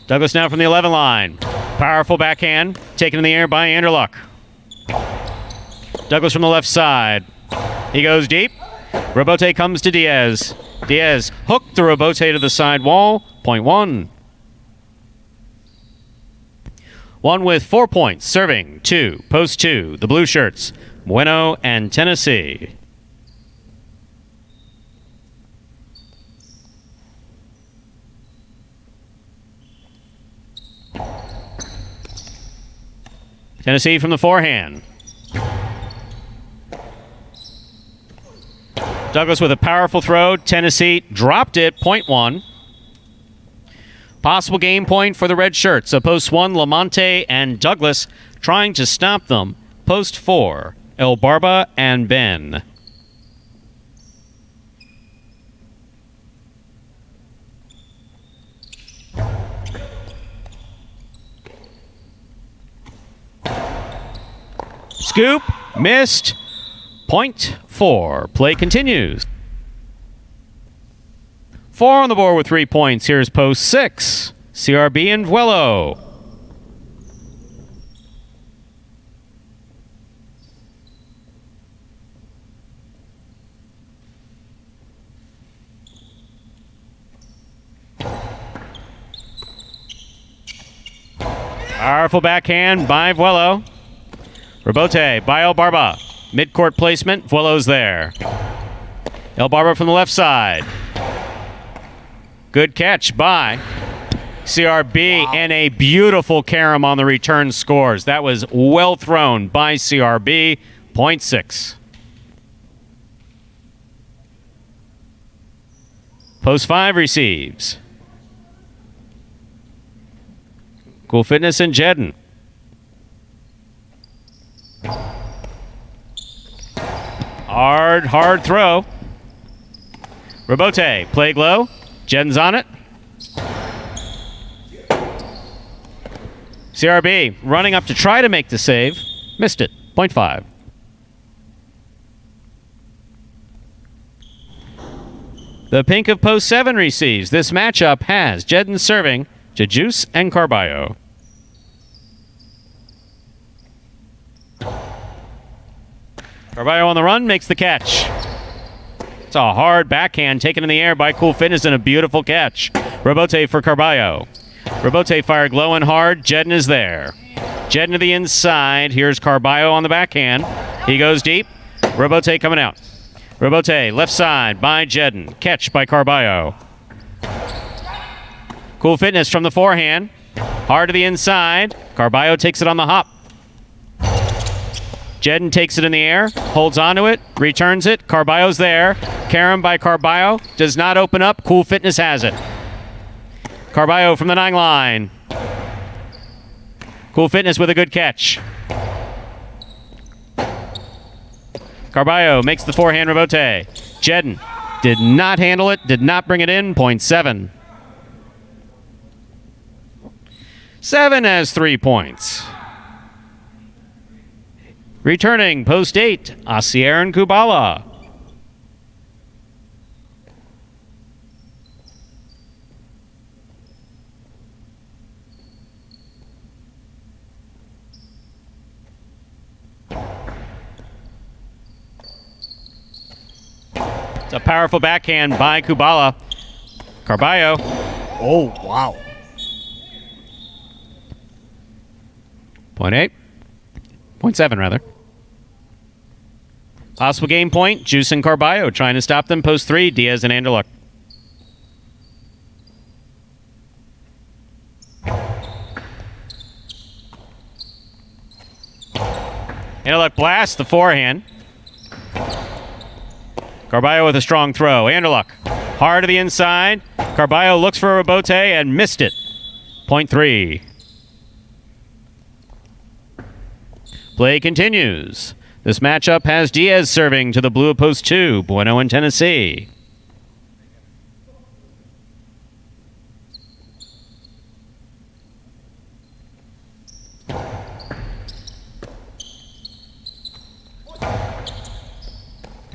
Douglas now from the 11 line. Powerful backhand, taken in the air by Anderluck. Douglas from the left side. He goes deep. Robote comes to Diaz. Diaz hooked the Robote to the side wall. Point 1. 1 with 4 points, serving 2, post 2, the blue shirts, Bueno and Tennessee. Tennessee from the forehand. Douglas with a powerful throw. Tennessee dropped it. Point 1. Possible game point for the red shirts. So post 1, Lamonte and Douglas trying to stop them. Post 4, El Barba and Ben. Scoop, missed. Point 4. Play continues. 4 on the board with 3 points. Here's post 6. CRB and Vuelo. Powerful backhand by Vuelo. Robote by El Barba. Mid-court placement. Vuelo's there. El Barba from the left side. Good catch by CRB and a beautiful carom on the return scores. That was well thrown by CRB. Point 6. Post 5 receives. Cool Fitness and Jedden. Hard throw. Robote, Plague low. Jedden's on it. CRB running up to try to make the save. Missed it. Point 5. The pink of post 7 receives. This matchup has Jedden serving to Juice and Carballo. Carballo on the run, makes the catch. It's a hard backhand taken in the air by Cool Fitness and a beautiful catch. Robote for Carballo. Robote fired low and hard. Jedden is there. Jedden to the inside. Here's Carballo on the backhand. He goes deep. Robote coming out. Robote left side by Jedden. Catch by Carballo. Cool Fitness from the forehand. Hard to the inside. Carballo takes it on the hop. Jedden takes it in the air, holds onto it, returns it. Carballo's there. Carom by Carballo does not open up. Cool Fitness has it. Carballo from the 9 line. Cool Fitness with a good catch. Carballo makes the forehand Robote. Jedden did not handle it, did not bring it in. Point 7. 7 has 3 points. Returning, post 8, Asier and Kubala. It's a powerful backhand by Kubala. Carballo. Oh, wow. Point 8. Point 7, rather. Possible game point, Juice and Carballo trying to stop them. Post 3, Diaz and Anderluck. Anderluck blasts the forehand. Carballo with a strong throw. Anderluck hard to the inside. Carballo looks for a rebote and missed it. Point 3. Play continues. This matchup has Diaz serving to the blue of post 2. Bueno in Tennessee.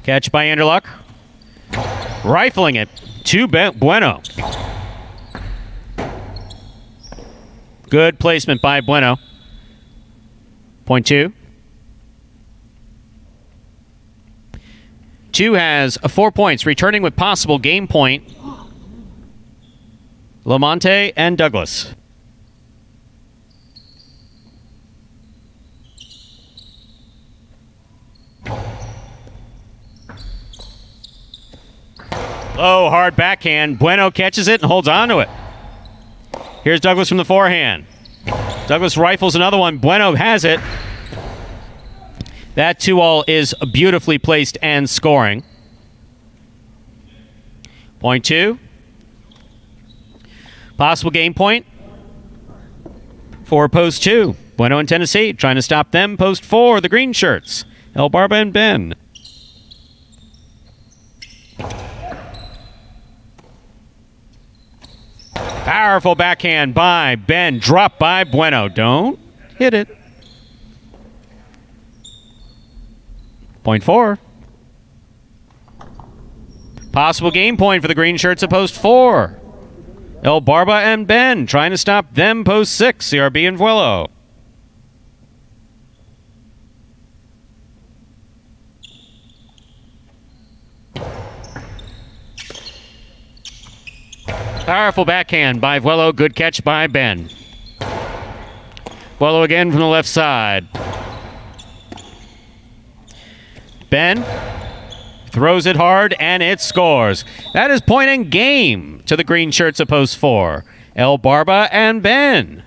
Catch by Anderluck. Rifling it to Bueno. Good placement by Bueno. Point 2. 2 has 4 points, returning with possible game point. Lamonte and Douglas. Low, hard backhand. Bueno catches it and holds on to it. Here's Douglas from the forehand. Douglas rifles another one. Bueno has it. That 2-all is beautifully placed and scoring. Point 2. Possible game point for post 2. Bueno in Tennessee trying to stop them. Post 4, the green shirts. El Barba and Ben. Powerful backhand by Ben. Drop by Bueno. Don't hit it. Point 4. Possible game point for the green shirts at post 4. El Barba and Ben trying to stop them post 6. CRB and Vuelo. Powerful backhand by Vuelo. Good catch by Ben. Vuelo again from the left side. Ben throws it hard and it scores. That is point and game to the green shirts at post 4. El Barba and Ben.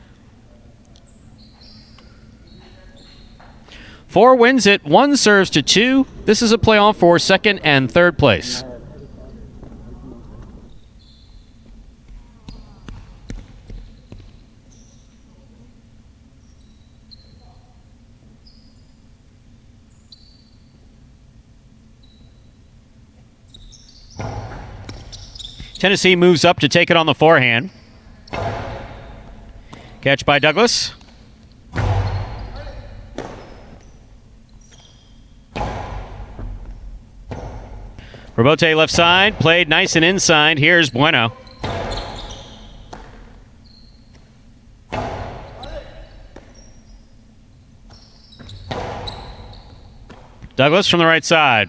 4 wins it. 1 serves to 2. This is a playoff for second and third place. Tennessee moves up to take it on the forehand. Catch by Douglas. Rebote left side, played nice and inside. Here's Bueno. Douglas from the right side.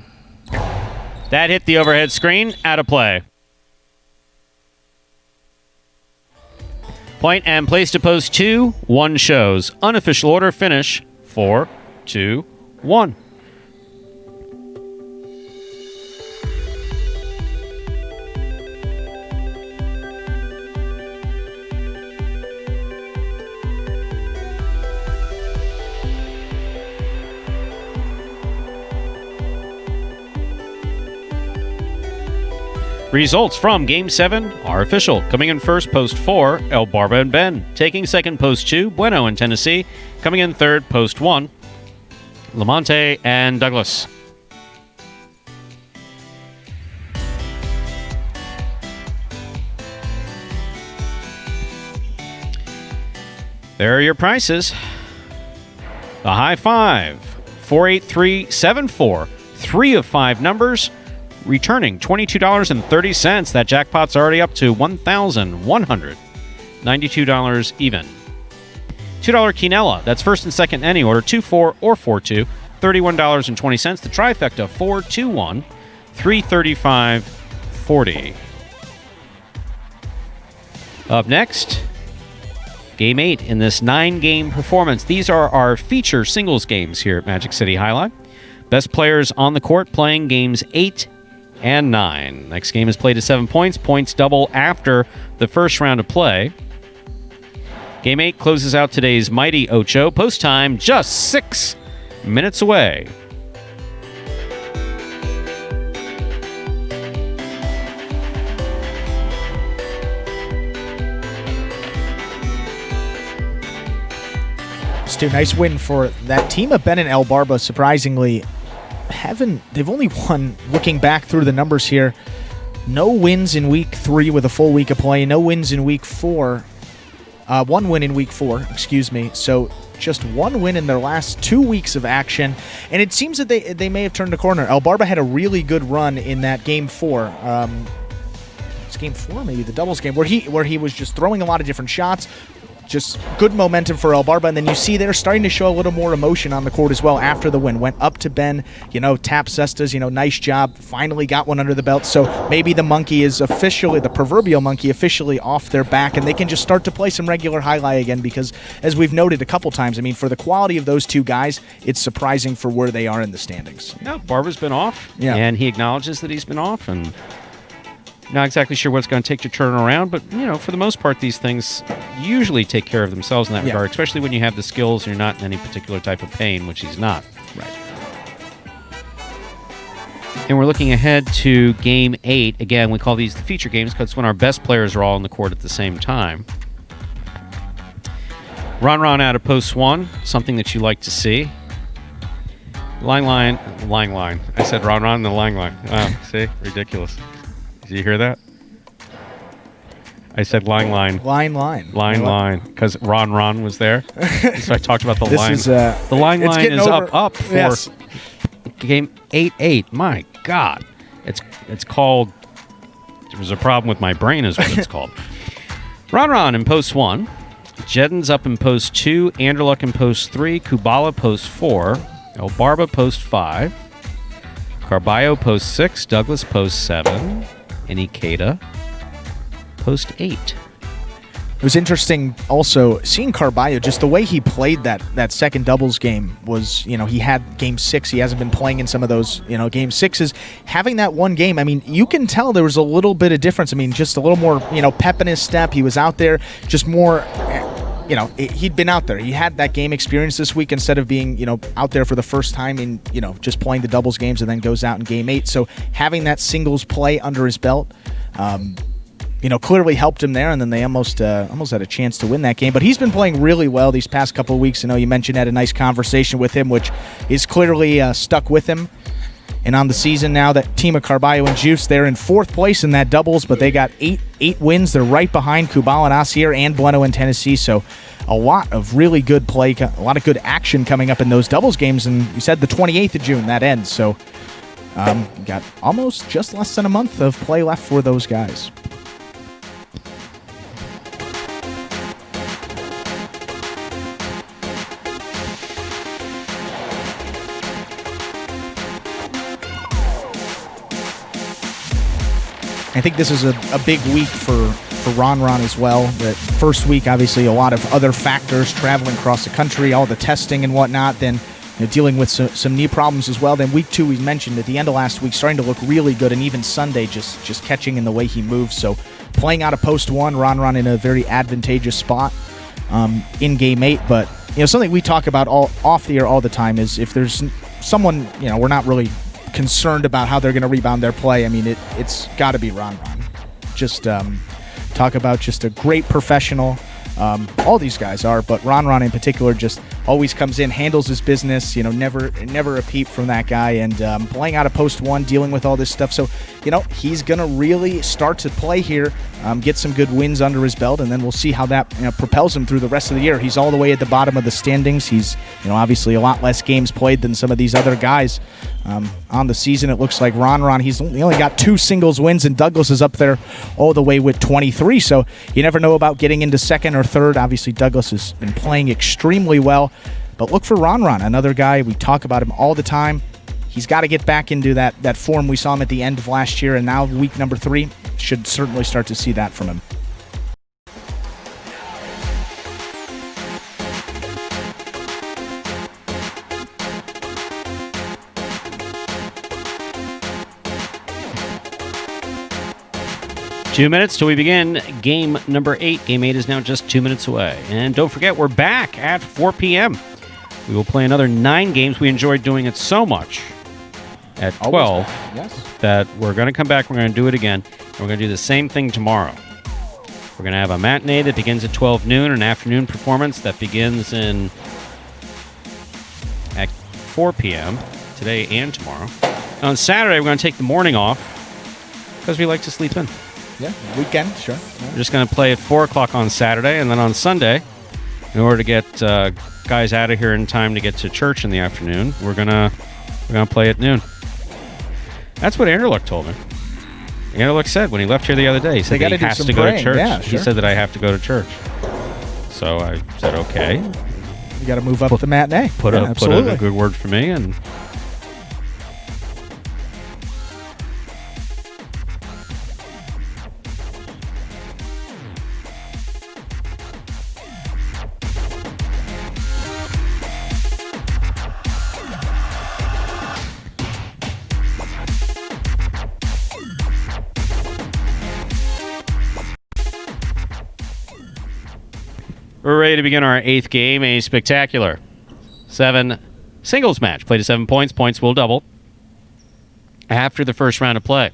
That hit the overhead screen, out of play. Point and place to post 2. 1 shows. Unofficial order finish 4, 2, 1. Results from Game 7 are official. Coming in first, post 4, El Barba and Ben. Taking second, post 2, Bueno in Tennessee. Coming in third, post 1, Lamonte and Douglas. There are your prices. The high 5, 48374. 3 of 5 numbers. Returning $22.30. That jackpot's already up to $1,192 even. $2 quinella. That's first and second any order. 2-4 or 4-2. $31.20. The trifecta 4-2-1. $335.40. Up next, Game 8 in this 9-game performance. These are our feature singles games here at Magic City Jai-Alai. Best players on the court playing games 8 and 9. Next game is played at 7 points. Points double after the first round of play. Game 8 closes out today's mighty Ocho. Post time, just 6 minutes away. Stu, nice win for that team of Ben and El Barba. Surprisingly, they've only won, looking back through the numbers here, no wins in week 3 with a full week of play, no wins in week 4. 1 win in week 4, excuse me. So just 1 win in their last 2 weeks of action. And it seems that they may have turned a corner. El Barba had a really good run in that game 4. It's game 4, maybe the doubles game, where he was just throwing a lot of different shots. Just good momentum for El Barba, and then you see they're starting to show a little more emotion on the court as well after the win. Went up to Ben, tap cestas, nice job, finally got one under the belt. So maybe the monkey is officially, the proverbial monkey, officially off their back, and they can just start to play some regular highlight again because, as we've noted a couple times, for the quality of those two guys, it's surprising for where they are in the standings. No, Barba's been off, and he acknowledges that he's been off, and not exactly sure what it's going to take to turn around, but, for the most part, these things usually take care of themselves in that regard, especially when you have the skills and you're not in any particular type of pain, which he's not. Right. And we're looking ahead to Game 8. Again, we call these the feature games because it's when our best players are all on the court at the same time. Ron out of post 1, something that you like to see. Line. I said Ron in the line. Wow, see? Ridiculous. Did you hear that? I said line. Line. Because Ron was there. So I talked about the line. The line is up for game 8-8. My God. It's called... There was a problem with my brain is what it's called. Ron in post 1. Jedden's up in post 2. Anderluck in post 3. Kubala post 4. El Barba post 5. Carballo post 6. Douglas post 7. And Ikeda post 8. It was interesting also seeing Carballo, just the way he played that second doubles game was, he had game 6. He hasn't been playing in some of those, game 6s. Having that one game, you can tell there was a little bit of difference. Just a little more, pep in his step. He was out there just more, he'd been out there. He had that game experience this week instead of being, out there for the first time in, just playing the doubles games and then goes out in game 8. So having that singles play under his belt, clearly helped him there, and then they almost had a chance to win that game. But he's been playing really well these past couple of weeks. I know you mentioned had a nice conversation with him, which is clearly stuck with him. And on the season now, that team of Carballo and Juice, they're in 4th place in that doubles, but they got eight wins. They're right behind Kubal and Asier and Bueno in Tennessee. So a lot of really good play, a lot of good action coming up in those doubles games. And you said the 28th of June, that ends. So got almost just less than a month of play left for those guys. I think this is a big week for Ron as well. The first week, obviously, a lot of other factors, traveling across the country, all the testing and whatnot, then dealing with some knee problems as well. Then week 2, we mentioned at the end of last week, starting to look really good, and even Sunday just catching in the way he moves. So playing out of post 1, Ron in a very advantageous spot in game 8. But something we talk about off the air all the time is if there's someone, we're not really concerned about how they're going to rebound their play. It's got to be Ron. Just talk about just a great professional. All these guys are, but Ron in particular just always comes in, handles his business, never a peep from that guy, and playing out of post 1, dealing with all this stuff. So, he's going to really start to play here, get some good wins under his belt, and then we'll see how that propels him through the rest of the year. He's all the way at the bottom of the standings. He's, obviously a lot less games played than some of these other guys on the season. It looks like Ron, he only got 2 singles wins, and Douglas is up there all the way with 23. So you never know about getting into 2nd or 3rd. Obviously, Douglas has been playing extremely well. But look for Ron, another guy. We talk about him all the time. He's got to get back into that form we saw him at the end of last year, and now week number 3 should certainly start to see that from him. Two minutes till we begin game number 8. Game 8 is now just 2 minutes away. And don't forget, we're back at 4 p.m. We will play another 9 games. We enjoyed doing it so much at 12 that we're going to come back. We're going to do it again. And we're going to do the same thing tomorrow. We're going to have a matinee that begins at 12 noon, an afternoon performance that begins at 4 p.m. today and tomorrow. On Saturday, we're going to take the morning off because we like to sleep in. Yeah, weekend, sure. We're just going to play at 4 o'clock on Saturday, and then on Sunday, in order to get guys out of here in time to get to church in the afternoon, we're gonna play at noon. That's what Anderluck told me. Anderluck said when he left here the other day, he said that he has to go to church. Yeah, He said that I have to go to church. So I said, okay. You got to move up the matinee. Put in a good word for me, and we're ready to begin our 8th game, a spectacular 7 singles match. Play to 7 points. Points will double after the first round of play.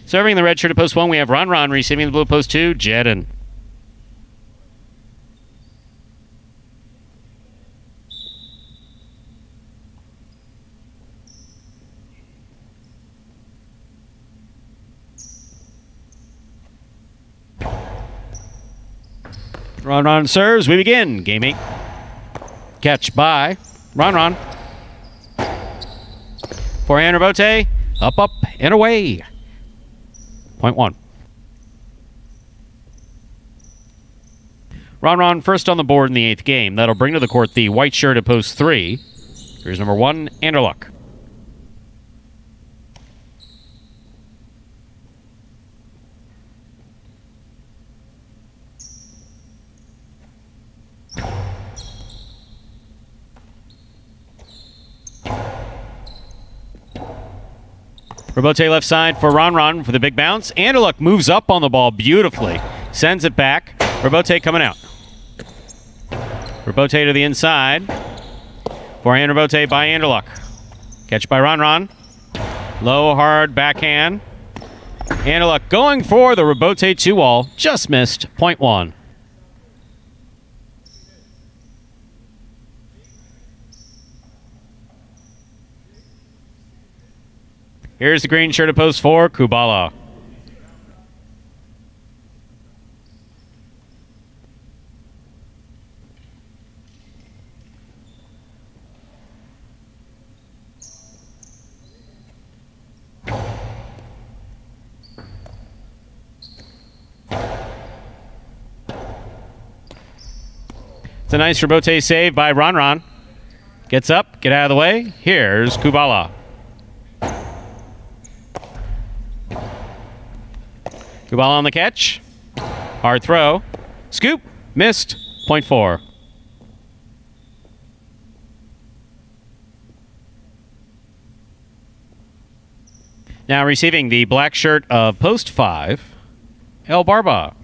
Serving the red shirt at post 1, we have Ron. Receiving the blue post 2, Jedin. Ron serves. We begin. Game 8. Catch by Ron. Forehand rebote. Up, and away. Point 1. Ron first on the board in the 8th game. That'll bring to the court the white shirt at post 3. Here's number 1, Anderluck. Rebote left side for Ron for the big bounce. Anderluck moves up on the ball beautifully. Sends it back. Rebote coming out. Rebote to the inside. Forehand rebote by Anderluck. Catch by Ron. Low, hard backhand. Anderluck going for the rebote 2-all. Just missed. Point 1. Here's the green shirt at post 4, Kubala. It's a nice rebote save by Ron. Gets up, get out of the way. Here's Kubala. Kubala on the catch. Hard throw. Scoop. Missed. Point 4. Now receiving the black shirt of post 5, El Barba.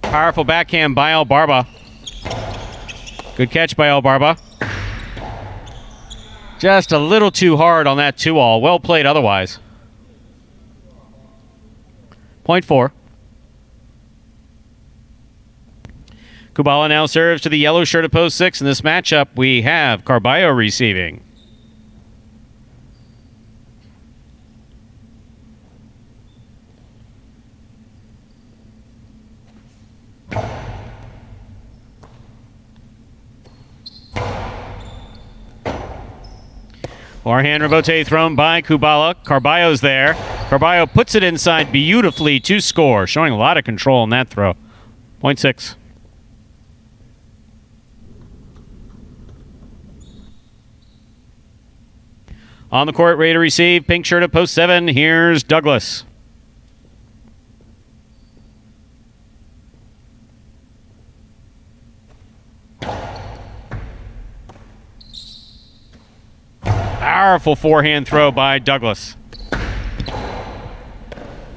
Powerful backhand by El Barba. Good catch by El Barba. Just a little too hard on that 2-all. Well played otherwise. Point 4. Kubala now serves to the yellow shirt at post 6. In this matchup, we have Carballo receiving. Forehand rebote thrown by Kubala. Carballo's there. Carballo puts it inside beautifully to score, showing a lot of control in that throw. Point 6. On the court, ready to receive. Pink shirt at post 7. Here's Douglas. Powerful forehand throw by Douglas.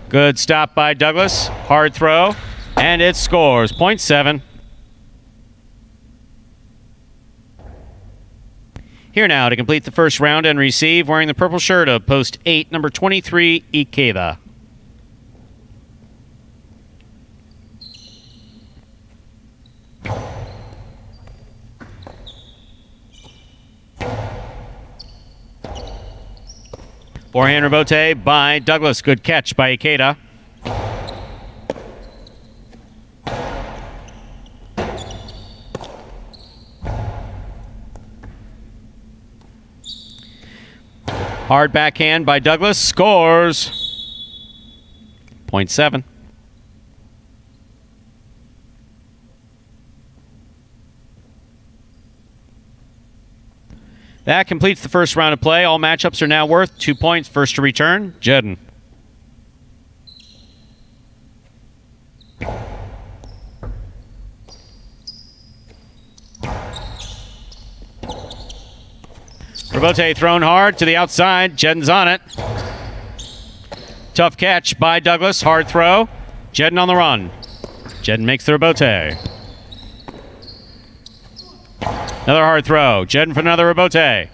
Good stop by Douglas. Hard throw. And it scores. Point 7. Here now to complete the first round and receive, wearing the purple shirt of post 8, number 23, Ikeda. Forehand rebote by Douglas. Good catch by Ikeda. Hard backhand by Douglas. Scores. Point 7. That completes the first round of play. All matchups are now worth 2 points. First to return, Jedden. Rebote thrown hard to the outside. Jedden's on it. Tough catch by Douglas. Hard throw. Jedden on the run. Jedden makes the rebote. Another hard throw. Jedden for another rebote.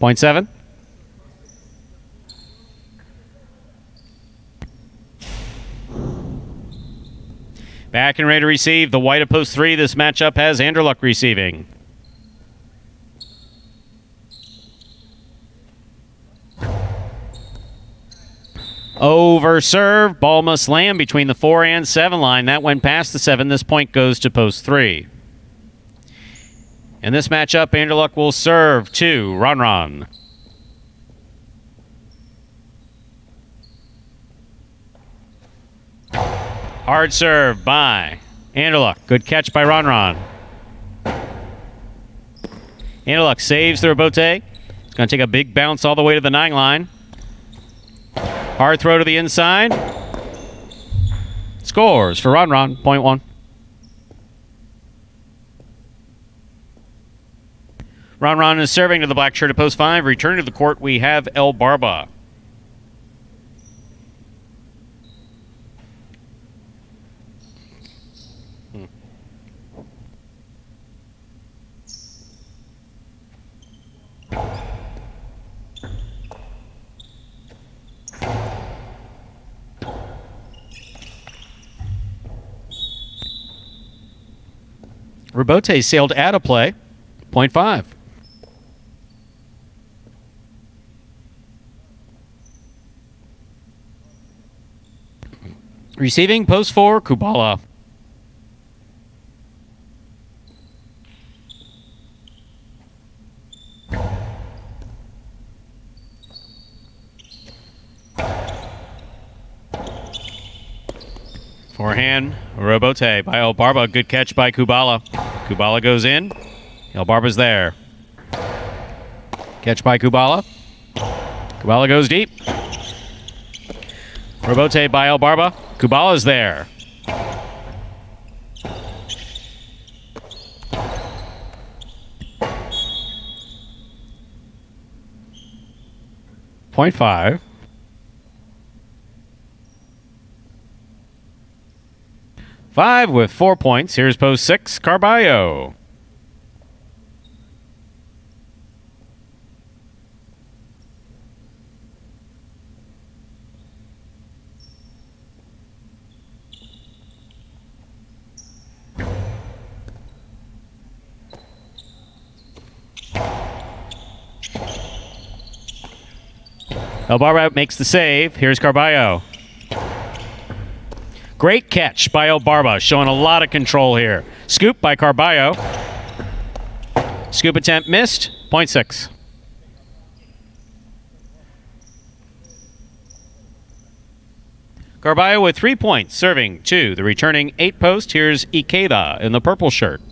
Point 7. Back and ready to receive. The white of post 3. This matchup has Anderluck receiving. Over serve. Ball must land between the 4 and 7 line. That went past the 7. This point goes to post 3. In this matchup, Anderluck will serve to Ron. Hard serve by Anderluck. Good catch by Ron. Anderluck saves the rebote. It's going to take a big bounce all the way to the 9 line. Hard throw to the inside. Scores for Ron. Point 1. Ron is serving to the black shirt at post 5. Returning to the court, we have El Barba. Rebote sailed out of play. Point 5. Receiving post 4, Kubala. Forehand, rebote by El Barba. Good catch by Kubala. Kubala goes in. El Barba's there. Catch by Kubala. Kubala goes deep. Rebote by El Barba. Kubala's there. Point 5. 5 with 4 points. Here's post 6, Carballo. El Barba makes the save. Here's Carballo. Great catch by El Barba, showing a lot of control here. Scoop by Carballo. Scoop attempt missed. Point 6. Carballo with 3 points, serving to the returning 8 post. Here's Ikeda in the purple shirt.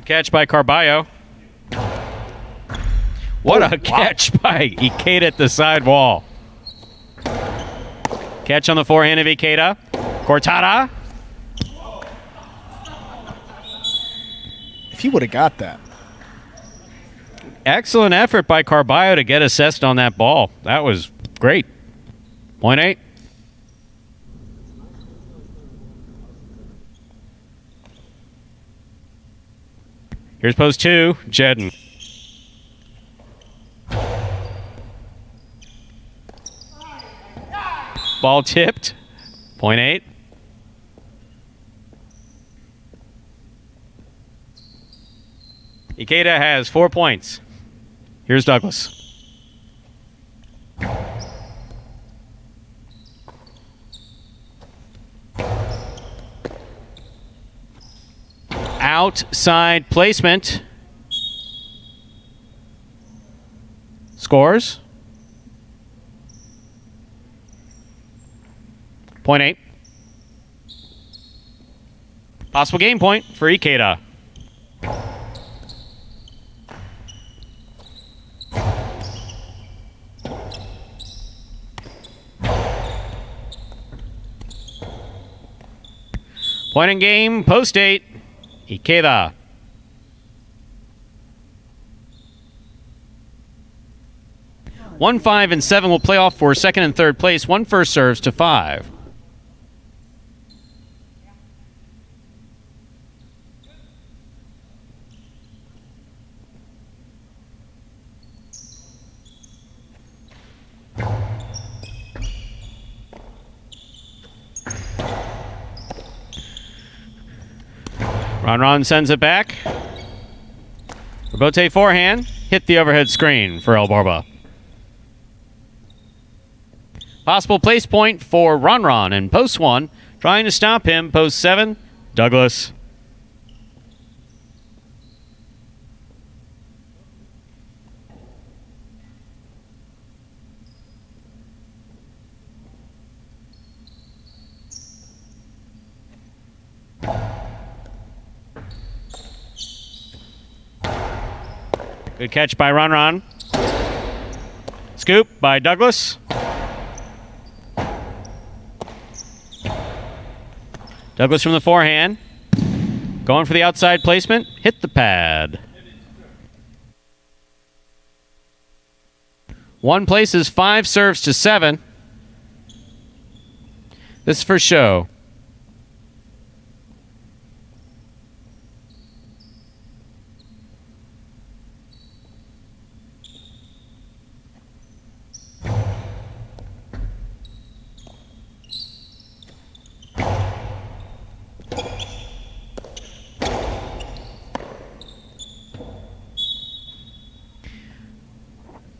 Good catch by Carballo. What a catch by Ikeda at the side wall. Catch on the forehand of Ikeda. Cortada. If he would have got that. Excellent effort by Carballo to get assessed on that ball. That was great. Point 8. Here's post 2, Jedden. Ball tipped. Point 8. Ikeda has 4 points. Here's Douglas. Outside placement. Scores. Point 8. Possible game point for Ikeda. Point in game, post 8, Ikeda. One, 5, and 7 will play off for second and third place. One first serves to 5. Ron sends it back. Rabote forehand. Hit the overhead screen for El Barba. Possible place point for Ron in post 1. Trying to stop him. Post 7. Douglas. Good catch by Ron. Scoop by Douglas. Douglas from the forehand. Going for the outside placement. Hit the pad. One places 5 serves to 7. This is for show.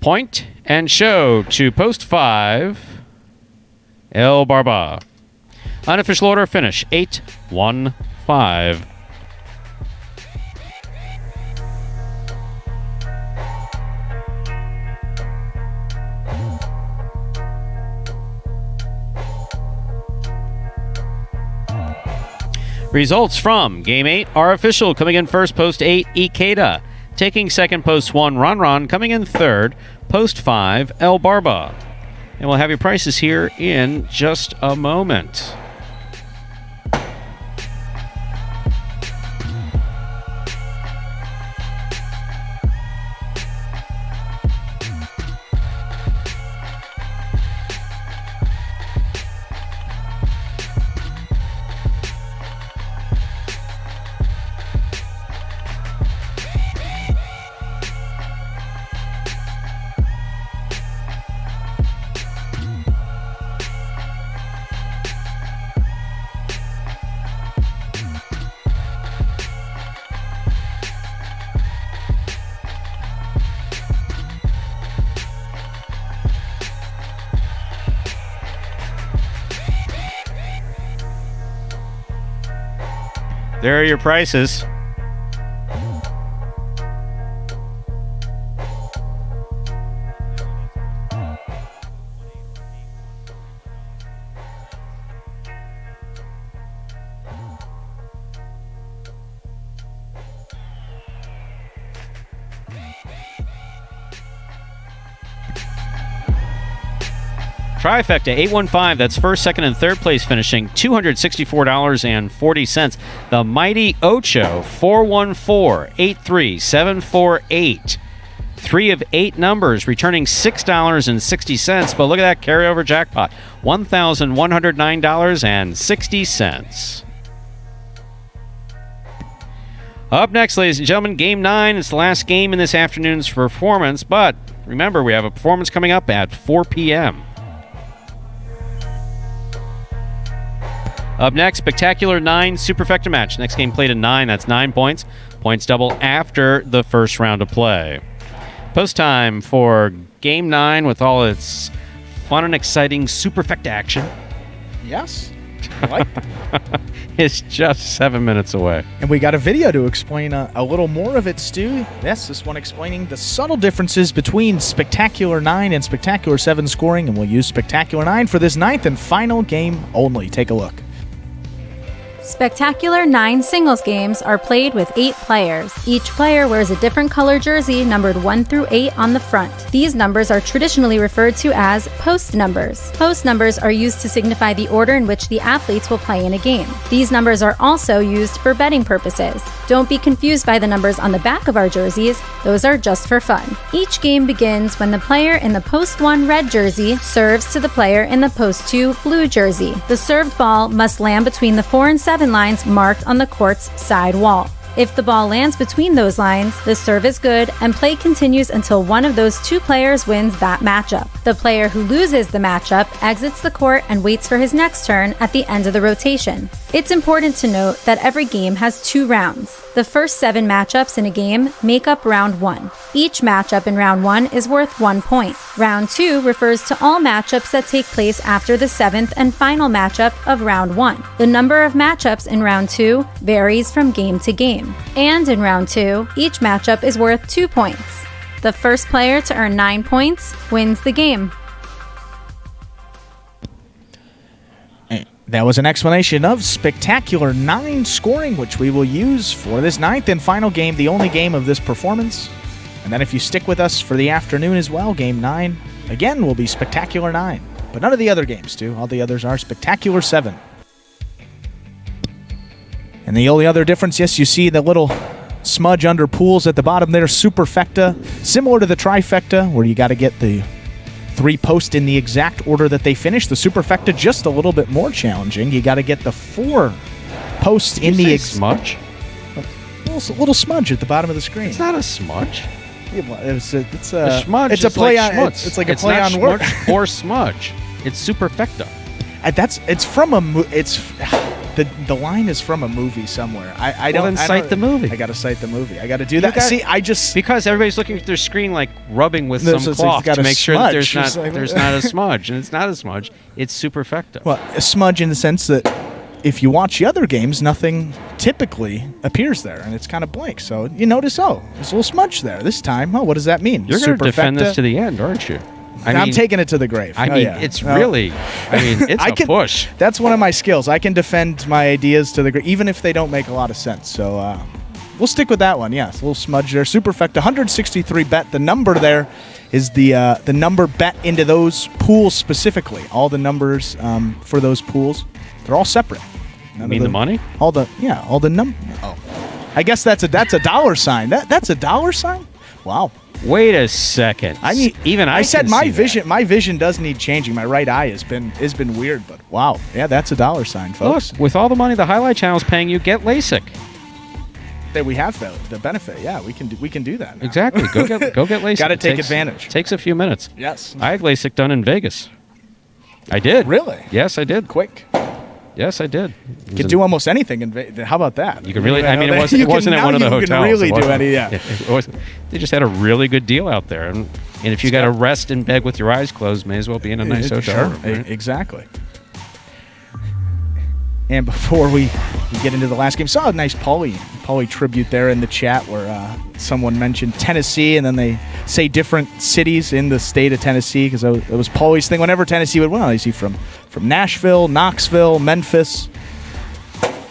Point and show to post 5, El Barba. Unofficial order finish, 8-1-5. Results from Game 8 are official. Coming in first, post 8, Ikeda. Taking second, post 1, Ron. Coming in third, post 5, El Barba. And we'll have your prices here in just a moment. There are your prices. Trifecta 815, that's first, second, and third place finishing $264.40. The Mighty Ocho 414-83748. 3 of 8 numbers returning $6.60. But look at that carryover jackpot, $1,109.60. Up next, ladies and gentlemen, Game 9. It's the last game in this afternoon's performance, but remember, we have a performance coming up at 4 p.m. Up next, Spectacular 9 Superfecta match. Next game played at 9. That's 9 points. Points double after the first round of play. Post time for Game 9 with all its fun and exciting Superfecta action. Yes. I like that. It's just 7 minutes away. And we got a video to explain a little more of it, Stu. Yes, this one explaining the subtle differences between Spectacular 9 and Spectacular 7 scoring, and we'll use Spectacular 9 for this 9th and final game only. Take a look. Spectacular 9 singles games are played with 8 players. Each player wears a different color jersey numbered 1 through 8 on the front. These numbers are traditionally referred to as post numbers. Post numbers are used to signify the order in which the athletes will play in a game. These numbers are also used for betting purposes. Don't be confused by the numbers on the back of our jerseys. Those are just for fun. Each game begins when the player in the post 1 red jersey serves to the player in the post 2 blue jersey. The served ball must land between the 4 and 7 lines marked on the court's side wall. If the ball lands between those lines, the serve is good and play continues until one of those 2 players wins that matchup. The player who loses the matchup exits the court and waits for his next turn at the end of the rotation. It's important to note that every game has 2 rounds. The first 7 matchups in a game make up round 1. Each matchup in round 1 is worth 1 point. Round 2 refers to all matchups that take place after the 7th and final matchup of round 1. The number of matchups in round 2 varies from game to game. And in round 2, each matchup is worth 2 points. The first player to earn 9 points wins the game. That was an explanation of Spectacular 9 scoring, which we will use for this 9th and final game, the only game of this performance. And then if you stick with us for the afternoon as well, Game 9, again, will be Spectacular 9. But none of the other games do. All the others are Spectacular 7. And the only other difference, yes, you see the little smudge under pools at the bottom there, Superfecta, similar to the Trifecta, where you got to get the 3 posts in the exact order that they finish. The Superfecta just a little bit more challenging. You got to get the 4 posts in the smudge. A little smudge at the bottom of the screen. It's not a smudge. It's a smudge. It's a play like on. It's like a play on word. Or smudge. It's Superfecta. It's from a. The line is from a movie somewhere. I don't cite the movie. I got to cite the movie. I got to do that. See, because everybody's looking at their screen like rubbing with some cloth to make sure that there's not a smudge, and it's not a smudge. It's Superfecta. Well, a smudge in the sense that if you watch the other games, nothing typically appears there, and it's kind of blank. So you notice, there's a little smudge there this time. What does that mean? You're going to defend this to the end, aren't you? I'm taking it to the grave. It's a push. That's one of my skills. I can defend my ideas to the grave, even if they don't make a lot of sense. So we'll stick with that one. Yes, a little smudge there. Superfecta, 163 bet. The number there is the number bet into those pools specifically. All the numbers for those pools, they're all separate. You mean the money? All the number. Oh, I guess that's a dollar sign. That's a dollar sign. Wow. Wait a second. I said my vision. My vision does need changing. My right eye has been weird, but wow, yeah, that's a dollar sign, folks. Look, with all the money the Jai-Alai Channel is paying you, get LASIK. That we have the benefit. Yeah, we can do that now. Exactly. Go get LASIK. Got to take advantage. Takes a few minutes. Yes. I had LASIK done in Vegas. I did. Really? Yes, I did. Quick. Yes, I did. You can do almost anything in Vegas. How about that? You can really. I mean, it wasn't at one of the hotels. You can really do any. Yeah. It wasn't. They just had a really good deal out there, and if you got to rest in bed with your eyes closed, may as well be in a nice hotel. Sure. Right? Exactly. And before we get into the last game, saw a nice Pauly tribute there in the chat where someone mentioned Tennessee, and then they say different cities in the state of Tennessee because it was Pauly's thing. Whenever Tennessee would win, is he from Nashville, Knoxville, Memphis?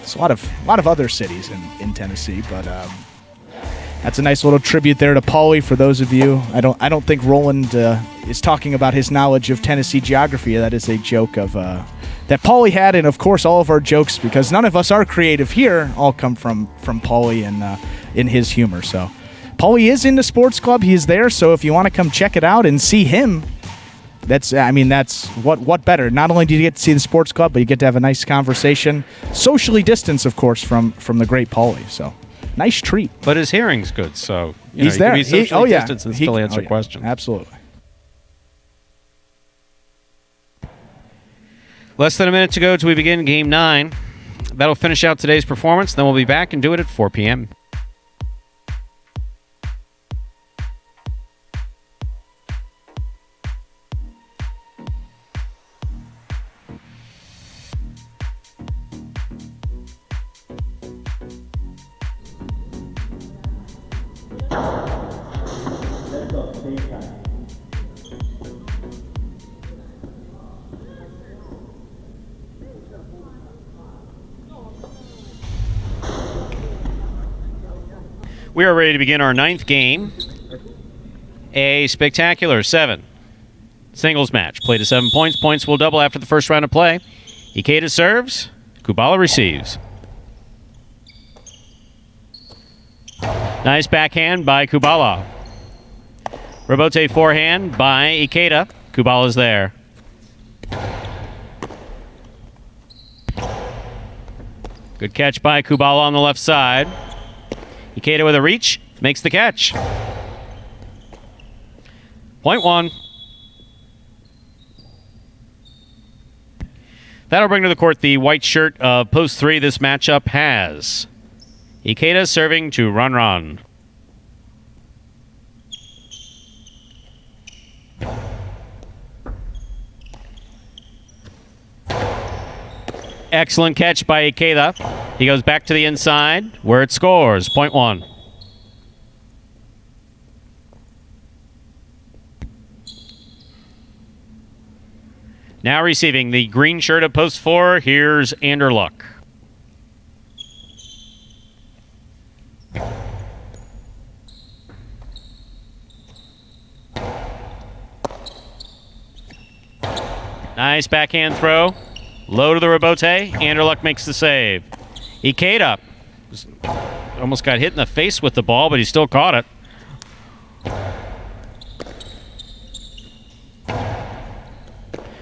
It's a lot of other cities in Tennessee, but that's a nice little tribute there to Pauly for those of you. I don't think Roland is talking about his knowledge of Tennessee geography. That is a joke of that Paulie had, and of course all of our jokes, because none of us are creative here, all come from Paulie and in his humor. So Paulie is in the sports club. He is there. So if you want to come check it out and see him, that's what better. Not only do you get to see the sports club, but you get to have a nice conversation, socially distanced, of course, from the great Paulie. So nice treat. But his hearing's good, so he's there. He can be socially distanced and still answer questions. Absolutely. Less than a minute to go till we begin Game 9. That'll finish out today's performance. Then we'll be back and do it at 4 p.m. We are ready to begin our 9th game. A spectacular 7 singles match. Play to 7 points. Points will double after the first round of play. Ikeda serves. Kubala receives. Nice backhand by Kubala. Rebote forehand by Ikeda. Kubala's there. Good catch by Kubala on the left side. Ikeda with a reach, makes the catch. Point 1. That'll bring to the court the white shirt of post 3 this matchup has. Ikeda serving to Run. Excellent catch by Ikeda. He goes back to the inside where it scores. Point 1. Now receiving the green shirt of post 4, here's Anderluck. Nice backhand throw. Low to the rebote. Anderluck makes the save. Ikeda almost got hit in the face with the ball, but he still caught it.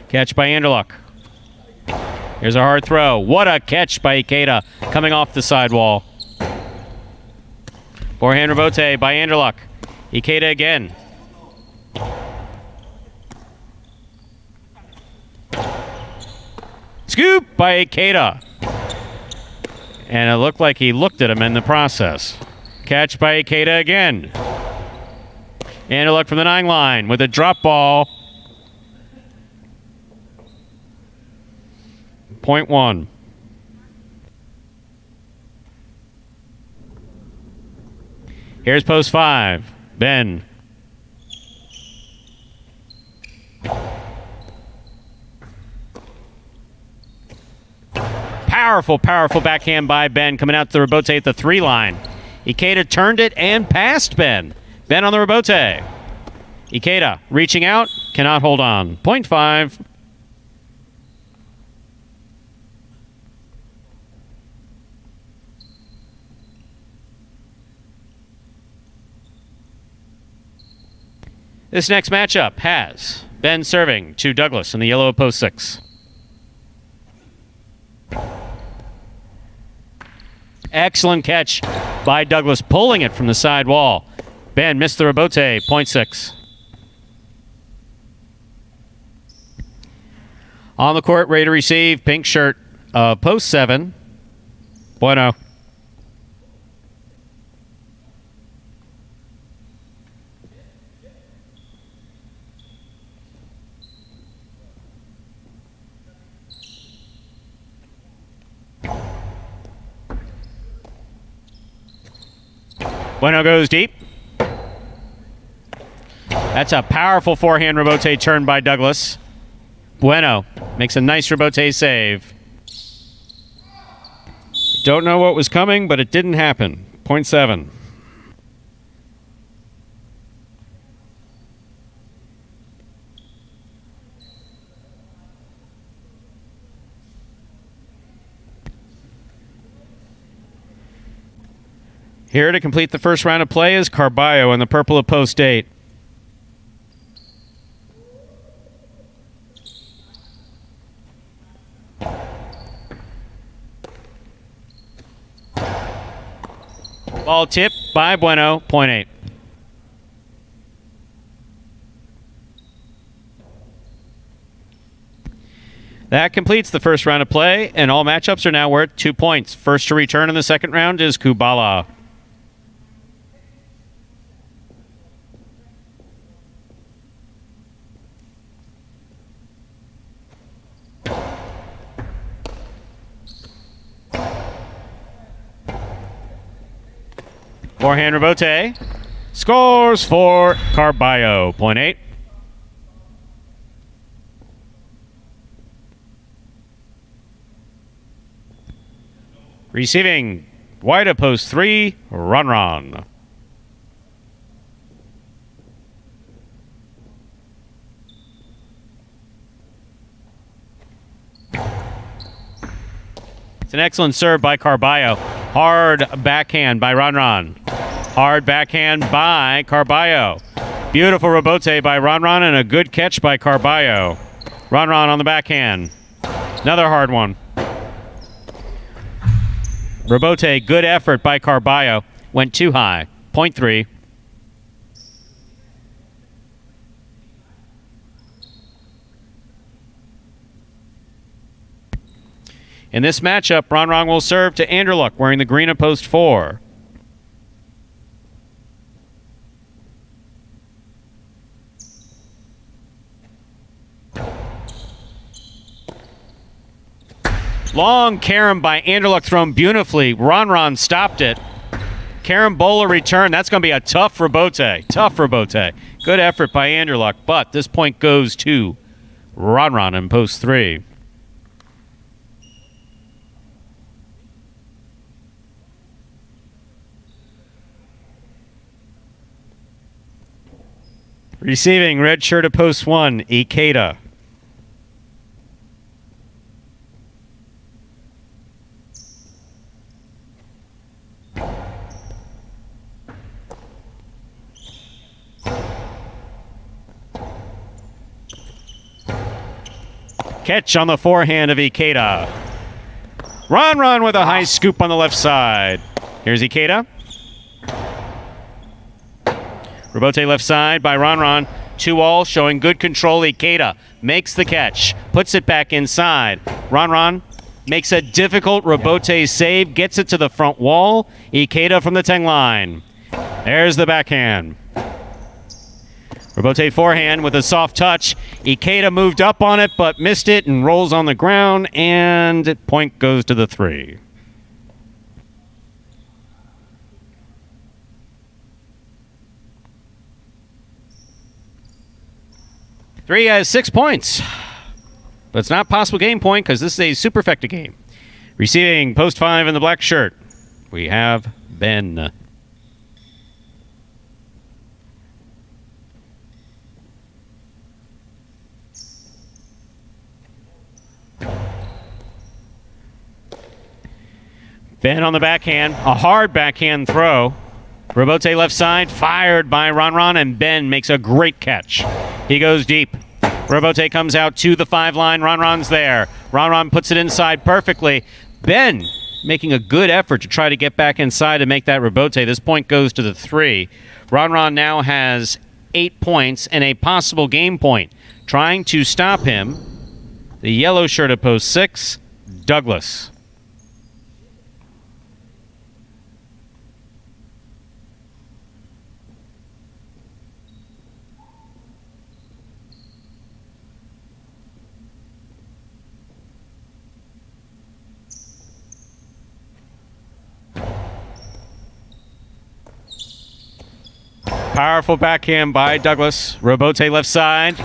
Catch by Anderluck. Here's a hard throw. What a catch by Ikeda coming off the sidewall. Forehand rebote by Anderluck. Ikeda again. Scoop by Ikeda. And it looked like he looked at him in the process. Catch by Ikeda again. Anderluck from the 9 line with a drop ball. Point 1. Here's post 5. Ben. Powerful backhand by Ben coming out to the rebote at the 3 line. Ikeda turned it and passed Ben. Ben on the rebote. Ikeda reaching out, cannot hold on. Point 5. This next matchup has Ben serving to Douglas in the yellow post 6. Excellent catch by Douglas, pulling it from the side wall. Ben missed the rebote, point 6. On the court, ready to receive, pink shirt, post 7. Bueno. Bueno goes deep. That's a powerful forehand rebote turn by Douglas. Bueno makes a nice rebote save. Don't know what was coming, but it didn't happen. Point 7. Here to complete the first round of play is Carballo in the purple of post 8. Ball tipped by Bueno, point 8. That completes the first round of play, and all matchups are now worth 2 points. First to return in the second round is Kubala. Forehand rebote. Scores for Carballo, point 8. Receiving, wide of post 3, Ron. It's an excellent serve by Carballo. Hard backhand by Ron. Hard backhand by Carballo. Beautiful rebote by Ron and a good catch by Carballo. Ron on the backhand. Another hard one. Rebote, good effort by Carballo. Went too high. Point 3. In this matchup, Ron will serve to Anderluck, wearing the green of post 4. Long carom by Anderluck, thrown beautifully. Ron stopped it. Carambola return. That's going to be a tough rebote. Tough rebote. Good effort by Anderluck, but this point goes to Ron in post 3. Receiving, red shirt of post 1, Ikeda. Catch on the forehand of Ikeda. Ron with a high scoop on the left side. Here's Ikeda. Rebote left side by Ron. 2-all, showing good control. Ikeda makes the catch. Puts it back inside. Ron makes a difficult rebote save. Gets it to the front wall. Ikeda from the 10 line. There's the backhand. Rebote forehand with a soft touch. Ikeda moved up on it, but missed it and rolls on the ground, and point goes to the 3. Three has 6 points. But it's not possible game point because this is a superfecta game. Receiving post 5 in the black shirt, we have Ben. Ben on the backhand, a hard backhand throw. Rebote left side, fired by Ron, and Ben makes a great catch. He goes deep. Rebote comes out to the 5 line. Ron's there. Ron puts it inside perfectly. Ben making a good effort to try to get back inside and make that rebote. This point goes to the 3. Ron now has 8 points and a possible game point. Trying to stop him, the yellow shirt at post 6, Douglas. Powerful backhand by Douglas. Rebote left side.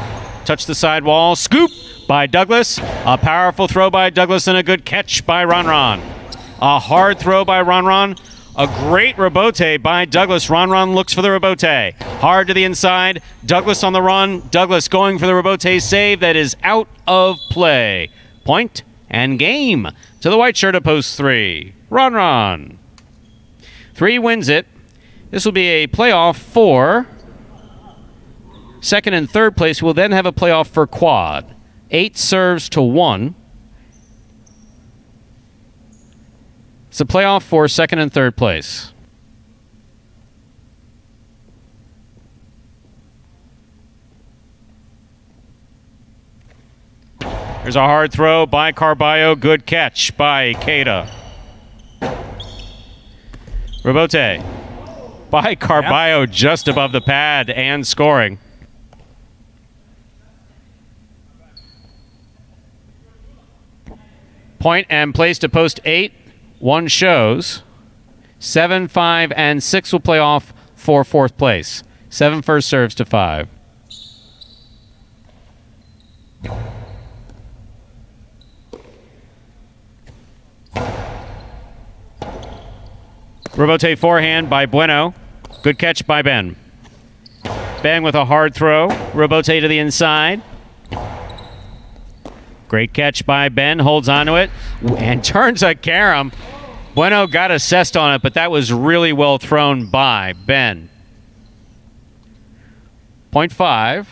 Touch the side wall. Scoop by Douglas. A powerful throw by Douglas and a good catch by Ron. A hard throw by Ron. A great rebote by Douglas. Ron looks for the rebote. Hard to the inside. Douglas on the run. Douglas going for the rebote save. That is out of play. Point and game to the white shirt of post 3. Ron. 3 wins it. This will be a playoff for second and third place. We'll then have a playoff for quad. 8 serves to 1. It's a playoff for second and third place. There's a hard throw by Carballo. Good catch by Keita. Robote by Carballo, just above the pad and scoring. Point and place to post 8. 1 shows. 7, 5, and 6 will play off for fourth place. 7 first serves to 5. Robote forehand by Bueno. Good catch by Ben. Ben with a hard throw. Robote to the inside. Great catch by Ben. Holds onto it and turns a carom. Bueno got assessed on it, but that was really well thrown by Ben. 0.5.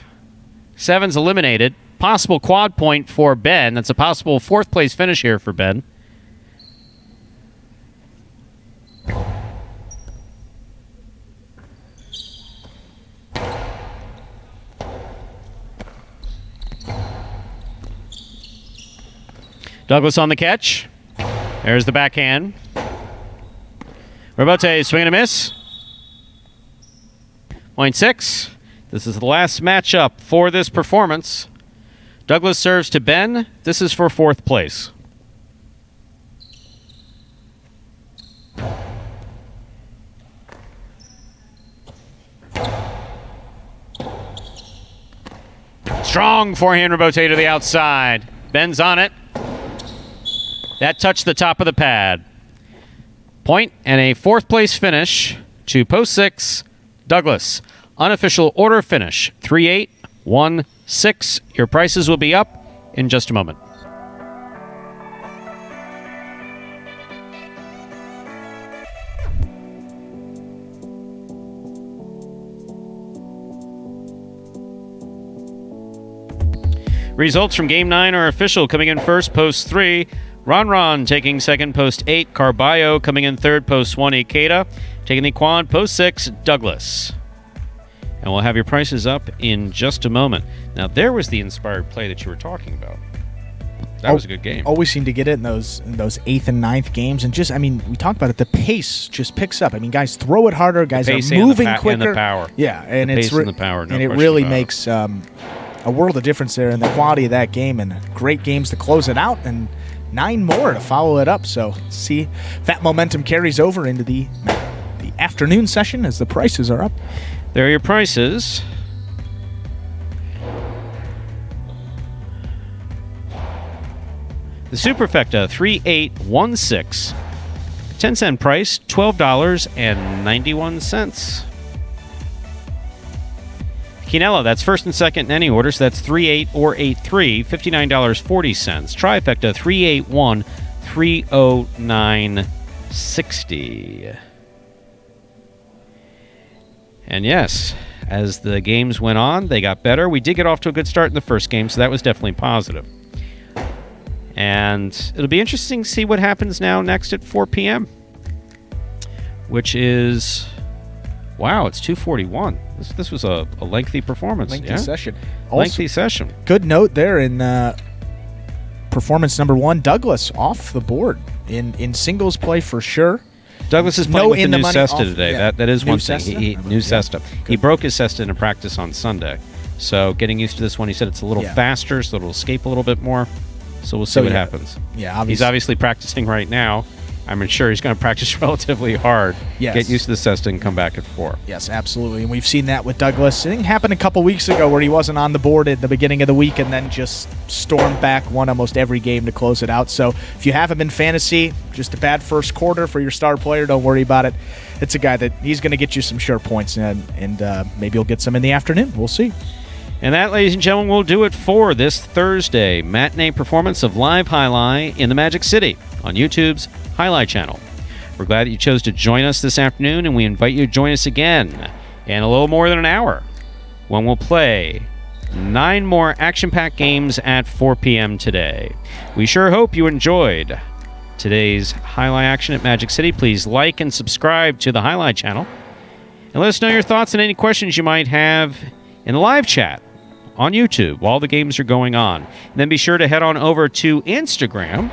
7's eliminated. Possible quad point for Ben. That's a possible fourth place finish here for Ben. Douglas on the catch. There's the backhand. Robote swing and a miss. 0.6. This is the last matchup for this performance. Douglas serves to Ben. This is for fourth place. Strong forehand Robote to the outside. Ben's on it. That touched the top of the pad. Point and a fourth place finish to post 6, Douglas. Unofficial order finish 3-8, 1-6. Your prices will be up in just a moment. Results from Game 9 are official. Coming in first, post 3. Ron taking second, post 8. Carballo coming in third, post 1. Ikeda taking the quad, post 6. Douglas. And we'll have your prices up in just a moment. Now, there was the inspired play that you were talking about. That was a good game. Always seem to get it in those 8th and 9th games. And just, I mean, we talked about it. The pace just picks up. I mean, guys throw it harder. Guys are moving quicker. And the power. Yeah. And the pace and the power, no and it really makes a world of difference there in the quality of that game. And great games to close it out. And 9 more to follow it up. So see if that momentum carries over into the afternoon session as the prices are up. There are your prices. The Superfecta 3816. 10-cent price, $12.91. Quinella, that's first and second in any order, so that's 3-8 or 8-3, $59.40. Trifecta 381, 309.60. And yes, as the games went on, they got better. We did get off to a good start in the first game, so that was definitely positive. And it'll be interesting to see what happens now next at 4 p.m., which is, wow, it's 2:41. This was a lengthy performance. Lengthy session. Lengthy session. Good note there in performance number 1. Douglas off the board in singles play for sure. Douglas is playing with the new cesta today. Yeah. That is New one thing. cesta? New cesta. He broke his cesta in a practice on Sunday. So getting used to this one, he said it's a little faster, so it'll escape a little bit more. So we'll see what happens. Yeah, obviously. He's obviously practicing right now. I'm sure he's going to practice relatively hard. Yes. Get used to the cesta and come back at 4. Yes, absolutely. And we've seen that with Douglas. I think it happened a couple weeks ago where he wasn't on the board at the beginning of the week and then just stormed back, won almost every game to close it out. So if you have him in fantasy, just a bad first quarter for your star player, don't worry about it. It's a guy that he's going to get you some sure points, and maybe you'll get some in the afternoon. We'll see. And that, ladies and gentlemen, will do it for this Thursday matinee performance of Live Jai-Alai in the Magic City on YouTube's Jai-Alai Channel. We're glad that you chose to join us this afternoon, and we invite you to join us again in a little more than an hour when we'll play 9 more action-packed games at 4 p.m. today. We sure hope you enjoyed today's Jai-Alai action at Magic City. Please like and subscribe to the Jai-Alai channel. And let us know your thoughts and any questions you might have in the live chat on YouTube while the games are going on. And then be sure to head on over to Instagram,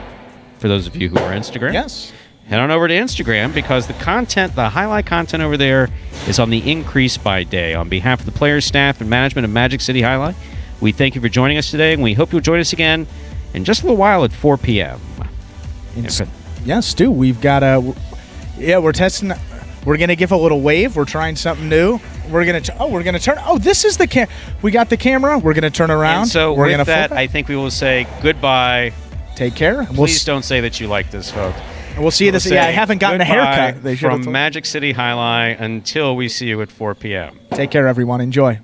for those of you who are Instagram. Yes. Head on over to Instagram because the content, the Jai-Alai content over there is on the increase by day. On behalf of the players, staff, and management of Magic City Jai-Alai, we thank you for joining us today, and we hope you'll join us again in just a little while at 4 p.m. Yes, Stu, we've got we're testing. We're going to give a little wave. We're trying something new. We're going to turn. Oh, this is the we got the camera. We're going to turn around. And so we're with that, I think we will say goodbye. Take care. Please don't say that you like this, folks. We'll see you this. Yeah, I haven't gotten a haircut. From Magic City Jai-Alai until we see you at 4 p.m. Take care, everyone. Enjoy.